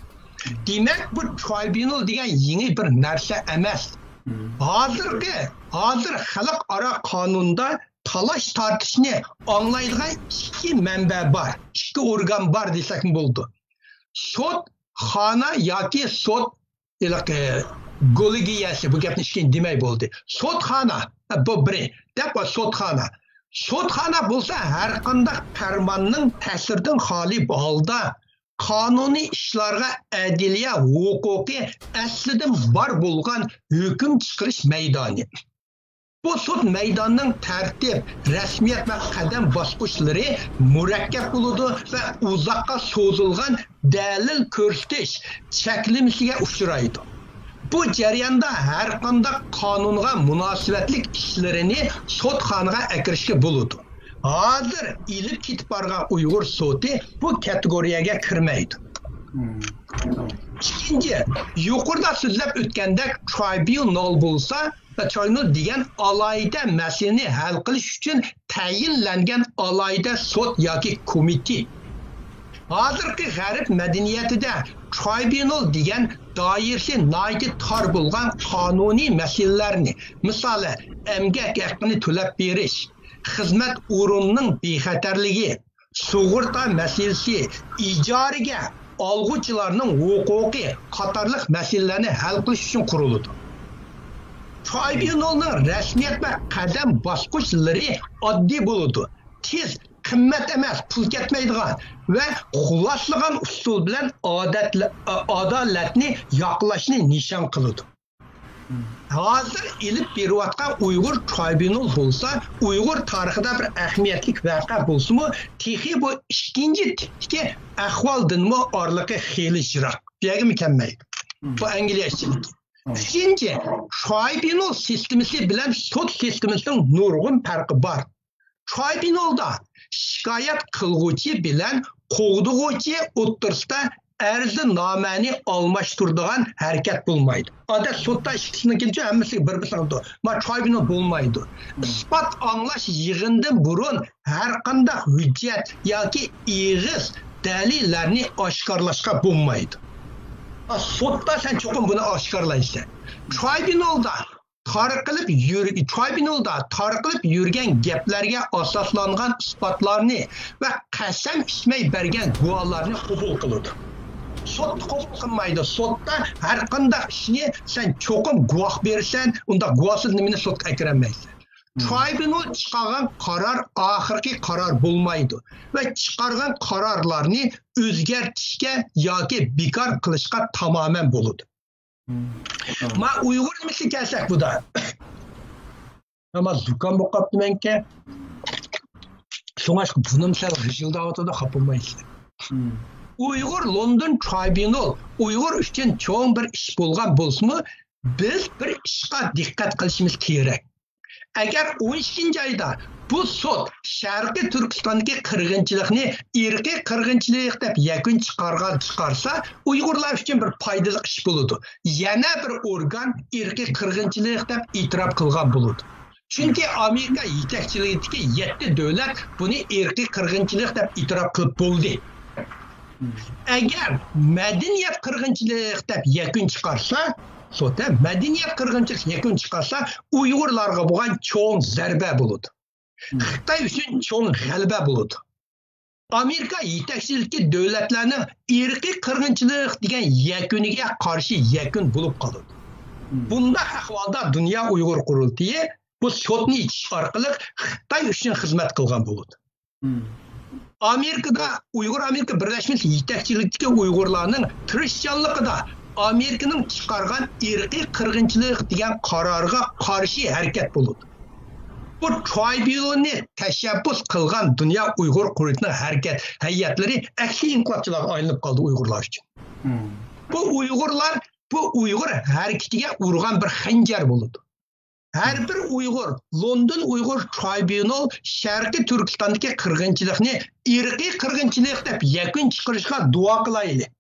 Demek bu tribunal degan yeni bir narsa emas. Hozir xalqaro qonunda talash tortishni anglaydigan ikki manba bor, ikki organ bor desak bo'ldi. Sotxona yoki sot kolegiyasi bu gapni hech kim demay bo'ldi. Sotxona bu biri, deb sotxona. Sotxona bo'lsa har qanday farmonning ta'siridan xoli holda qonuniy ishlarga adliya huquqi aslida bor bo'lgan hukm chiqarish maydoni. Bu sud maydonining tartib, rasmiyat va qadam bosqichlari murakkab bo'ladi va uzoqqa so'zilgan dalil ko'rsatish cheklimisiga uchraydi. Bu jarayonda har qanday qonunga munosabatli ishlarini sudxonaga akirishga bo'ladi. Hozir ilib ketib borgan Uyg'ur sudi bu kategoriyaga kirmaydi. Ikkinchi, yuqorida so'zlab o'tgandek tribunal bo'lsa, tribunal degan alayda masalani hal qilish uchun tayinlangan alayda sud yoki komiteti. Hozirgi g'arb madaniyatida tribunal degan doirasi nihoyatda tor bo'lgan qonuniy masalalarni, misoli emgak haqqini to'lab berish, xizmat o'rnining bexatarligi, sug'urta masalasi, ijaraga olg'uvchilarning huquqi qatorliq masalalarni hal qilish uchun quriladi. Tribunalning rasmiyat va qadam bosqichlari oddiy bo'ladi. Tez, qimmat emas, pul ketmaydigan va xuloslagan usul bilan adolatni yoqlashni nishon qiladi. Hozir ilib berayotgan Uyg'ur tribunal bo'lsa, Uyg'ur tarixida bir ahamiyatli voqea bo'lsa-mu, texi bu ikkinchi tipdagi ahvoldanmi orliqi xeyli yiroq. Bu yerga mukammal. Bu Angliyachilik. Uchinchi, tribunal sistemasi bilan sud sistemasining nurg'un farqi bor. Tribunalda shikoyat qilguvchi bilan qo'g'dug'uvchi o'rtasida arzinomani almashtiradigan harakat bo'lmaydi. Odat sudda ishchining kelchi hammasi bir-birisiga oldi. Ma tribunal bo'lmaydi. Isbot anglash yig'indan burun har qanday hujjat yoki ig'iz dalillarni oshkorlashga bo'lmaydi. Sudda sen cho'qim buni oshkorlaysan. Tribunalda tarqilib yurgan gaplarga asoslangan isbotlarni va qasam ichmay bergan guvohlarni qabul qiladi. Sud qabul qilmaydi. Sudda har qanday ishni sen cho'qim guvoh bersan, unda guvohsiz nimani sudga kirolmaysan. Tribunal chiqargan qaror oxirgi qaror bo'lmaydi va chiqargan qarorlarni o'zgartirishga yoki bekor qilishga tamoman bo'ladi. Ma Uyg'ur nimasi kelsak bu da. Ama zukam bo'lib qolibdi menga. Şoňa bunun sel gıjıldawatyda hapılmaýsy. Uyghur London Tribunal Uyghur üçün çoğun bir iş bolgan bolsunmu, biz bir işqa dikkat qilishimiz kerak. Agar 12 ayda bu sot Şarkı Türkistondagi qirg'inchilikni irqiy qirg'inchilik deb yakun chiqarsa, Uyg'urlar uchun bir foydali ish bo'ladi. Yana bir organ irqiy qirg'inchilik deb e'tirof qilgan bo'ladi. Chunki Amerika yetakchiligidagi 7 davlat buni irqiy qirg'inchilik deb e'tirof qilib bo'ldi. Agar madaniyat qirg'inchilik deb yakun chiqarsa, sota madaniyat qirg'inchilik yakun chiqarsa, Uyg'urlarga bo'lgan cho'ng zarba bo'ladi. Xitoy uchun cho'ng g'alaba bo'ladi. Amerika yetakchiligidagi davlatlarning irqiy qirg'inchilik degan yakuniga qarshi yakun bo'lib qoladi. Bunda ahvolda Dunyo Uyg'ur qurultiyi bu sotni ichish orqali Xitoy uchun xizmat qilgan bo'ladi. Amerikada Amerika Birleşmiş yetakchiligidagi Uyg'urlarning tirishchanligida Amerikaning chiqargan irqiy qirg'inchilik degan qarorga qarshi harakat bo'ladi. Bu tribunalni tashabbus qilgan Dunyo Uyg'ur qurultiyining harakat hayatlari aksi inqilobchilarga aylanib qoldi Uyg'urlar uchun. Bu Uyg'ur harakatiga urgan bir xanjar bo'ladi. Her bir Uyg'ur, London Uyg'ur Tribunal Sharqi Turkistondagi qirg'inchilikni irqiy qirg'inchilik deb yakun chiqarishga duo qilaylik.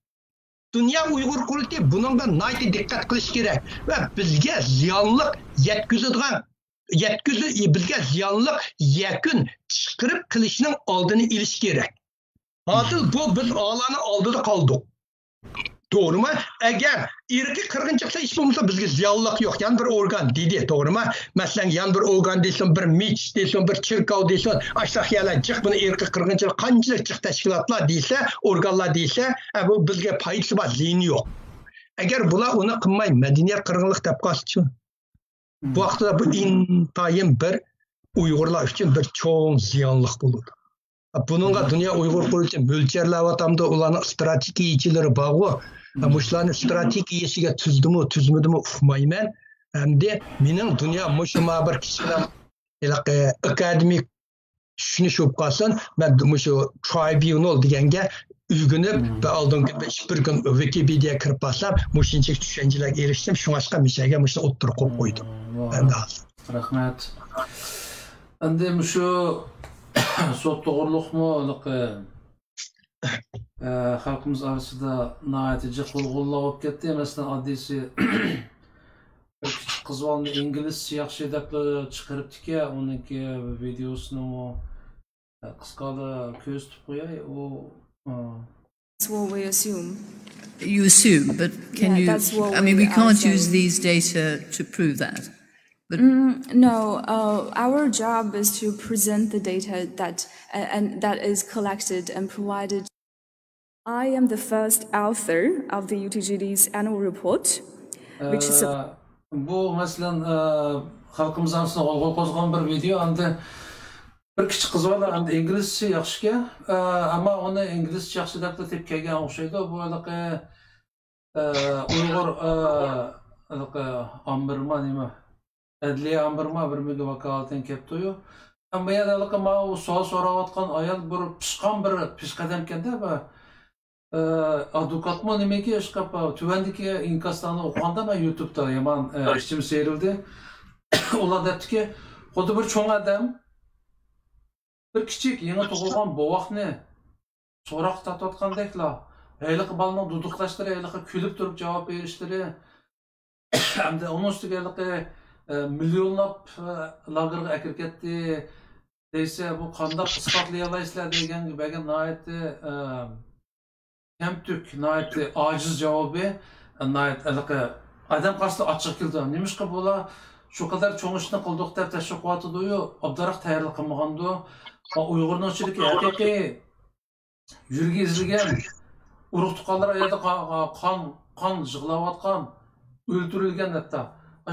Dunyo Uyg'ur qurultiyi bunga nayt diqqat qilish kerak va bizga ziyonliq bizga ziyonliq yakun chiqarib qilishning oldini olish kerak. Hozir bu biz Allah'ın oldida qoldik. Doğru mu? Eğer irqiy qirg'inchilikda ish bo'lmasa bizga ziyonliq yo'q. Yan bir organ dedi, doğru mu? Masalan, yan bir organ desin, bir mich desin, bir chirkov desin, aşağıyalar jiq buni irqiy qirg'inchilik qanchalik jiq tashkilotlar deysa, organlar deysa, bu bizga foydasi bor, ziyoni yo'q. Agar bular uni qilmay madaniyat qirg'inchilik deb qolsa, bu vaqtda bu intayin bir Uyg'urlar uchun bir cho'ng ziyonliq bo'ladi. Bununla Dunyo Uyg'ur qurultiyi mo'ljallayapti, ularning strategiyachilari bor. Mushlarning strategiyasiga tuzmadimi uqmayman. Hamda mening dunyo mushuma bir kishilar akademik tushunish bo'lib qolsin, men shu tribunal deganga uygunib va oldingi bir kun Wikipedia kirib qolsam, mushunchalik tushunchalarga erishdim, shunga mishaga mushni o'ttirib qo'yib qo'ydim. Rahmat. Endi shu sot to'g'riliqmi, xalqimiz orasida nihoyatda qo'lg'onlab olib ketdi. Masalan, oddiysi bir kichik qizvolni inglizcha yaxshi deb chiqaribdiki, uniki videosini qisqada ko'z tutib qo'yay. That's what we assume. You assume, but can you? I mean, we can't use these data to prove that. But no, our job is to present the data that is collected and provided. I am the first author of the UTGD's annual report, which is bu masalan xalqimiz arasida olg'a qo'zg'agan bir video. Endi bir kichik qiz bola endi inglizcha yaxshi, ammo uni inglizcha yaxshi deb tepkaga o'xshaydi. Bu Uyg'ur ambirma nima? Adliya ambirma bir mega vakolatdan kelibdi-yu. Ammo yana u savol so'rayotgan ayol bir pishqon bir peshqadam ekanda va advokatmi nimaga ishqab tuvandagi inkaslarni o'qiganda men YouTube'da yomon ishim seyrildi. Ular debdiki, xuddi bir cho'ng odam bir kichik yangi tug'ilgan bovoqni so'roq tortayotgandeklar. Ayliq balni duduqlashlari, ayliq kulib turib javob berishlari, hamda uning ustiga milyonlab lagerga akirib ketdi deysa, bu qanday isbotlay olasizlar degan nihoyatda kamtuk, nihoyatda ojiz javobi, odam qarshisida ochiq keldi. Nimishqa bo'la shu qadar cho'ng ishni qildik deb tashviq qilyotdi-yu, obdaroq tayyorlik qilmagandi. Uyg'urning ichidagi haqiqiy yurgi izlagan urug' tuqqanlar yerda qon yig'layotgan, o'ldirilgan hatto.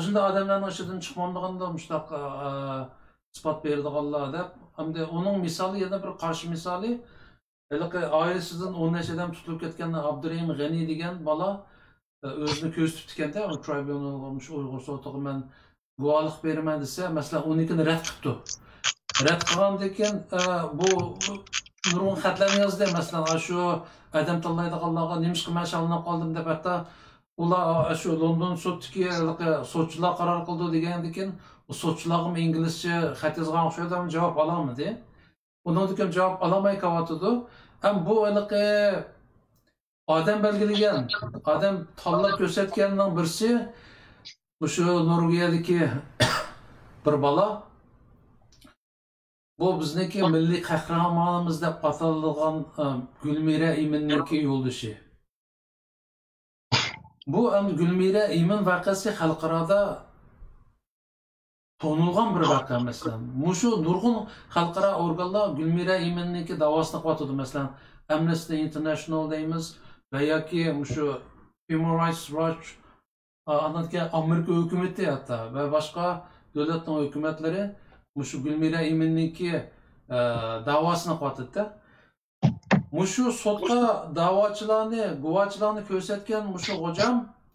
Shunday odamlarning ichidan chiqmaganda mushtaq isbot berdiganlar deb, hamda uning misoli yana bir qarshi misoli, oilasidan 10 adam tutilib ketgan Abdurahim G'ani degan bola o'zini ko'z tutib ekanda, tribunal olmuş Uyg'ur sotiga men guvohlik beraman desa, masalan, unikini rad qilibdi. rad qilgandan keyin bu nurg'un xatlarni yozdi. Masalan, shu adam tanlaydiganlarga nimishqa man shalinib qoldim deb hatto ular shu London sudtiki sudchilar qaror qildi degandan keyin u sudchilarga inglizcha xat yozgan o'xshaydi, javob ololmadi. Undan keyin javob olmay qolyotdi. Ham bu odam belgilagan, odam tanlab ko'rsatganning birisi shu Norvegiyadagi bir bola. Bu bizniki milliy qahramonimiz deb atalgan Gulmira Iminninki yo'ldoshi. Bu Gulmira Imin voqeasi xalqaroda tonilgan bir voqea masalan. Mushu nurg'un xalqaro organlar Gulmira Iminninki davosini qilyotdi masalan. Amnesty International deymiz va yoki mushu Human Rights Watch, anatga Amerika hukumati hatta va boshqa davlatning hukumatlari mushu Gulmira Iminninki davosini qilyotdi. Mushu sudga da'vochilarni, guvohchilarni ko'rsatgan mushu hojam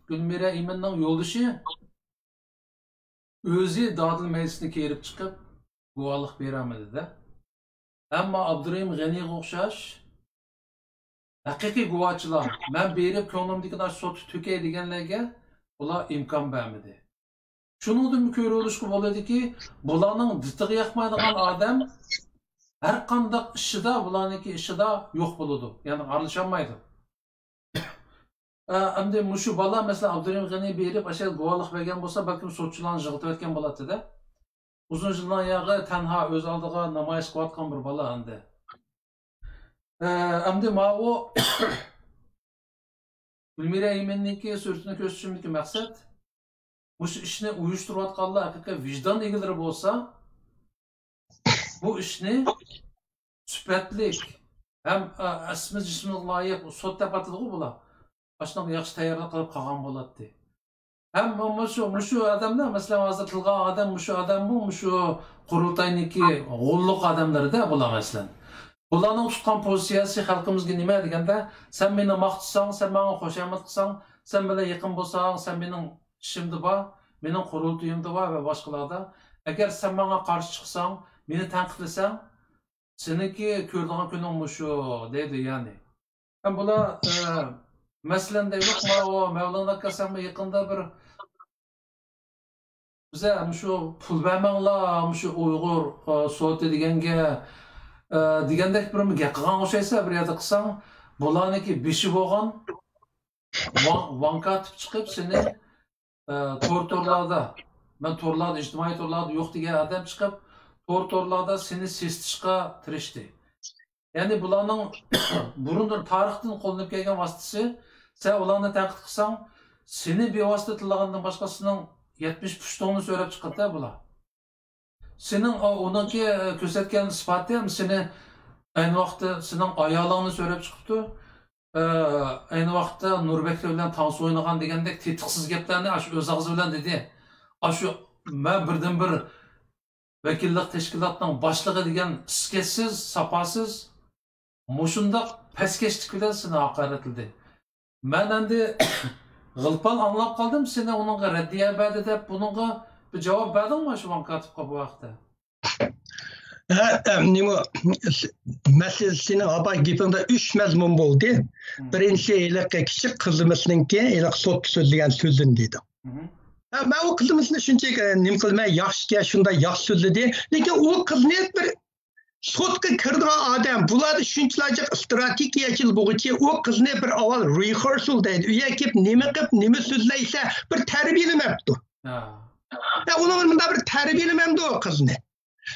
Gulmira Iminning yo'ldoshi o'zi Dadil majlisini kelib chiqib guvohlik beramadi-da. Ammo Abdurahim G'aniga o'xshash haqiqiy guvohchilar, men berib ko'nglimdagi sud to'kay deganlarga ular imkon bermadi. Shuningdan ko'rilishga bo'ladiki, bularning ditiga yoqmaydigan odam har qanday ishida, bularniki ishida yo'q bo'ladi. Ya'ni aralasholmaydi. Endi mushu bola masalan Abdurahim G'ani berib ashal guvohlik bergan bo'lsa, balkim sudchilarni yig'iltib o'tgan bo'ladi-da. Uzun yildan yog'i tanha o'z oldiga namoyish qilayotgan bir bola endi. Endi ma'u Gulmira Iminninki suratini ko'rsatishimdagi maqsad mushu ishni uyushtirayotganlar haqiqiy vijdon egalari bo'lsa, bu ishni sifatlik ham asmi jismiga loyiq sud tapatidiku bular. Başdan yaxshi tayyorlik qilib qolgan bo'ladi. Ham mushu odamlar masalan hozir tilgan odam mushu odam bu mushu qurultayniki g'olliq odamlarda bular masalan. Bularning tutgan pozitsiyasi xalqimizga nima deganda, sen meni maqtasang, sen menga qo'shamat qilsang, sen bilan yaqin bo'lsang, sen mening ishimda bor, mening qurultayimda bor va boshqalarda. Agar sen menga qarshi chiqsang, meni tanqidlasang, seniki ko'rdigan kuning mushu deydi ya'ni. Ham bular masalan deylik, Mavlana Kasamga yaqinda bir bize mushu pul bermanglar, mushu Uyg'ur so'ti deganga degandek bir gap qilgan o'xshaysa, bir yerda qilsang, bularniki beshi bo'lgan vankatib chiqib seni torlarda, men torlarda, ijtimoiy torlarda yo'q degan odam chiqib, torlarda seni sestishga tirishdi. Ya'ni bularning burundan tarixdan qo'llanib kelgan vositasi, sen ularni tanqid qilsang, seni bevosita tillagandan boshqasining 70 pushtoni so'rab chiqadi bular. Sening uniki ko'rsatgan sifati ham seni ayni vaqtda sening ayolingni so'rab chiqibdi. Ayni vaqtda Nurbek bilan tansi o'ynagan degandek tetiqsiz gaplarni shu o'z og'zi bilan dedi. Shu men birdan bir vakillik tashkilotning boshlig'i degan iskesiz, sapasiz mushundoq paskashlik bilan seni haqoratladi. Men endi g'ilpon anglab qoldim, seni uningga raddiya berdi deb buningga bir javob berdingmi shu vankatibga bu vaqtda? Nima masalasini abay gapingda 3 mazmun bo'ldi. Birinchi kichik qizimizninki sud so'zlagan so'zin dedi. Ben o kızımızın şunca nim kılmaya yaxşıya şunda yaxşı sözledi. Lekin o kız ne bir sotka kırdığı adam. Bular şunçalacak stratejiyaçıl boğucu. O kız ne bir aval rehearsal deydi. Üye kip nimi sözleyse bir terbiyelemepti. Onun bir terbiyelememdi o kız ne.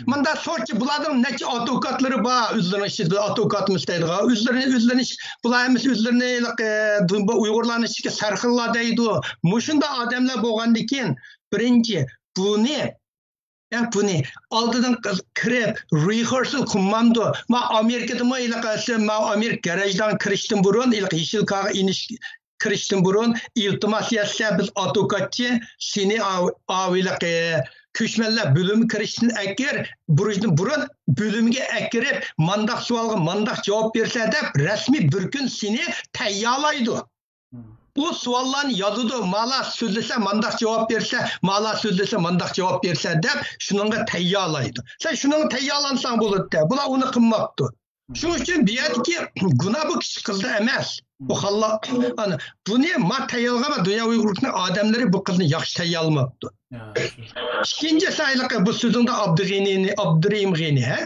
Manda sorçu bulardan neçe avukatları var, üzerine avukatımız deydi. Üzerine bularımız üzerine Uygurlarını sarkılla deydi. Muşunda adamlar boğandikin birinci bu ne? Aldıdan kirip rehearsal kılmamdı. Ma Amerika'da mı ma Amerika garajdan kiriştim burun, yeşil kağa iniş kiriştim burun. İltimas yazsa biz avukatçı seni Köşmeler bölümü kiriştin ekir, burun bölümge ekirip mandak sualga mandak cevap verse de resmi bir gün seni teyyalaydı. bu savollarni yozadi, mala so'zlasa mandaq javob bersa, mala so'zlasa mandaq javob bersa deb shuningga tayyorlaydi. Sen shuningga tayyorlansang bo'ladi-da. Bular uni qilmabdi. Shuning uchun bu yerdagi gunoh bu kishi qildi emas. Bu xallo ana buni ma tayyorlama dunyo Uyg'urlarning odamlari bu qizni yaxshi tayyorlamabdi. İkinci sayılık bu sözünde Abdurrahim G'ani, ha?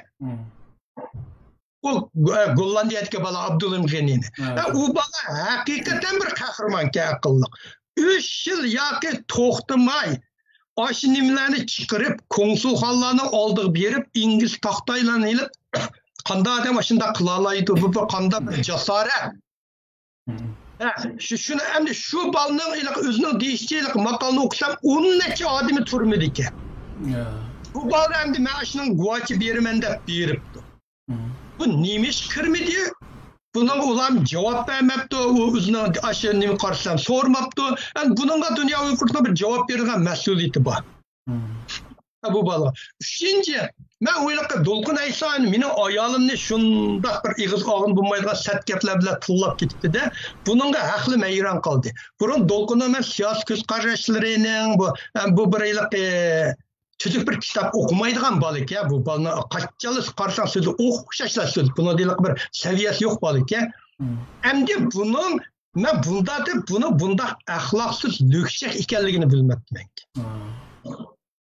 O Gollandiyadagi bala Abdurrahim G'anini. O bala hakikaten bir kahramanki akıllık. 3 yıl yoki to'xtamay aşı nimalarni chiqarib, konsulxonalarni oldiga berib, ingliz taxtaylarni ilib, qanday odam shunda qila oladi, bu qanday bir jasorat. Şunu hem de şu balının özünün değiştiğilik makalını okusam 10 neçe adımı turmadı ki. Bu bal hem de maaşının guvaçı berimen de beripti. Bu neymiş kırmedi? Bunun ulan cevap vermepti, o özünün aşağı nemi karşısam sormaptı. Yani bununla dünya Uygurluğuna bir cevap verilgen mesuliyeti var. Bu bala. Üçüncü, ben öyle dolkun aysan, benim ayalımni şunda bir ig'iz ağın bulmaydıgan sert gaplar bilan tullab ketdi de, bununla aqlim hayron qoldi. Burun dolkunu ben siyasi ko'z qarashlarining bu bir çocuk bir kitap okumaydigan balık ya, bu balını kaççalı qarsan sözü o'xshashlar söz. Buna deylik bir seviyesi yok balık ya. Hem de bunun ben bunda ahlaksız lükçek ekanligini bilmeptim.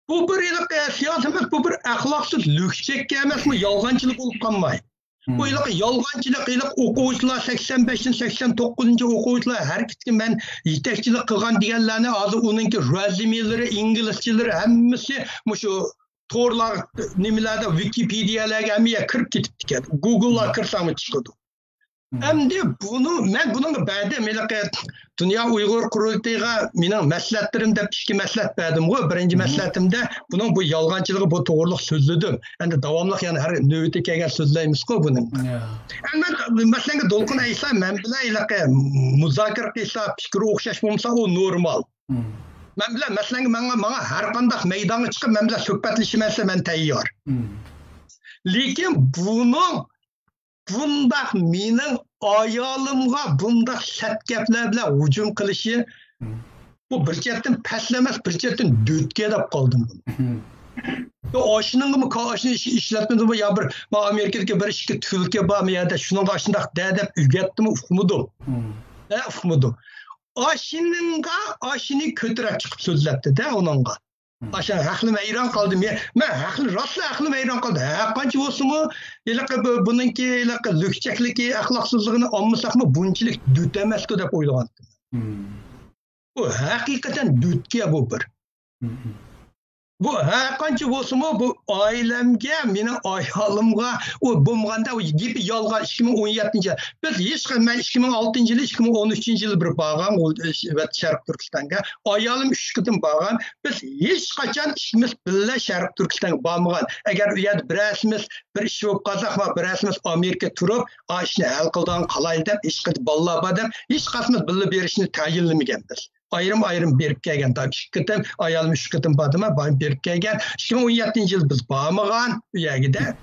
Bu bir siyaset, bu bir ahlaksız lükçek emas mı, yalgancılık olup kalmay. Bu yalgancılık okuvchilar 85-89 okuvchilar her kim ben yetekçilik qilgan deganlarni hozir uningki rezyumelari, inglizchalari hammasi shu to'rlar nimalarda Wikipedialarga hamma kirib ketibdi. Google'ga kirsam chiqadi. Endi men bunun ba'di Dünya Uyghur Qurultayıga mening maslahatlarim deb ikki maslahat berdim. Birinchi maslahatimda bunun bu yolg'onchiligi, bu to'g'riliq so'zladim. Endi davomli yana har navbatga kelgan so'zlaymiz-ku buni. Men masalan Dolqin aytsa, men bilan muzokara qilsa, fikri o'xshash bo'lsa, u normal. Men bilan masalan menga har qanday maydonga chiqib, men bilan suhbatlashmasa men tayyor. Lekin bundaq mening ayolimga bundaq sert gaplar bilan hujum qilishi bu bir chetdan paslamas, bir chetdan do'tga deb qoldim. Oshninimi qo'shni ishlatmadim ya bir Amerikadagi bir ishga tulki bormi ya da shuning shundaq deb ugatdim, uqmadim. Uqmadim. Oshini ko'tarib chiqib so'zlabdi-da uningga. Aşağı aqlim hayron qoldim. Men aqlim hayron qoldi. Qancha bo'lsa-mu, buningki lükçekligi, axloqsizligini olmasaqmi, bunchalik dut emas-ku deb o'ylagandim. Bu haqiqatan dutga bu bir. Bu qancha bo'lsa-mu, bu oilamga, mening ayolimga u bo'lmaganda u gap yolg'on 2017-yil. Biz hech qilmay 2006-yil, 2013-yil bir borgan Sharq Turkistonga. Ayolim 3 qitim borgan. Biz hech qachon ishimiz billa Sharq Turkistonga bormagan. Agar u yerda birasimiz bir ish bo'lib qolsak va birasimiz Amerika turib, ishni hal qildan qalaydi deb hech qachon balla badam hech qasimiz billa berishni tayinlamaganmiz. Ayrım berib kelgan. İki qitim, ayolim 3 qitim bordimi, berib kelgan. 2017-yil biz bormagan u yerga.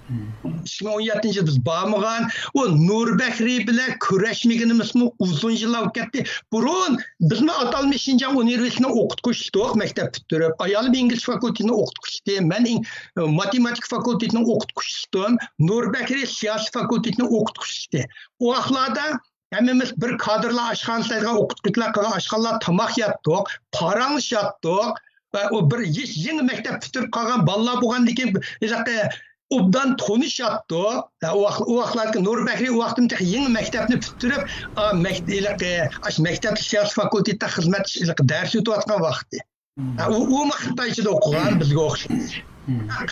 2017-yil biz bormagan. O Nurbakri bilan kurashmaganimizmi uzun yillar o'tdi. Burun bizni atalmış Şinjan Universitetini o'qituvchisidik, maktab bitirib. Ayolim ingliz fakultetini o'qituvchisi, men matematik fakultetini o'qituvchisidim. Nurbakri siyosiy fakultetini o'qituvchisi. O vaqtlarda hemmimiz bir kadrla aşkhansayga o'qituvchilar qilgan aşkhanlar tamoq yatdik, paranglashdik va o bir yeni maktab bitirib qolgan bolalar bo'lgandan keyin obdan tonishyapdik. O vaqtlarda Nurbakri vaqtimda yeni maktabni bitirib, maktab siyosiy fakultetida xizmat dars o'tayotgan vaqti. U vaqtda ichida o'qigan bizga o'xshash.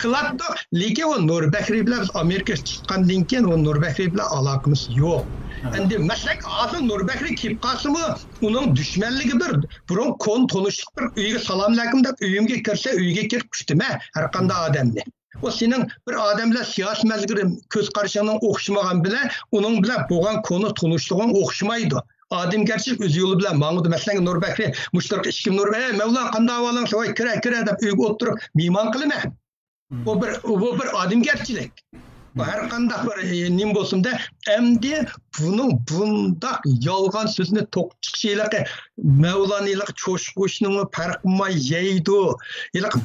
Qiladi, lekin o Nurbakri bilan Amerikaga chiqqandan keyin o Nurbakri bilan aloqamiz yo'q. Endi masak hozir Nurbakri kelib qolsa-mu, uning dushmanligi bir burun kon tonishlik bir uyga salom alaykum deb uyimga kirsa, uyga kirib kutdima har qanday odamni. O sening bir odam bilan siyosiy mazgiri ko'z qarashining o'xshamagan bilan uning bilan bo'lgan konu tonishliging o'xshamaydi. Odamgarchilik o'z yo'li bilan mang'udi. Masalan Nurbakri mushtarak ishkim Nurbakri Mavlon qanday ahvoling, so'y kira deb uyga o'tirib mehmon qilma. Bu bir odamgarchilik. Her qandaq bir nim bolsun da endi bunun bundaq yolg'on so'zni to'qchiq şeylaqi Mevlaniylik çoşquşning farqmay yeydi. İlaq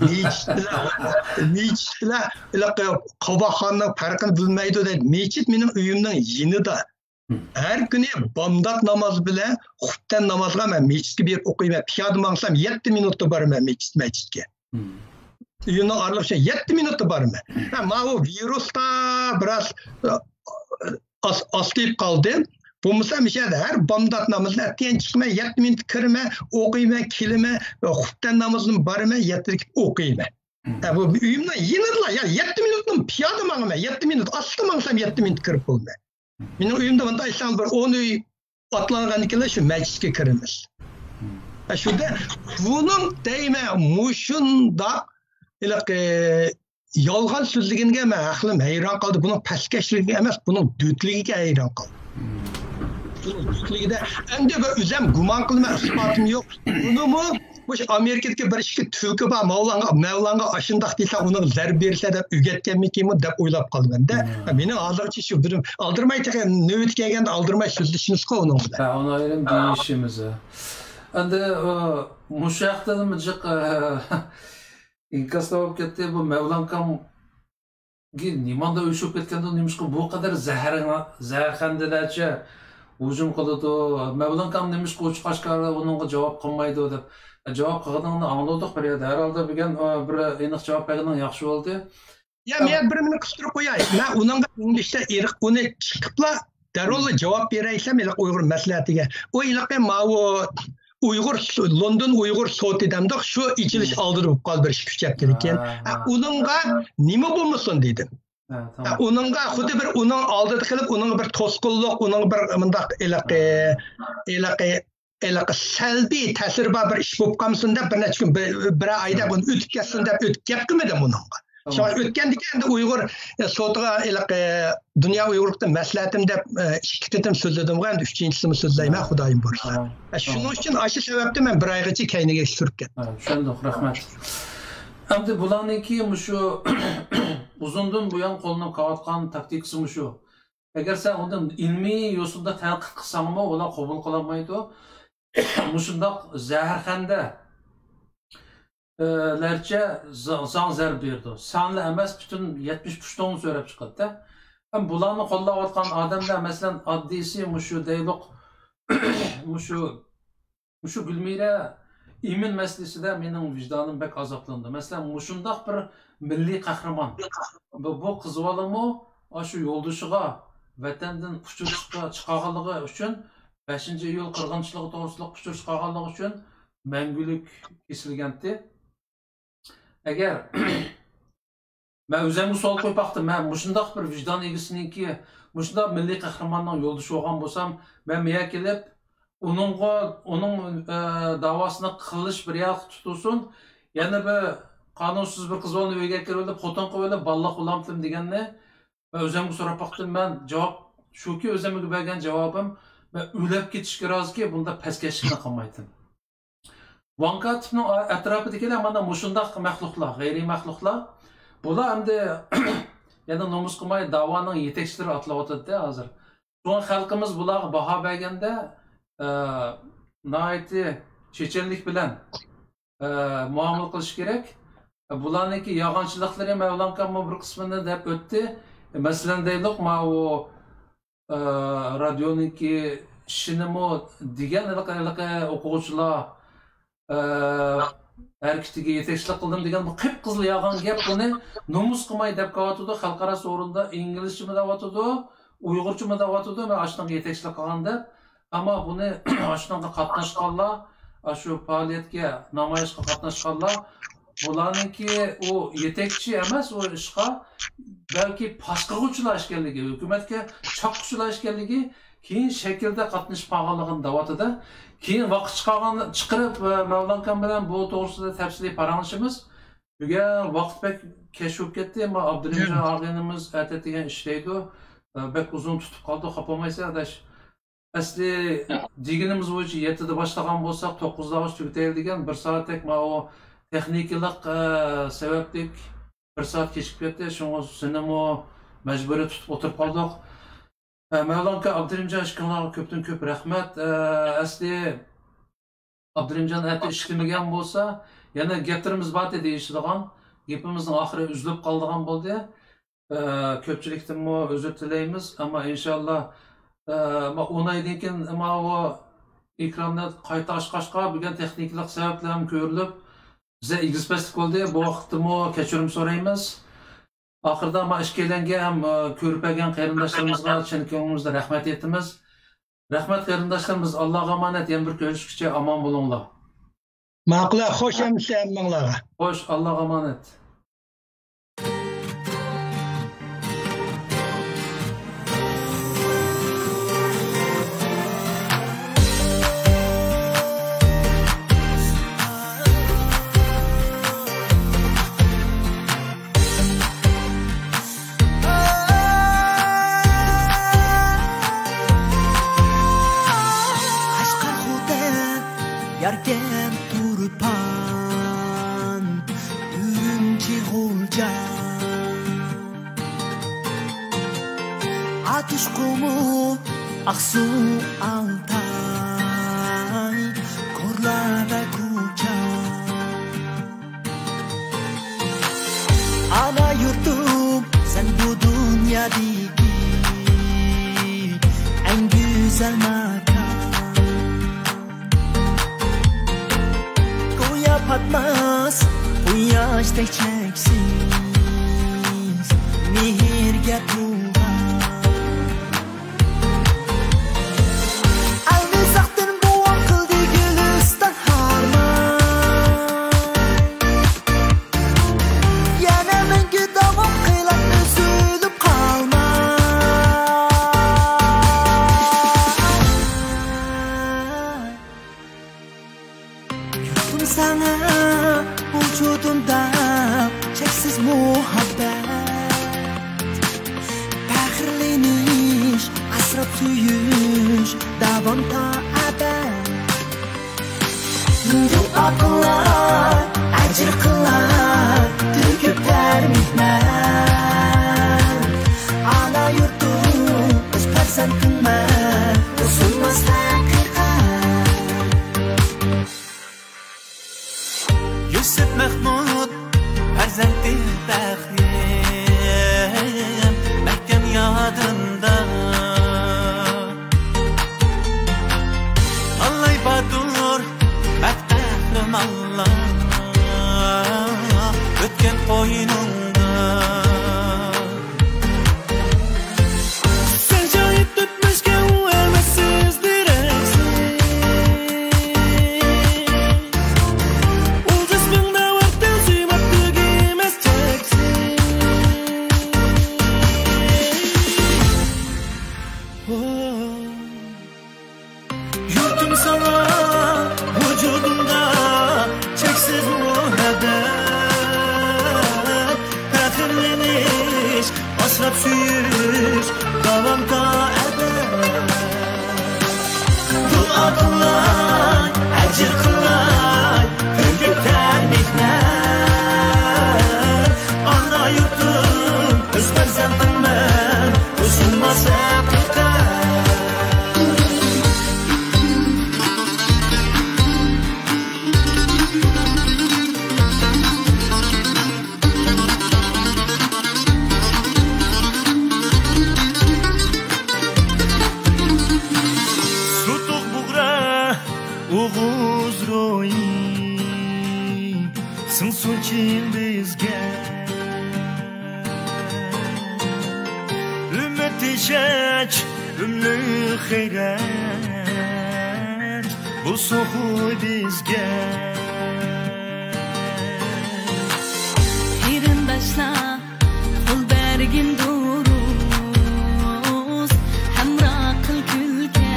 mechitlar ilaq Qobaxonning farqini bilmaydi deb mechit mening uyimning yinida. Her günü bomdat namaz bilan xuftan namazga men mechitga berib o'qiyman. Piyoda mangsam 7 minutda boraman mechitga. Uyimning aralashib 7 minutda boraman. Ma o virusda biraz asqib qoldi. Bo'lmasa mishada har bomdat namazlar teyin chiqmay 7 minut kirmay o'qiyman, kelman, xuftan namozini boraman, yetirib o'qiyman. Bu uyimning yinida ya 7 minutni piyoda mangaman, 7 minut asli mangsam 7 minut kirib bo'lmaydi. Mening uyimda bunday san bir 10 uy atlangan kelar shu masjidga kiramiz. Shunda bunun deyman mushunda iliq yolg'on so'zligiga men aqlim hayron qoldi. Buning pastkashligiga emas, buning do'tligiga hayron qoldim. Do'tligida endi bir o'zim gumon qilma isbotim yo'q. Bunimi bu Amerikadagi bir ishga tulki bor, Mavlanga ashundaq desa uni zarb bersa deb o'rgatganmikinmi deb o'ylab qoldim-da. Meni hozircha shu birim aldirmay turgan navbat kelganda aldirmay so'zlashimiz-ku uning bilan. Ha, uni ayrim deyishimiz. Endi mushu yoqda nima jiq inkasda bo'lib ketdi bu Mavlankam nimanda o'shib ketganda nimishqa bu qadar zaharxandalarcha hujum qiladi. Mavlankam nimishqa o'chqashqarda uningga javob qilmaydi deb javob qilganini angladik bir yerda. Herhalde bir aniq javob berganing yaxshi bo'ldi. Ya men birini qistirib qo'yay. Men uningga inglizcha irq uni chiqibla darrov javob beraysam ila Uyg'ur maslahatiga. O ilaqi ma'u Uyg'ur London Uyg'ur so'tidamda shu ichilish oldirib qoldi bir ish kuchayib ekan. Uningga nima bo'lmasin dedim. Uningga xuddi bir uning oldida qilib uning bir to'sqinlik, uning bir mundaq ilaqi salbiy ta'sir bor bir ish bo'lib qolmasin deb bir necha kun bir oyda buni o'tib ketsin deb o'tib ketmadim uningga. Şöyle ötkendikken de Uygur soğutuğa dünya Uygurlukta məsləhətim de iki ketim sözledim var. Üçüncüsümü sözleyime Xudayım borsa. Şunun için aşı sebepte ben bir ayğıcı kaynağa sürüp kettim. Şöndük, rahmet. Hem de bulanınki şu uzundan bu yan kolunu kavatkan taktikisi şu. Eğer sen ondan ilmi yosulda tənqid qılsan mı, ola qabul qılamaydı. Muşundaq zəhərxəndə lerçe zan zerb berdi. Sanlı emas bütün 70 puştonu söylep çıkarttı. Hem bulanı qo'llayotgan odamlar masalan oddiysi mushu deylik mushu Gulmira imin masalasida mening vicdonim bek azoblandi. Masalan mushundaq bir milliy qahramon. Bu qizvolimi shu yo'ldoshiga vatandan quchirishga chiqarganligi uchun 5-iyul qirg'inchiligi to'g'risida quchirish chiqarganligi uchun mangulik kesilgandi. Eğer ben özümü sol koyup baktım, ben muşundaq bir vicdan egisininki, muşundaq milli kahramanın yoldaşı olgan bolsam, ben meya kelip, onun davasını kılış bir yak tutulsun, yani bir kanunsuz bir kız olunu öyle kelip, xotin koyup, ballaq ulamtım degenle, ben özümü sorap baktım, ben cevap, şu ki özümü bergen cevabım, ben ülep ketişki razı ki, bunda peskeşlikini qilmaydim. Vankatning atrofidagilar mana mushundaq maxluqlar, g'ayriy maxluqlar. Bular endi yana nomus qilmay da'voning yetakchilari otlayotdi hozir. So'ng xalqimiz bularga baho berganda nihoyatda chechenlik bilan muomala qilish kerak. Bularniki yolg'onchiliklari Mavlankamning bir qismini deb o'tdi. Masalan deylik, ma u radioniki shinimo degan o'quvchilar hareketiga yetakchilik qildim degan bu qip-qizil yolg'on gap buni nomus qilmay deb qo'yatdi. Xalqaro o'rinda inglizcha deyotdi, uyg'urcha deyotdi, men ashunga yetakchilik qilgan deb. Ammo buni ashunga qatnashganlar, shu faoliyatga, namoyishga qatnashganlar bularniki u yetakchi emas, u ishga balki pasqiruvchilar ekanligi, hukumatga chaqquchilar ekanligi keyin shaklda qatnashib qolganligini deyotdi. Keyin vaqt chiqarib Mavlankam bilan bu to'g'risida tafsiliy paranglashimiz. Buga vaqt bek kech bo'lib ketdi, ammo Abdulimjon og'inimiz aytadigan ishlaydi. Bek uzun tutib qoldi, xafamaysa adash. Asli deganimiz bo'yicha 7 da boshlagan bo'lsak 9 da tugataylik degan 1 soatlik o texnikalik sabablik 1 soat kechib ketdi. Shunga sinimo majburiy tutib o'tirib qoldik. Mavlonka Abdurimjon ishqinglarga ko'pdan ko'p rahmat. Asli Abdurimjon ati ishlamagan bo'lsa, yana gaplarimiz bor edi deyishadigan. Gapimizning oxiri uzilib qoldigan bo'ldi. Ko'pchilikdan uzr tilaymiz, ammo inshaalloh 10 oydan keyin bu ekranni qayta ochqachqa bo'lgan texnik sabablar ham ko'rilib, bize egizpeslik bo'ldi. Bu vaqtda kechirim so'raymiz. Oxirida ishkelenga ham ko'rpagan qarindoshlarımızga chin ko'nglimizda rahmat etamiz. Rahmat qarindoshlarimiz, Allohga omonat, yana bir ko'rishguncha omon bo'linglar. Ma'qul, xo'sh hammalarga. Xo'sh, Allohga omonat. Yarken turpan ürümçi olca Atış kumu Aksu Altay Korla ve Kuca Ana yurtum sen bu dünyadaki en güzel makan Patmaz bu yaşta çeksiz mihirge tuğan Aynı zaktın bu akıldı gülistan harman Yana mengü davam kıylan üzülüp kalma Yurtum sana vücudumda çeksiz muhabbet Fahrleniş, asrab suyuş, davom ta abad Dua qillar, ajr qilar, tugiblar mehnat Ana yurtum, o'z farzandimman, o'zimmiz haqiqat Yusuf Mahmud farzandim Bahrim mahkam yodimda Allay Badur Bahtahrim Allah o'tgan qo'ynimda Sen joyib tutmishga u emassiz deraksiz Yurtum sana vücudumda çeksiz muhabbet Fahrleniş, asrab suyuş, davam ta ebed Dua qilay, ajr qilay, tugiblar mehnat Ana yurtum, o'z farzandimman, o'zimmiz haqiqat Oğuz royi Sınsun çin bizge Ümmet işeç Ümlü xeyret Bu soğu bizge Hirindaşla Kul bergin duruz Hemra kıl külke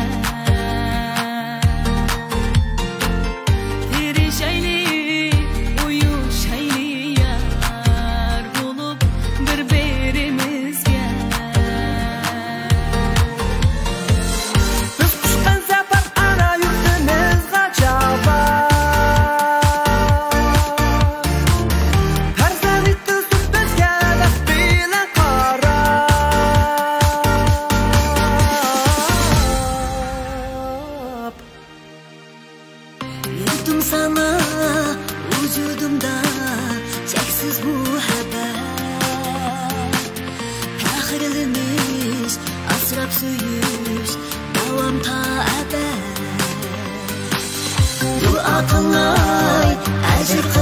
Sınırsız muhabbet Fahrlimiz asrab söyüş Davam ta ebed Dua qilay ajr